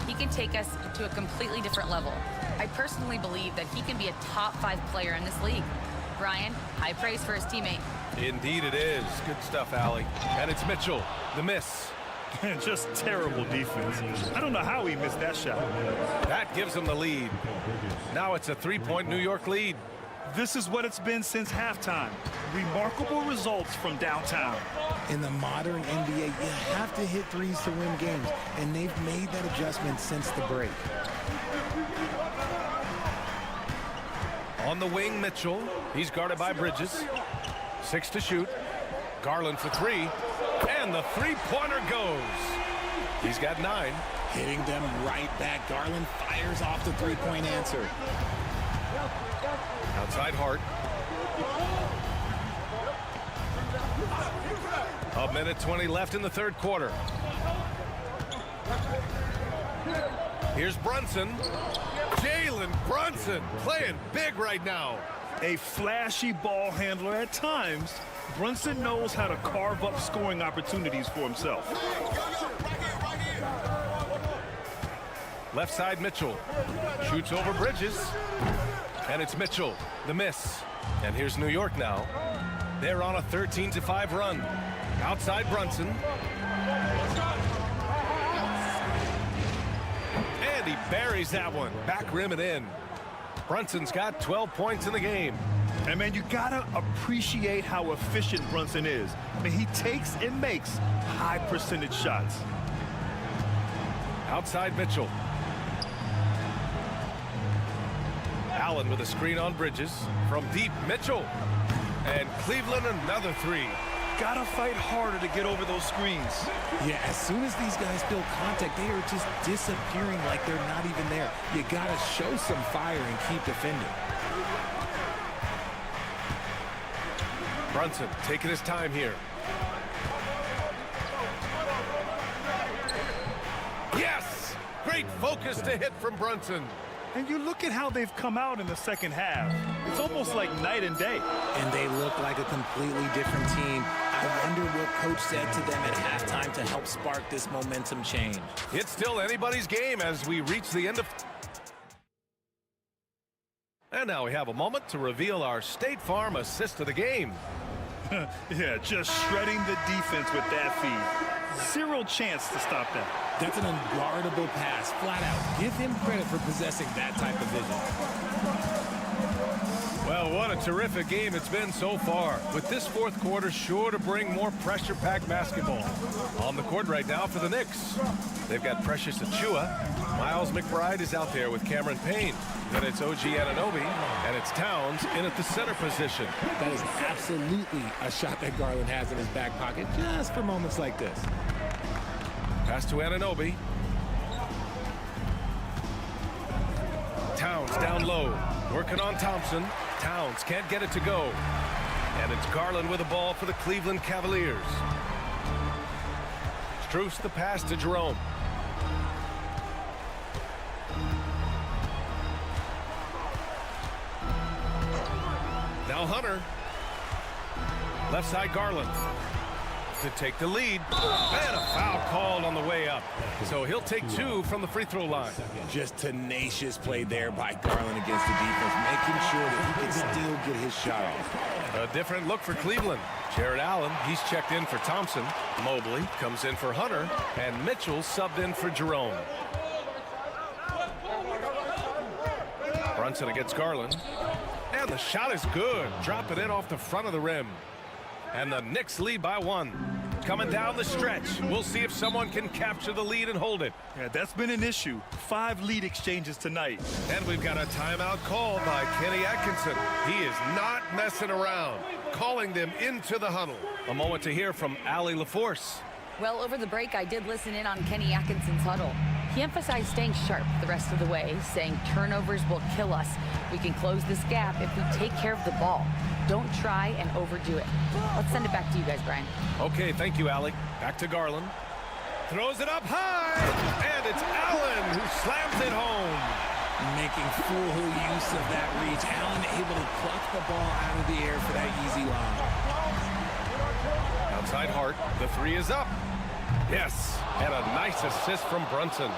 He can take us to a completely different level. I personally believe that he can be a top 5 player in this league." Brian, high praise for his teammate. Indeed it is. Good stuff, Allie. And it's Mitchell, the miss. Just terrible defense. I don't know how he missed that shot. That gives him the lead. Now it's a 3-point New York lead. This is what it's been since halftime. Remarkable results from downtown. In the modern NBA, you have to hit threes to win games, and they've made that adjustment since the break. On the wing, Mitchell. He's guarded by Bridges. 6 to shoot. Garland for 3. And the three-pointer goes. He's got 9. Hitting them right back. Garland fires off the three-point answer. Outside Hart. A minute 20 left in the third quarter. Here's Brunson. Jalen Brunson playing big right now. A flashy ball handler at times. Brunson knows how to carve up scoring opportunities for himself. Left side Mitchell. Shoots over Bridges. And it's Mitchell, the miss. And here's New York now. They're on a 13-5 run. Outside Brunson. And he buries that one. Back rim and in. Brunson's got 12 points in the game. And, man, you got to appreciate how efficient Brunson is. I mean, he takes and makes high-percentage shots. Outside Mitchell. Allen with a screen on Bridges. From deep, Mitchell. And Cleveland another 3. Gotta fight harder to get over those screens. Yeah, as soon as these guys build contact, they are just disappearing like they're not even there. You gotta show some fire and keep defending. Brunson taking his time here. Yes! Great focus to hit from Brunson. And you look at how they've come out in the second half. It's almost like night and day. And they look like a completely different team. I wonder what coach said to them at halftime to help spark this momentum change. It's still anybody's game as we reach the end of... And now we have a moment to reveal our State Farm assist of the game. Yeah, just shredding the defense with that feed. Zero chance to stop that. That's an unguardable pass, flat out. Give him credit for possessing that type of vision. Well, what a terrific game it's been so far, with this fourth quarter sure to bring more pressure-packed basketball. On the court right now for the Knicks. They've got Precious Achua. Miles McBride is out there with Cameron Payne. Then it's OG Anunoby, and it's Towns in at the center position. That is absolutely a shot that Garland has in his back pocket just for moments like this. Pass to Anunoby. Towns down low, working on Thompson. Towns can't get it to go. And it's Garland with the ball for the Cleveland Cavaliers. Strus the pass to Jerome. Now Hunter. Left side Garland to take the lead. And a foul called on the way up. So he'll take two from the free throw line. Just tenacious play there by Garland against the defense, making sure that he can still get his shot off. A different look for Cleveland. Jared Allen, he's checked in for Thompson. Mobley comes in for Hunter. And Mitchell subbed in for Jerome. Brunson against Garland. And the shot is good. Drop it in off the front of the rim. And the Knicks lead by one. Coming down the stretch. We'll see if someone can capture the lead and hold it. Yeah, that's been an issue. 5 lead exchanges tonight. And we've got a timeout called by Kenny Atkinson. He is not messing around, calling them into the huddle. A moment to hear from Allie LaForce. Well, over the break, I did listen in on Kenny Atkinson's huddle. He emphasized staying sharp the rest of the way, saying turnovers will kill us. We can close this gap if we take care of the ball. Don't try and overdo it. Let's send it back to you guys, Brian. Okay, thank you, Allie. Back to Garland. Throws it up high, and it's Allen who slams it home. Making full use of that reach. Allen able to pluck the ball out of the air for that easy line. Outside Hart, the three is up. Yes, and a nice assist from Brunson.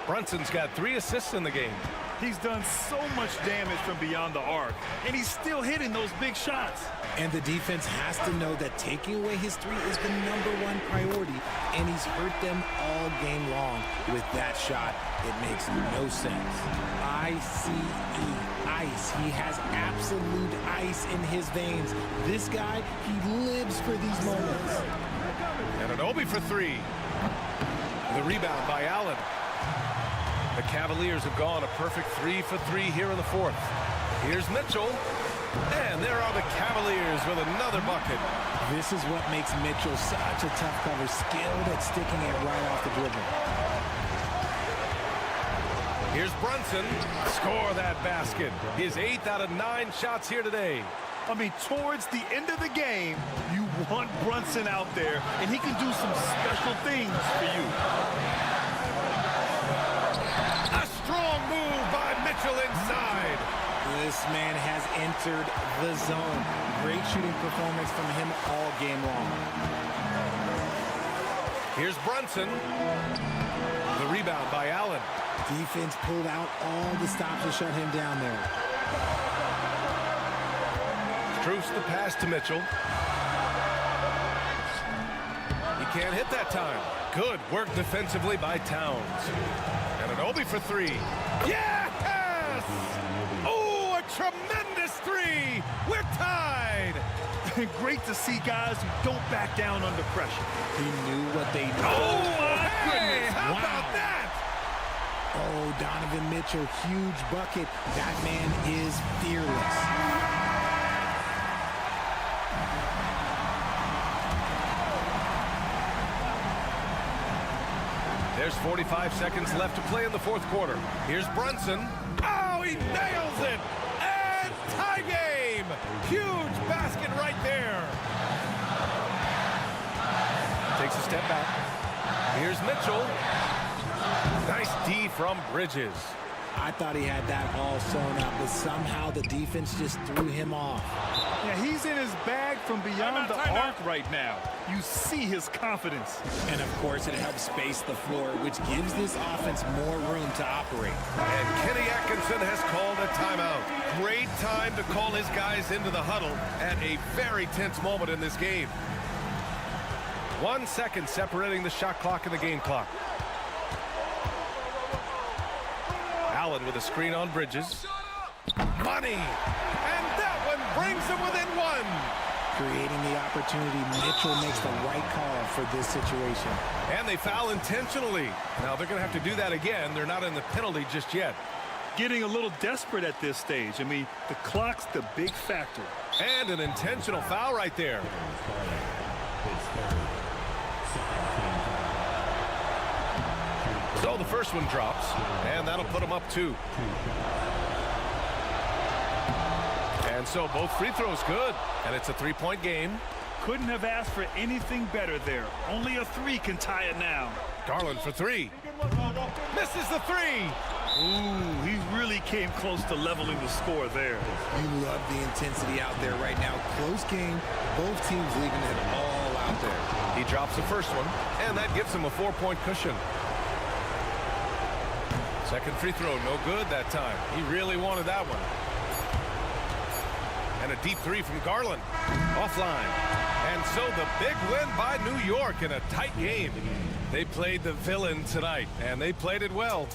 Brunson's got 3 assists in the game. He's done so much damage from beyond the arc, and he's still hitting those big shots. And the defense has to know that taking away his 3 is the #1 priority, and he's hurt them all game long with that shot. It makes no sense. I-C-E, ice. He has absolute ice in his veins. This guy, he lives for these moments. And Anunoby for 3. The rebound by Allen. The Cavaliers have gone a perfect 3 for 3 here in the fourth. Here's Mitchell. And there are the Cavaliers with another bucket. This is what makes Mitchell such a tough cover, skilled at sticking it right off the dribble. Here's Brunson. Score that basket. His 8th out of 9 shots here today. I mean, towards the end of the game, you want Brunson out there, and he can do some special things for you. A strong move by Mitchell inside. This man has entered the zone. Great shooting performance from him all game long. Here's Brunson. The rebound by Allen. Defense pulled out all the stops to shut him down there. Strus the pass to Mitchell. He can't hit that time. Good work defensively by Towns. And Anunoby for 3. Yes! Oh, a tremendous 3! We're tied! Great to see guys who don't back down under pressure. He knew what they knew. Oh, my goodness. goodness! How about that? Oh, Donovan Mitchell, huge bucket. That man is fearless. There's 45 seconds left to play in the fourth quarter. Here's Brunson. Oh, he nails it! And tie game! Huge basket right there. Takes a step back. Here's Mitchell. Nice D from Bridges. I thought he had that all sewn up, but somehow the defense just threw him off. Yeah, he's in his bag from beyond the arc right now. You see his confidence. And, of course, it helps space the floor, which gives this offense more room to operate. And Kenny Atkinson has called a timeout. Great time to call his guys into the huddle at a very tense moment in this game. 1 second separating the shot clock and the game clock. Allen with a screen on Bridges. Money! And that one brings them within one! Creating the opportunity, Mitchell makes the right call for this situation. And they foul intentionally. Now they're going to have to do that again. They're not in the penalty just yet. Getting a little desperate at this stage. I mean, the clock's the big factor. And an intentional foul right there. So the first one drops, and that'll put them up 2. And so both free throws good, and it's a 3-point game. Couldn't have asked for anything better there. Only a 3 can tie it now. Garland for 3. Misses the 3. Ooh, he really came close to leveling the score there. You love the intensity out there right now. Close game, both teams leaving it all out there. He drops the first one, and that gives him a 4-point cushion. Second free throw, no good that time. He really wanted that one. And a deep 3 from Garland. Offline. And so the big win by New York in a tight game. They played the villain tonight, and they played it well.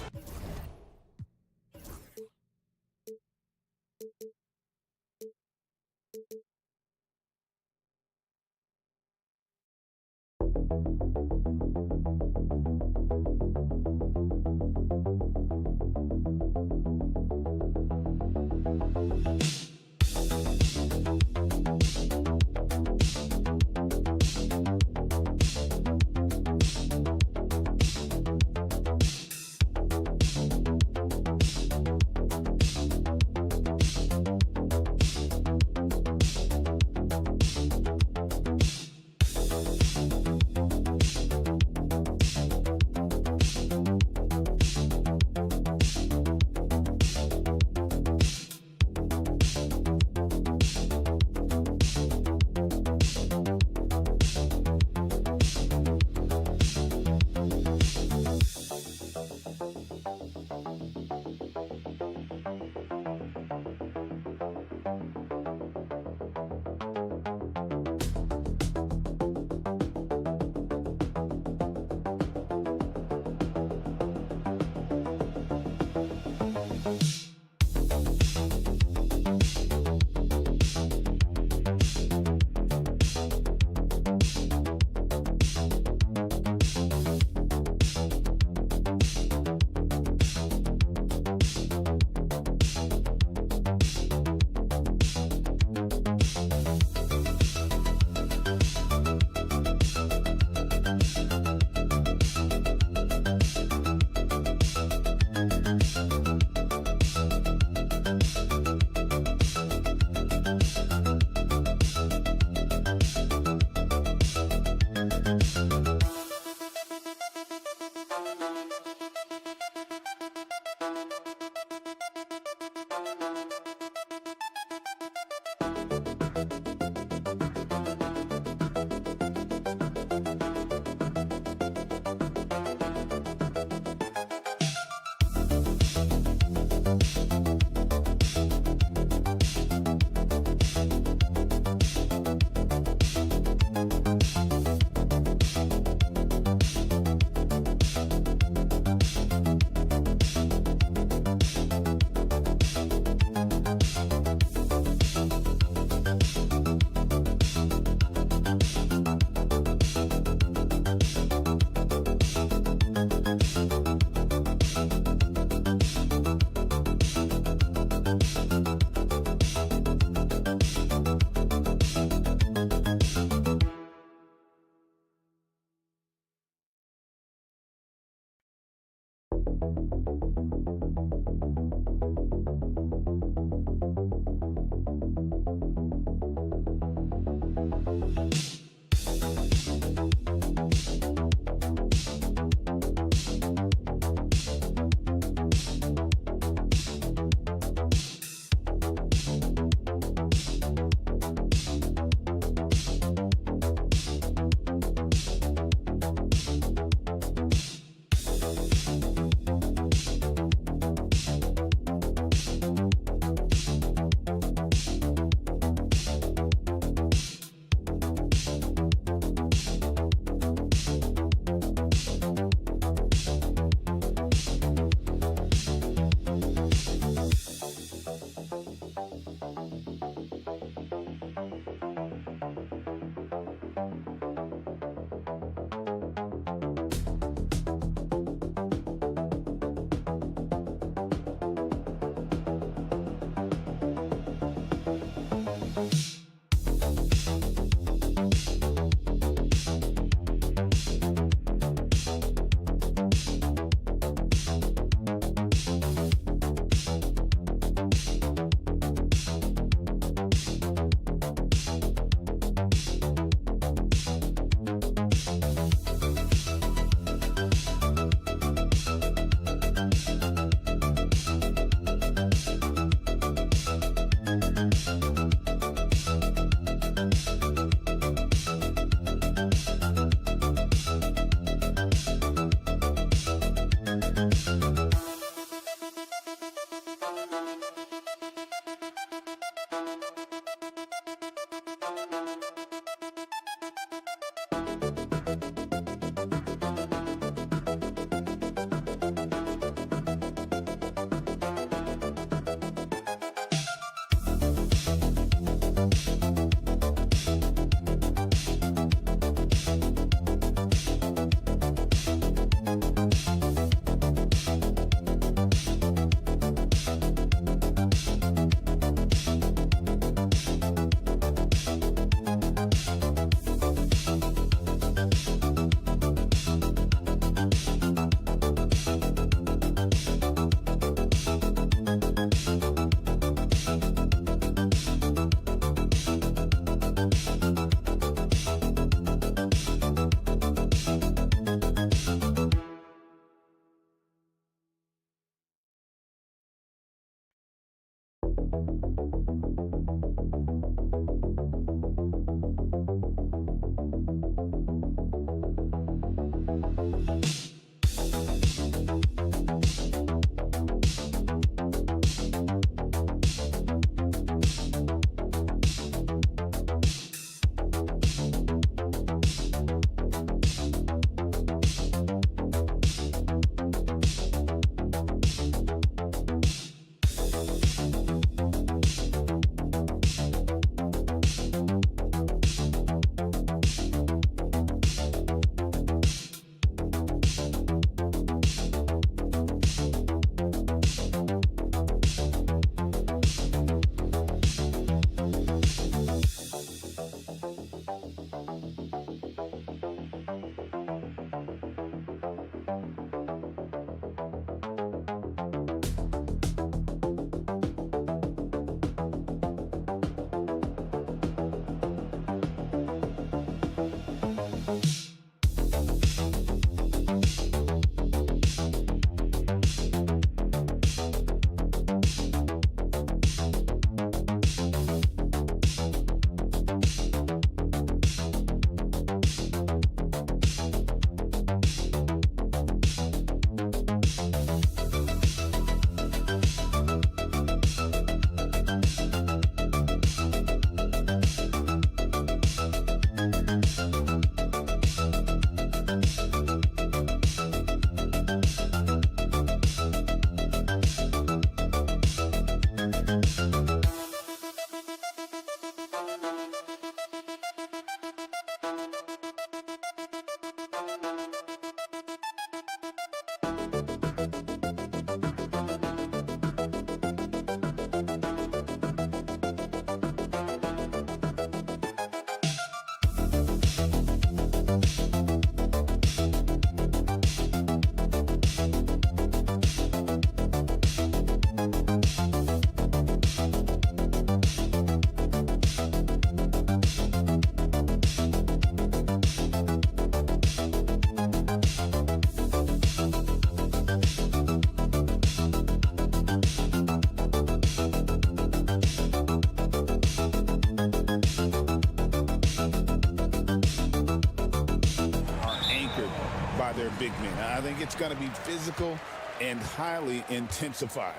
their big men. I think it's going to be physical and highly intensified.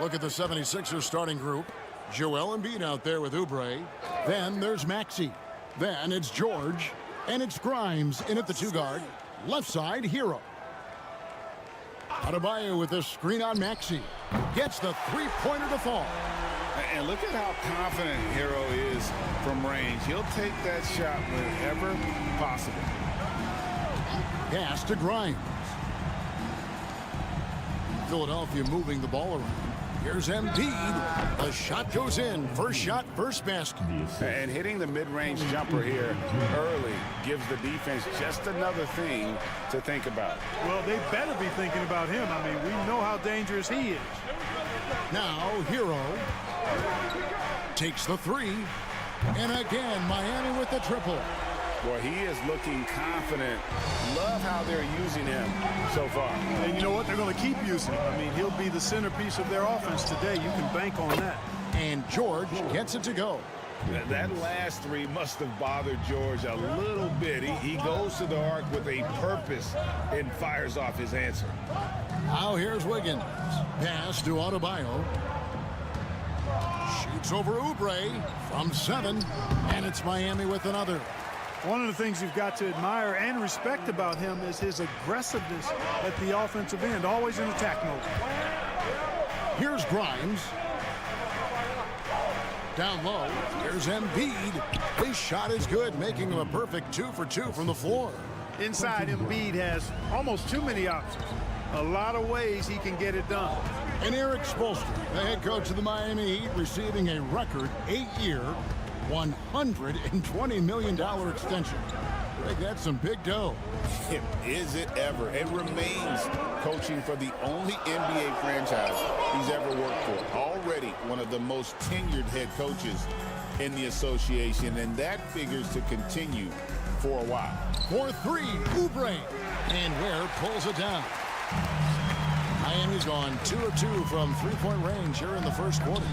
Look at the 76ers starting group. Joel Embiid out there with Oubre. Then there's Maxey. Then it's George. And it's Grimes in at the 2-guard. Left side, Hero. Adebayo with this screen on Maxey. Gets the three-pointer to fall. And look at how confident Hero is from range. He'll take that shot whenever possible. Pass to Grimes. Philadelphia moving the ball around. Here's Embiid. The shot goes in. First shot, first basket. And hitting the mid-range jumper here early gives the defense just another thing to think about. Well, they better be thinking about him. I mean, we know how dangerous he is. Now, Hero takes the three. And again, Miami with the triple. Boy, he is looking confident. Love how they're using him so far. And you know what? They're going to keep using him. I mean, he'll be the centerpiece of their offense today. You can bank on that. And George gets it to go. That last three must have bothered George a little bit. He goes to the arc with a purpose and fires off his answer. Now here's Wiggins. Pass to Adebayo. Shoots over Oubre from 7. And it's Miami with another. One of the things you've got to admire and respect about him is his aggressiveness at the offensive end, always in attack mode. Here's Grimes. Down low, here's Embiid. His shot is good, making him a perfect 2 for 2 from the floor. Inside, Embiid has almost too many options. A lot of ways he can get it done. And Eric Spoelstra, the head coach of the Miami Heat, receiving a record 8-year, $120 million extension. Greg, that's some big dough. Is it ever? It remains coaching for the only NBA franchise he's ever worked for. Already one of the most tenured head coaches in the association, and that figures to continue for a while. For 3, Oubre. And Ware pulls it down. Miami's gone 2 of 2 from 3-point range here in the first quarter.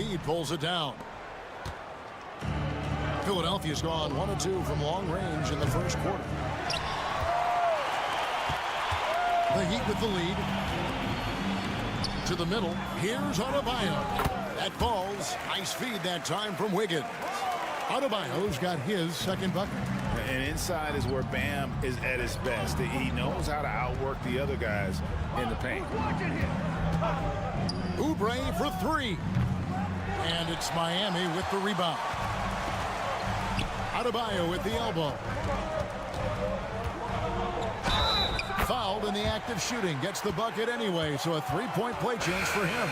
Embiid pulls it down. Philadelphia's gone 1 of 2 from long range in the first quarter. The Heat with the lead. To the middle. Here's Adebayo. That falls. Nice feed that time from Wiggins. Adebayo's got his second bucket. And inside is where Bam is at his best. He knows how to outwork the other guys in the paint. Oubre for 3. And it's Miami with the rebound. Adebayo with the elbow. Fouled in the act of shooting. Gets the bucket anyway, so a 3-point play chance for him.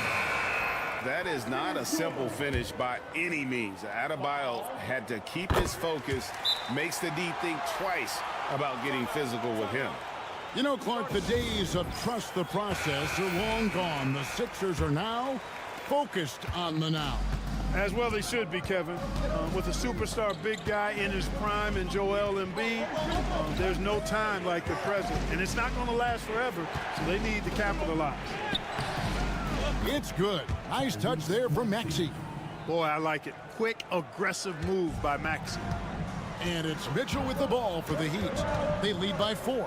That is not a simple finish by any means. Adebayo had to keep his focus, makes the D think twice about getting physical with him. You know, Clark, the days of trust the process are long gone. The Sixers are now focused on the now. As well they should be, Kevin. With a superstar big guy in his prime in Joel Embiid, there's no time like the present. And it's not going to last forever, so they need to capitalize. It's good. Nice touch there from Maxey. Boy, I like it. Quick, aggressive move by Maxey. And it's Mitchell with the ball for the Heat. They lead by 4.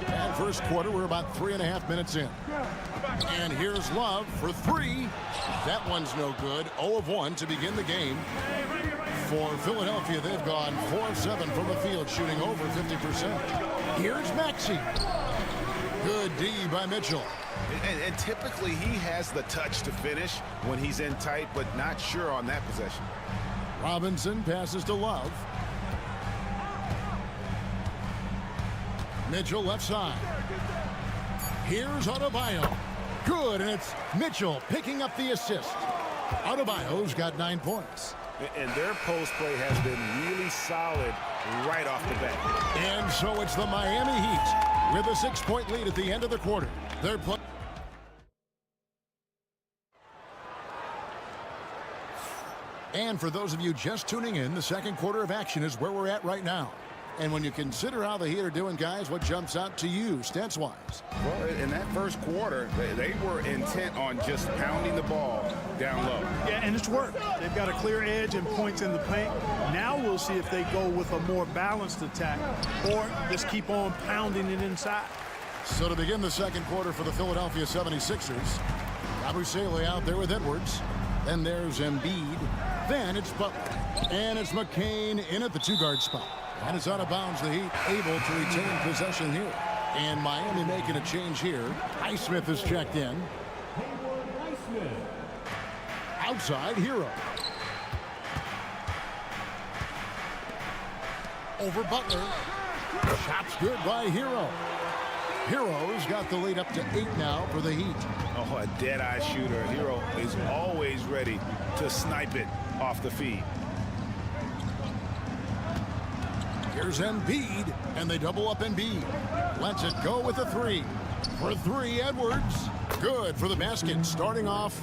And first quarter, we're about 3.5 minutes in. And here's Love for 3. That one's no good. 0 of 1 to begin the game. For Philadelphia, they've gone 4 of 7 from the field, shooting over 50%. Here's Maxey. Good D by Mitchell. And typically he has the touch to finish when he's in tight, but not sure on that possession. Robinson passes to Love. Mitchell left side. Here's Adebayo. Good, and it's Mitchell picking up the assist. Adebayo's got 9 points. And their post play has been really solid right off the bat. And so it's the Miami Heat with a 6-point lead at the end of the quarter. They're playing. And for those of you just tuning in, the second quarter of action is where we're at right now. And when you consider how the Heat are doing, guys, what jumps out to you, stats-wise? Well, in that first quarter, they were intent on just pounding the ball down low. Yeah, and it's worked. They've got a clear edge and points in the paint. Now we'll see if they go with a more balanced attack or just keep on pounding it inside. So to begin the second quarter for the Philadelphia 76ers, Kabusele out there with Edwards. Then there's Embiid. Then it's Butler. And it's McCain in at the 2-guard spot. And it's out of bounds. The Heat able to retain possession here. And Miami making a change here. Highsmith is checked in. Outside, Hero. Over Butler. Shot's good by Hero. Hero's got the lead up to 8 now for the Heat. Oh, a dead-eye shooter. Hero is always ready to snipe it off the feed. Here's Embiid, and they double up Embiid. Lets it go with a 3. For 3, Edwards. Good for the basket. Starting off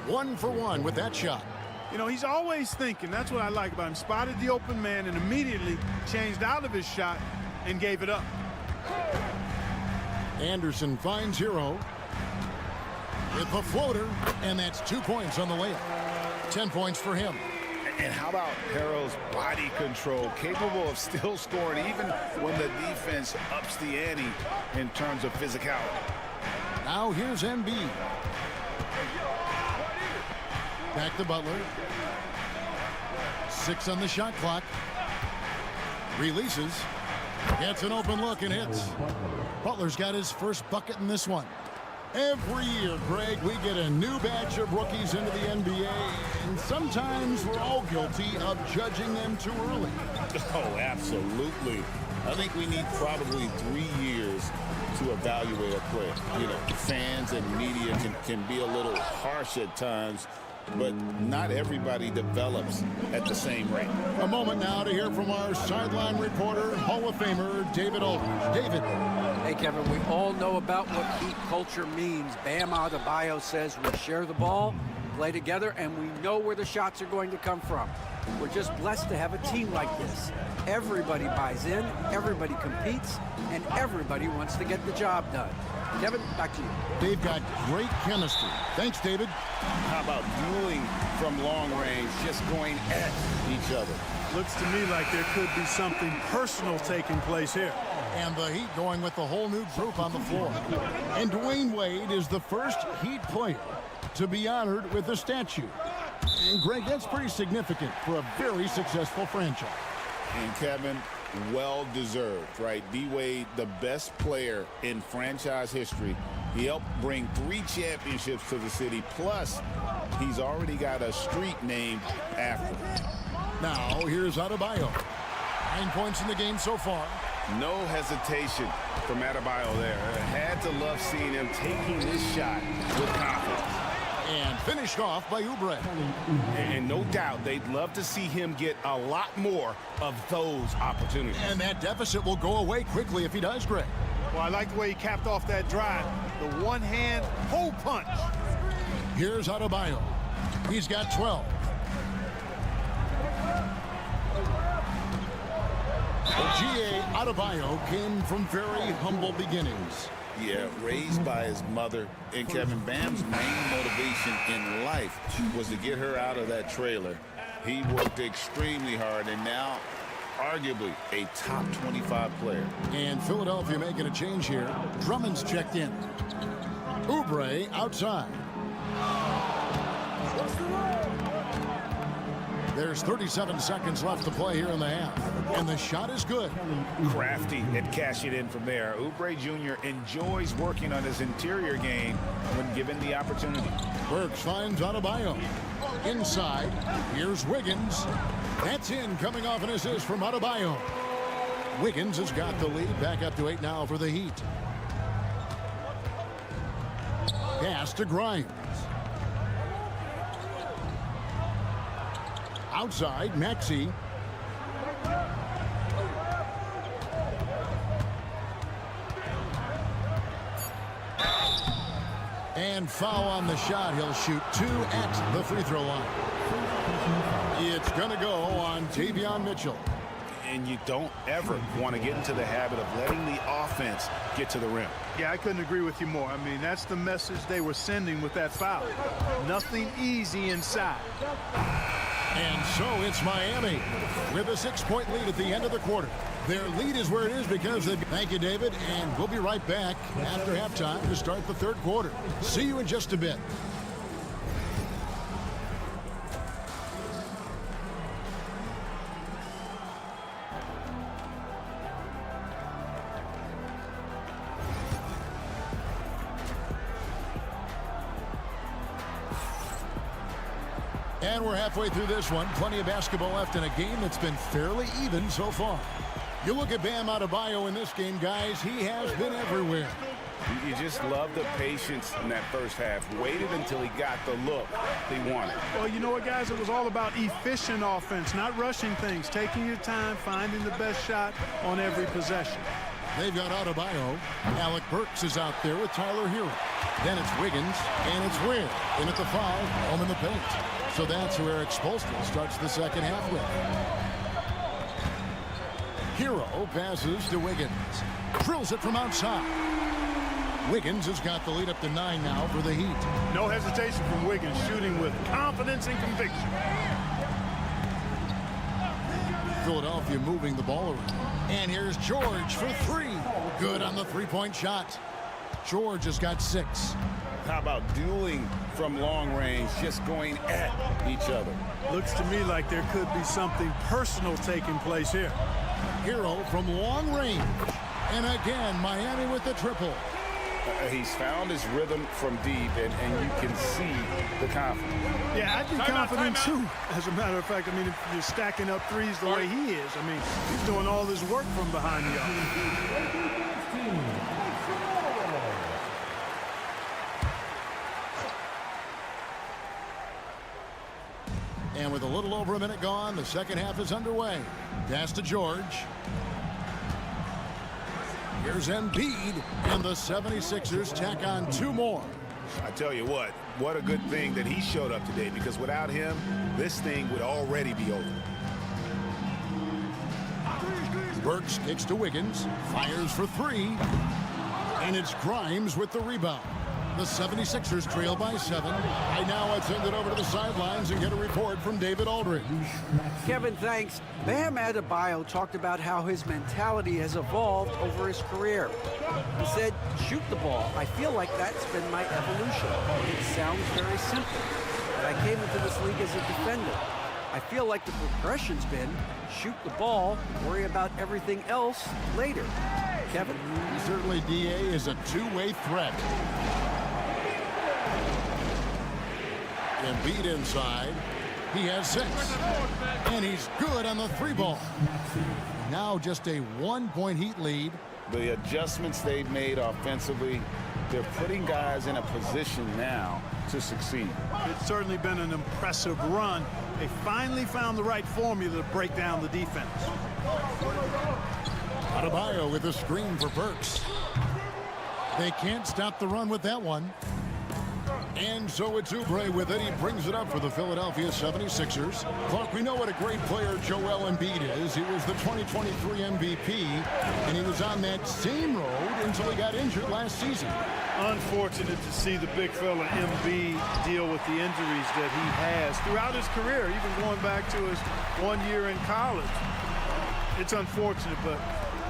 1 for 1 with that shot. You know, he's always thinking. That's what I like about him. Spotted the open man and immediately changed out of his shot and gave it up. Anderson finds Hero with the floater, and that's 2 points on the layup. 10 points for him. And how about Hero's body control, capable of still scoring even when the defense ups the ante in terms of physicality. Now here's Embiid. Back to Butler. 6 on the shot clock. Releases. Gets an open look and hits. Butler's got his first bucket in this one. Every year, Greg, we get a new batch of rookies into the NBA, and sometimes we're all guilty of judging them too early. Oh, absolutely. I think we need probably 3 years to evaluate a player. You know, fans and media can be a little harsh at times, but not everybody develops at the same rate. A moment now to hear from our sideline reporter, Hall of Famer David Aldridge. David. Hey, Kevin, we all know about what Heat culture means. Bam Adebayo says we share the ball, play together, and we know where the shots are going to come from. We're just blessed to have a team like this. Everybody buys in, everybody competes, and everybody wants to get the job done. Kevin, back to you. They've got great chemistry. Thanks, David. How about dueling from long range, just going at each other? Looks to me like there could be something personal taking place here. And the Heat going with the whole new group on the floor. And Dwayne Wade is the first Heat player to be honored with a statue. And Greg, that's pretty significant for a very successful franchise. And Kevin, well-deserved, right? D-Wade, the best player in franchise history. He helped bring 3 championships to the city, plus he's already got a street named after him. Now, here's Adebayo. 9 points in the game so far. No hesitation from Adebayo there. Had to love seeing him taking this shot with confidence. And finished off by Oubre. And no doubt they'd love to see him get a lot more of those opportunities. And that deficit will go away quickly if he does, Greg. Well, I like the way he capped off that drive. The one-hand hole punch. Here's Adebayo. He's got 12. G.A. Adebayo came from very humble beginnings. Yeah, raised by his mother. And Kevin, Bam's main motivation in life was to get her out of that trailer. He worked extremely hard, and now arguably a top 25 player. And Philadelphia making a change here. Drummond's checked in. Oubre outside. There's 37 seconds left to play here in the half. And the shot is good. Crafty at cashing in from there. Oubre Jr. enjoys working on his interior game when given the opportunity. Burks finds Adebayo. Inside, here's Wiggins. That's in, coming off an assist from Adebayo. Wiggins has got the lead, back up to 8 now for the Heat. Pass to Grimes. Outside, Maxey. And foul on the shot. He'll shoot 2 at the free throw line. It's going to go on Tavion Mitchell. And you don't ever want to get into the habit of letting the offense get to the rim. Yeah, I couldn't agree with you more. I mean, that's the message they were sending with that foul. Nothing easy inside. And so it's Miami with a 6-point lead at the end of the quarter. Their lead is where it is because they... Thank you, David, and we'll be right back after halftime to start the third quarter. See you in just a bit. And we're halfway through this one. Plenty of basketball left in a game that's been fairly even so far. You look at Bam Adebayo in this game, guys. He has been everywhere. You just love the patience in that first half. Waited until he got the look he wanted. Well, you know what, guys? It was all about efficient offense, not rushing things, taking your time, finding the best shot on every possession. They've got Adebayo. Alec Burks is out there with Tyler Hero. Then it's Wiggins, and it's Ware in at the 5, home in the paint. So that's who Eric Spoelstra starts the second half with. Hero passes to Wiggins. Drills it from outside. Wiggins has got the lead up to 9 now for the Heat. No hesitation from Wiggins, shooting with confidence and conviction. Philadelphia moving the ball around. And here's George for 3. Good on the three-point shot. George has got 6. How about dueling from long range, just going at each other? Looks to me like there could be something personal taking place here. Hero from long range. And again, Miami with the triple. He's found his rhythm from deep, and you can see the confidence. Yeah, I'd be confident too. As a matter of fact, I mean, if you're stacking up threes the way he is, I mean, he's doing all this work from behind the arc. And with a little over a minute gone, the second half is underway. Pass to George. Here's Embiid, and the 76ers tack on 2 more. I tell you what a good thing that he showed up today, because without him, this thing would already be over. Burks kicks to Wiggins, fires for 3. And it's Grimes with the rebound. The 76ers trail by 7. Right now, let's send it over to the sidelines and get a report from David Aldridge. Kevin, thanks. Bam Adebayo talked about how his mentality has evolved over his career. He said, shoot the ball. I feel like that's been my evolution. It sounds very simple, but I came into this league as a defender. I feel like the progression's been shoot the ball, worry about everything else later. Kevin? Certainly, DA is a two-way threat. Embiid inside. He has 6. And he's good on the 3-ball. Now just a 1-point Heat lead. The adjustments they've made offensively, they're putting guys in a position now to succeed. It's certainly been an impressive run. They finally found the right formula to break down the defense. Adebayo with a screen for Burks. They can't stop the run with that one. And so it's Oubre with it. He brings it up for the Philadelphia 76ers. Clark, we know what a great player Joel Embiid is. He was the 2023 MVP, and he was on that same road until he got injured last season. Unfortunate to see the big fella Embiid deal with the injuries that he has throughout his career, even going back to his 1 year in college. It's unfortunate, but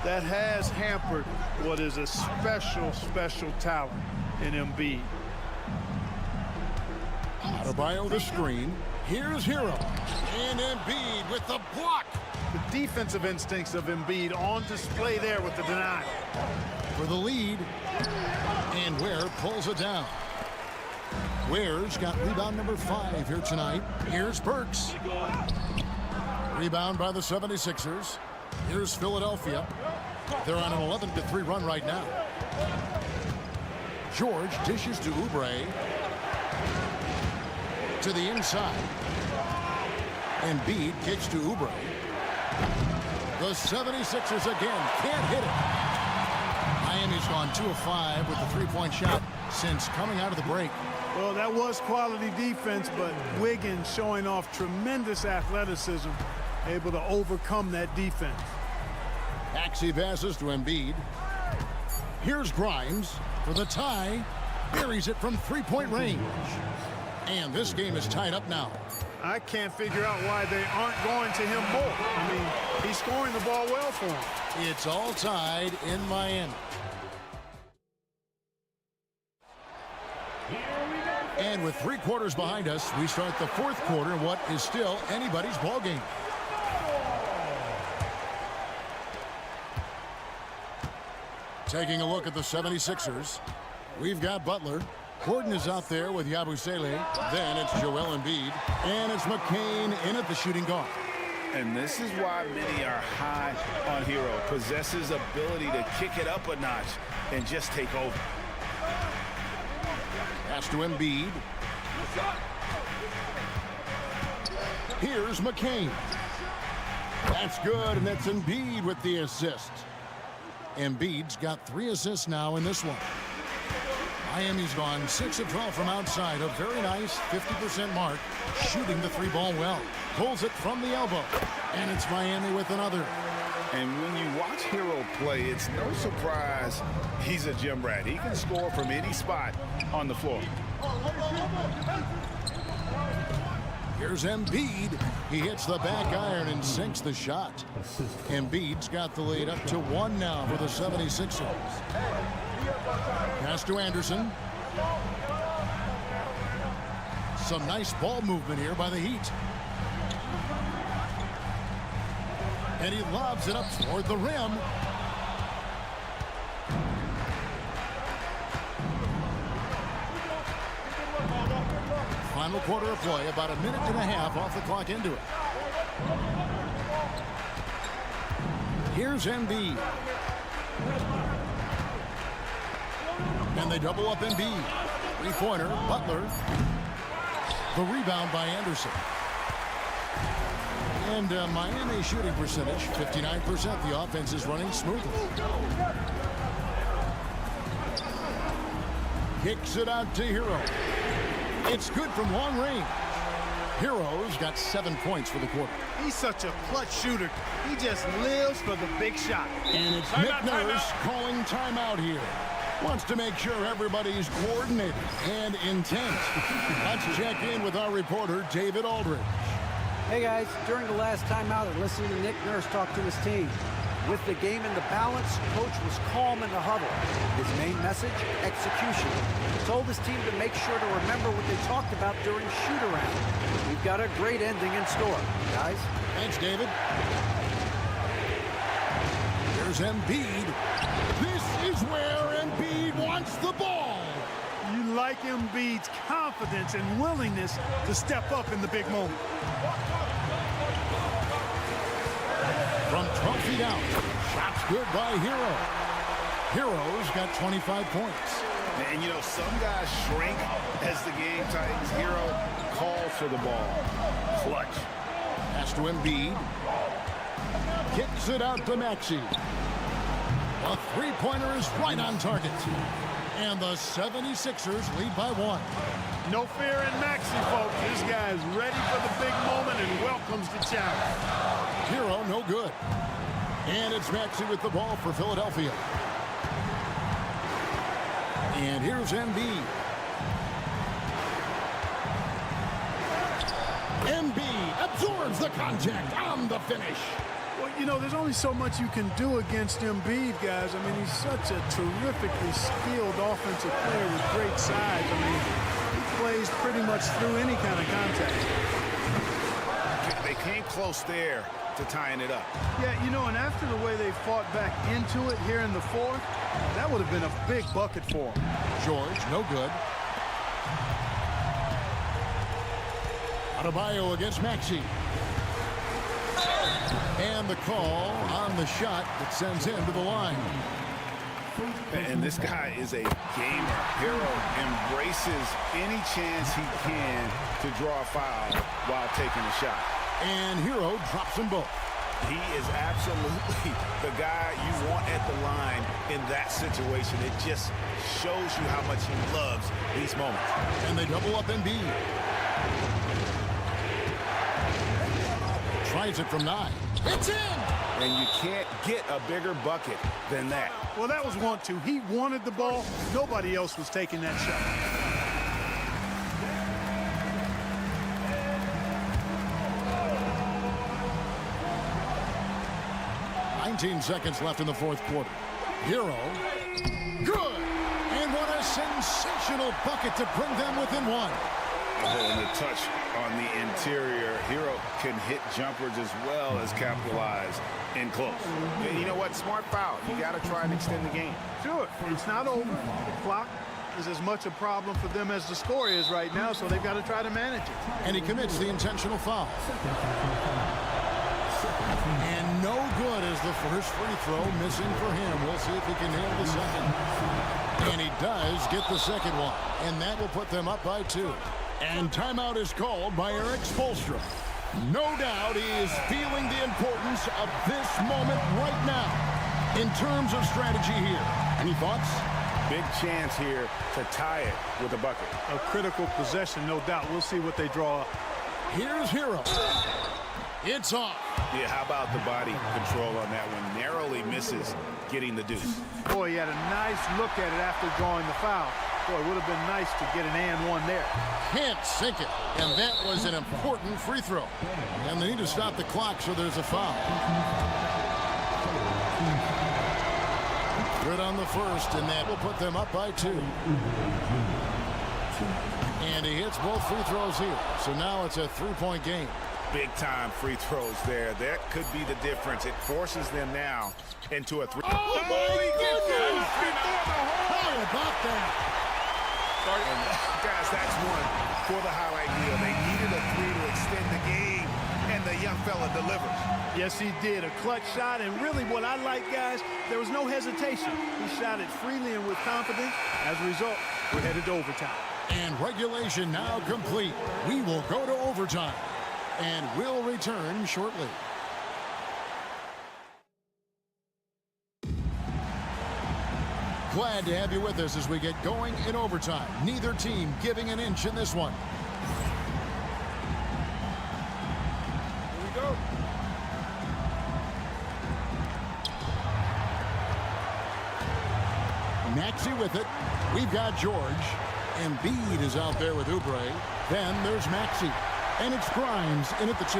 that has hampered what is a special, special talent in Embiid. Adebayo the screen. Here's Hero. And Embiid with the block. The defensive instincts of Embiid on display there with the denial. For the lead. And Ware pulls it down. Ware's got rebound number 5 here tonight. Here's Burks. Rebound by the 76ers. Here's Philadelphia. They're on an 11-3 run right now. George dishes to Oubre. To the inside. Embiid kicks to Oubre. The 76ers again can't hit it. Miami's gone 2 of 5 with the 3-point shot since coming out of the break. Well, that was quality defense, but Wiggins showing off tremendous athleticism, able to overcome that defense. Maxey passes to Embiid. Here's Grimes for the tie. Buries it from 3-point range. And this game is tied up now. I can't figure out why they aren't going to him more. I mean, he's scoring the ball well for him. It's all tied in Miami. And with 3 quarters behind us, we start the 4th quarter in what is still anybody's ball game. Taking a look at the 76ers, we've got Butler. Gordon is out there with Yabusele. Then it's Joel Embiid. And it's McCain in at the shooting guard. And this is why many are high on Hero. Possesses ability to kick it up a notch and just take over. Pass to Embiid. Here's McCain. That's good, and that's Embiid with the assist. Embiid's got 3 assists now in this one. Miami's gone 6 of 12 from outside. A very nice 50% mark. Shooting the 3-ball well. Pulls it from the elbow. And it's Miami with another. And when you watch Hero play, it's no surprise he's a gym rat. He can score from any spot on the floor. Here's Embiid. He hits the back iron and sinks the shot. Embiid's got the lead up to 1 now for the 76ers. Pass to Anderson. Some nice ball movement here by the Heat. And he lobs it up toward the rim. Final quarter of play, about 1.5 minutes off the clock into it. Here's Embiid. And they double up Embiid. 3-pointer, Butler. The rebound by Anderson. And Miami shooting percentage, 59%. The offense is running smoothly. Kicks it out to Hero. It's good from long range. Hero's got 7 points for the quarter. He's such a clutch shooter. He just lives for the big shot. And it's Nick Nurse calling timeout here. Wants to make sure everybody's coordinated and intent. Let's check in with our reporter, David Aldridge. Hey guys, during the last timeout, I listened to Nick Nurse talk to his team. With the game in the balance, coach was calm in the huddle. His main message, execution. He told his team to make sure to remember what they talked about during shoot-around. We've got a great ending in store, guys. Thanks, David. Here's Embiid. This is where Embiid wants the ball. You like Embiid's confidence and willingness to step up in the big moment. From 12 feet out, shots good by Hero. Hero's got 25 points. And, you know, some guys shrink as the game tightens. Hero calls for the ball. Clutch. Pass to Embiid. Kicks it out to Maxey. A three-pointer is right on target. And the 76ers lead by 1. No fear in Maxey, folks. This guy is ready for the big moment and welcomes the challenge. Hero, no good. And it's Maxey with the ball for Philadelphia. And here's Embiid. Embiid absorbs the contact on the finish. Well, you know, there's only so much you can do against Embiid, guys. I mean, he's such a terrifically skilled offensive player with great size. I mean, he plays pretty much through any kind of contact. They came close there to tying it up. Yeah, you know, and after the way they fought back into it here in the fourth, that would have been a big bucket for him. George, no good. Adebayo against Maxey. And the call on the shot that sends him to the line. And this guy is a gamer. Hero embraces any chance he can to draw a foul while taking a shot. And Hero drops them both. He is absolutely the guy you want at the line in that situation. It just shows you how much he loves these moments. And they double up Embiid. Tries it from 9. It's in! And you can't get a bigger bucket than that. Well, that was 1-2. He wanted the ball. Nobody else was taking that shot. Seconds left in the fourth quarter. Hero, good! And what a sensational bucket to bring them within 1. Oh, and the touch on the interior. Hero can hit jumpers as well as capitalize in close. And you know what? Smart foul. You got to try and extend the game. Sure. It's not over. The clock is as much a problem for them as the score is right now, so they've got to try to manage it. And he commits the intentional foul. And no good as the first free throw missing for him. We'll see if he can nail the second. And he does get the second one. And that will put them up by 2. And timeout is called by Eric Spoelstra. No doubt he is feeling the importance of this moment right now in terms of strategy here. Any thoughts? Big chance here to tie it with a bucket. A critical possession, no doubt. We'll see what they draw up. Here's Hero. It's off. Yeah, how about the body control on that one? Narrowly misses getting the deuce. Boy, he had a nice look at it after drawing the foul. Boy, it would have been nice to get an and one there. Can't sink it. And that was an important free throw. And they need to stop the clock, so there's a foul. Good on the first, and that will put them up by 2. And he hits both free throws here. So now it's a 3-point game. Big time free throws there. That could be the difference. It forces them now into a 3. Oh, my goodness! How about that? And guys, that's one for the highlight reel. They needed a 3 to extend the game, and the young fella delivers. Yes, he did. A clutch shot, and really what I like, guys, there was no hesitation. He shot it freely and with confidence. As a result, we're headed to overtime. And regulation now complete. We will go to overtime. And we'll return shortly. Glad to have you with us as we get going in overtime. Neither team giving an inch in this one. Here we go. Maxey with it. We've got George. Embiid is out there with Oubre. Then there's Maxey. And it's Grimes in at the 2.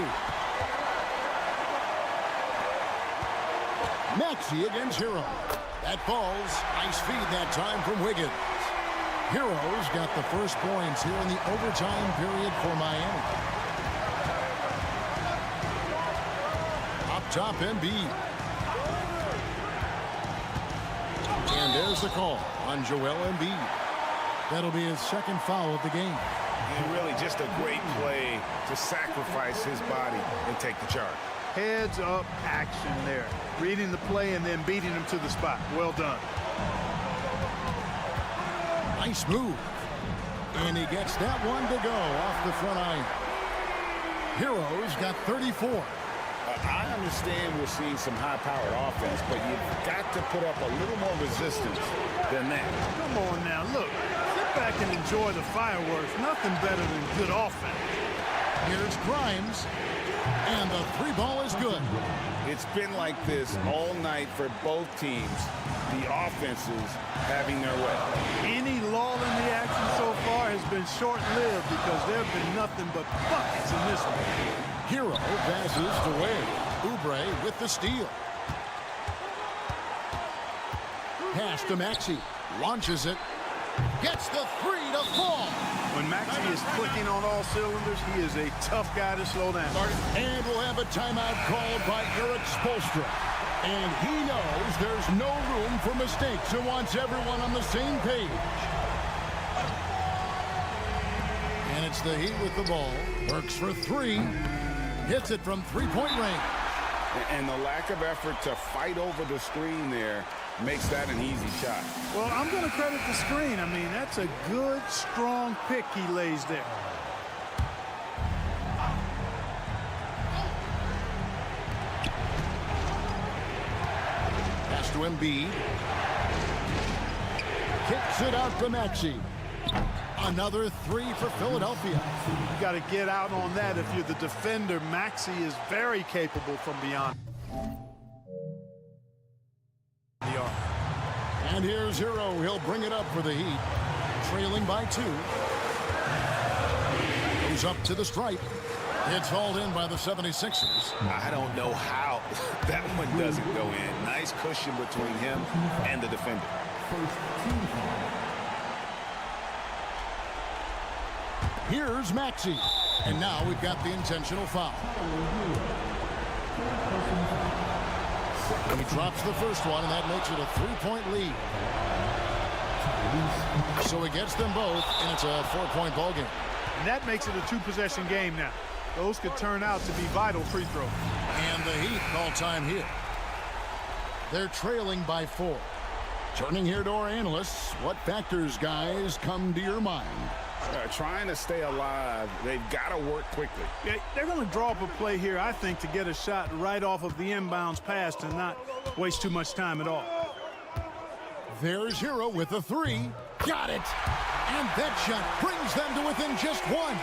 Maxey against Hero. That falls. Nice feed that time from Wiggins. Hero's got the first points here in the overtime period for Miami. Up top, Embiid. And there's the call on Joel Embiid. That'll be his second foul of the game. And really just a great play to sacrifice his body and take the charge. Heads up action there. Reading the play and then beating him to the spot. Well done. Nice move. And he gets that one to go off the front iron. Hero's got 34. I understand we're seeing some high-powered offense, but you've got to put up a little more resistance than that. Come on now, look. Sit back and enjoy the fireworks. Nothing better than good offense. Here's Grimes. And the 3 ball is good. It's been like this all night for both teams. The offenses having their way. Any lull in the action so far has been short-lived because there have been nothing but buckets in this one. Hero passes to Wade. Oubre with the steal. Pass to Maxey. Launches it. Gets the 3 to fall. When Maxey is clicking on all cylinders, he is a tough guy to slow down. And we'll have a timeout called by Eric Spoelstra. And he knows there's no room for mistakes and wants everyone on the same page. And it's the Heat with the ball. Works for 3. Hits it from 3-point range. And the lack of effort to fight over the screen there makes that an easy shot. Well, I'm going to credit the screen. I mean, that's a good, strong pick he lays there. Pass to Embiid. Kicks it out to Maxey. Another 3 for Philadelphia. You got to get out on that if you're the defender. Maxey is very capable from beyond the arc. And here's Hero. He'll bring it up for the Heat. Trailing by 2. Goes up to the stripe. It's hauled in by the 76ers. I don't know how that one doesn't go in. Nice cushion between him and the defender. Here's Maxey. And now we've got the intentional foul. And he drops the first one, and that makes it a 3-point lead. So he gets them both, and it's a 4-point ball game. And that makes it a 2-possession game now. Those could turn out to be vital free throws. And the Heat call time here. They're trailing by 4. Turning here to our analysts, what factors, guys, come to your mind? Trying to stay alive, they've got to work quickly. Yeah, they're going to draw up a play here, I think, to get a shot right off of the inbounds pass and not waste too much time at all. There's Hero with a 3. Got it! And that shot brings them to within just 1.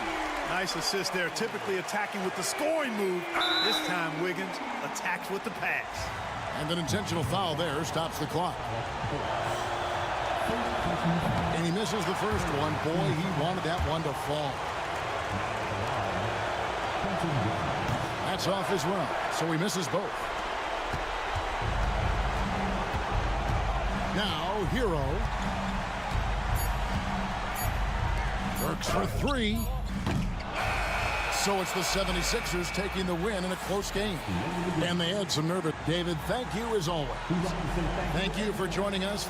Nice assist there. Typically attacking with the scoring move. This time, Wiggins attacks with the pass. And an intentional foul there stops the clock. And he misses the first one. Boy, he wanted that one to fall. That's off as well. So he misses both. Now, Hero works for 3. So it's the 76ers taking the win in a close game. And they had some nerve. David, thank you as always. Thank you for joining us.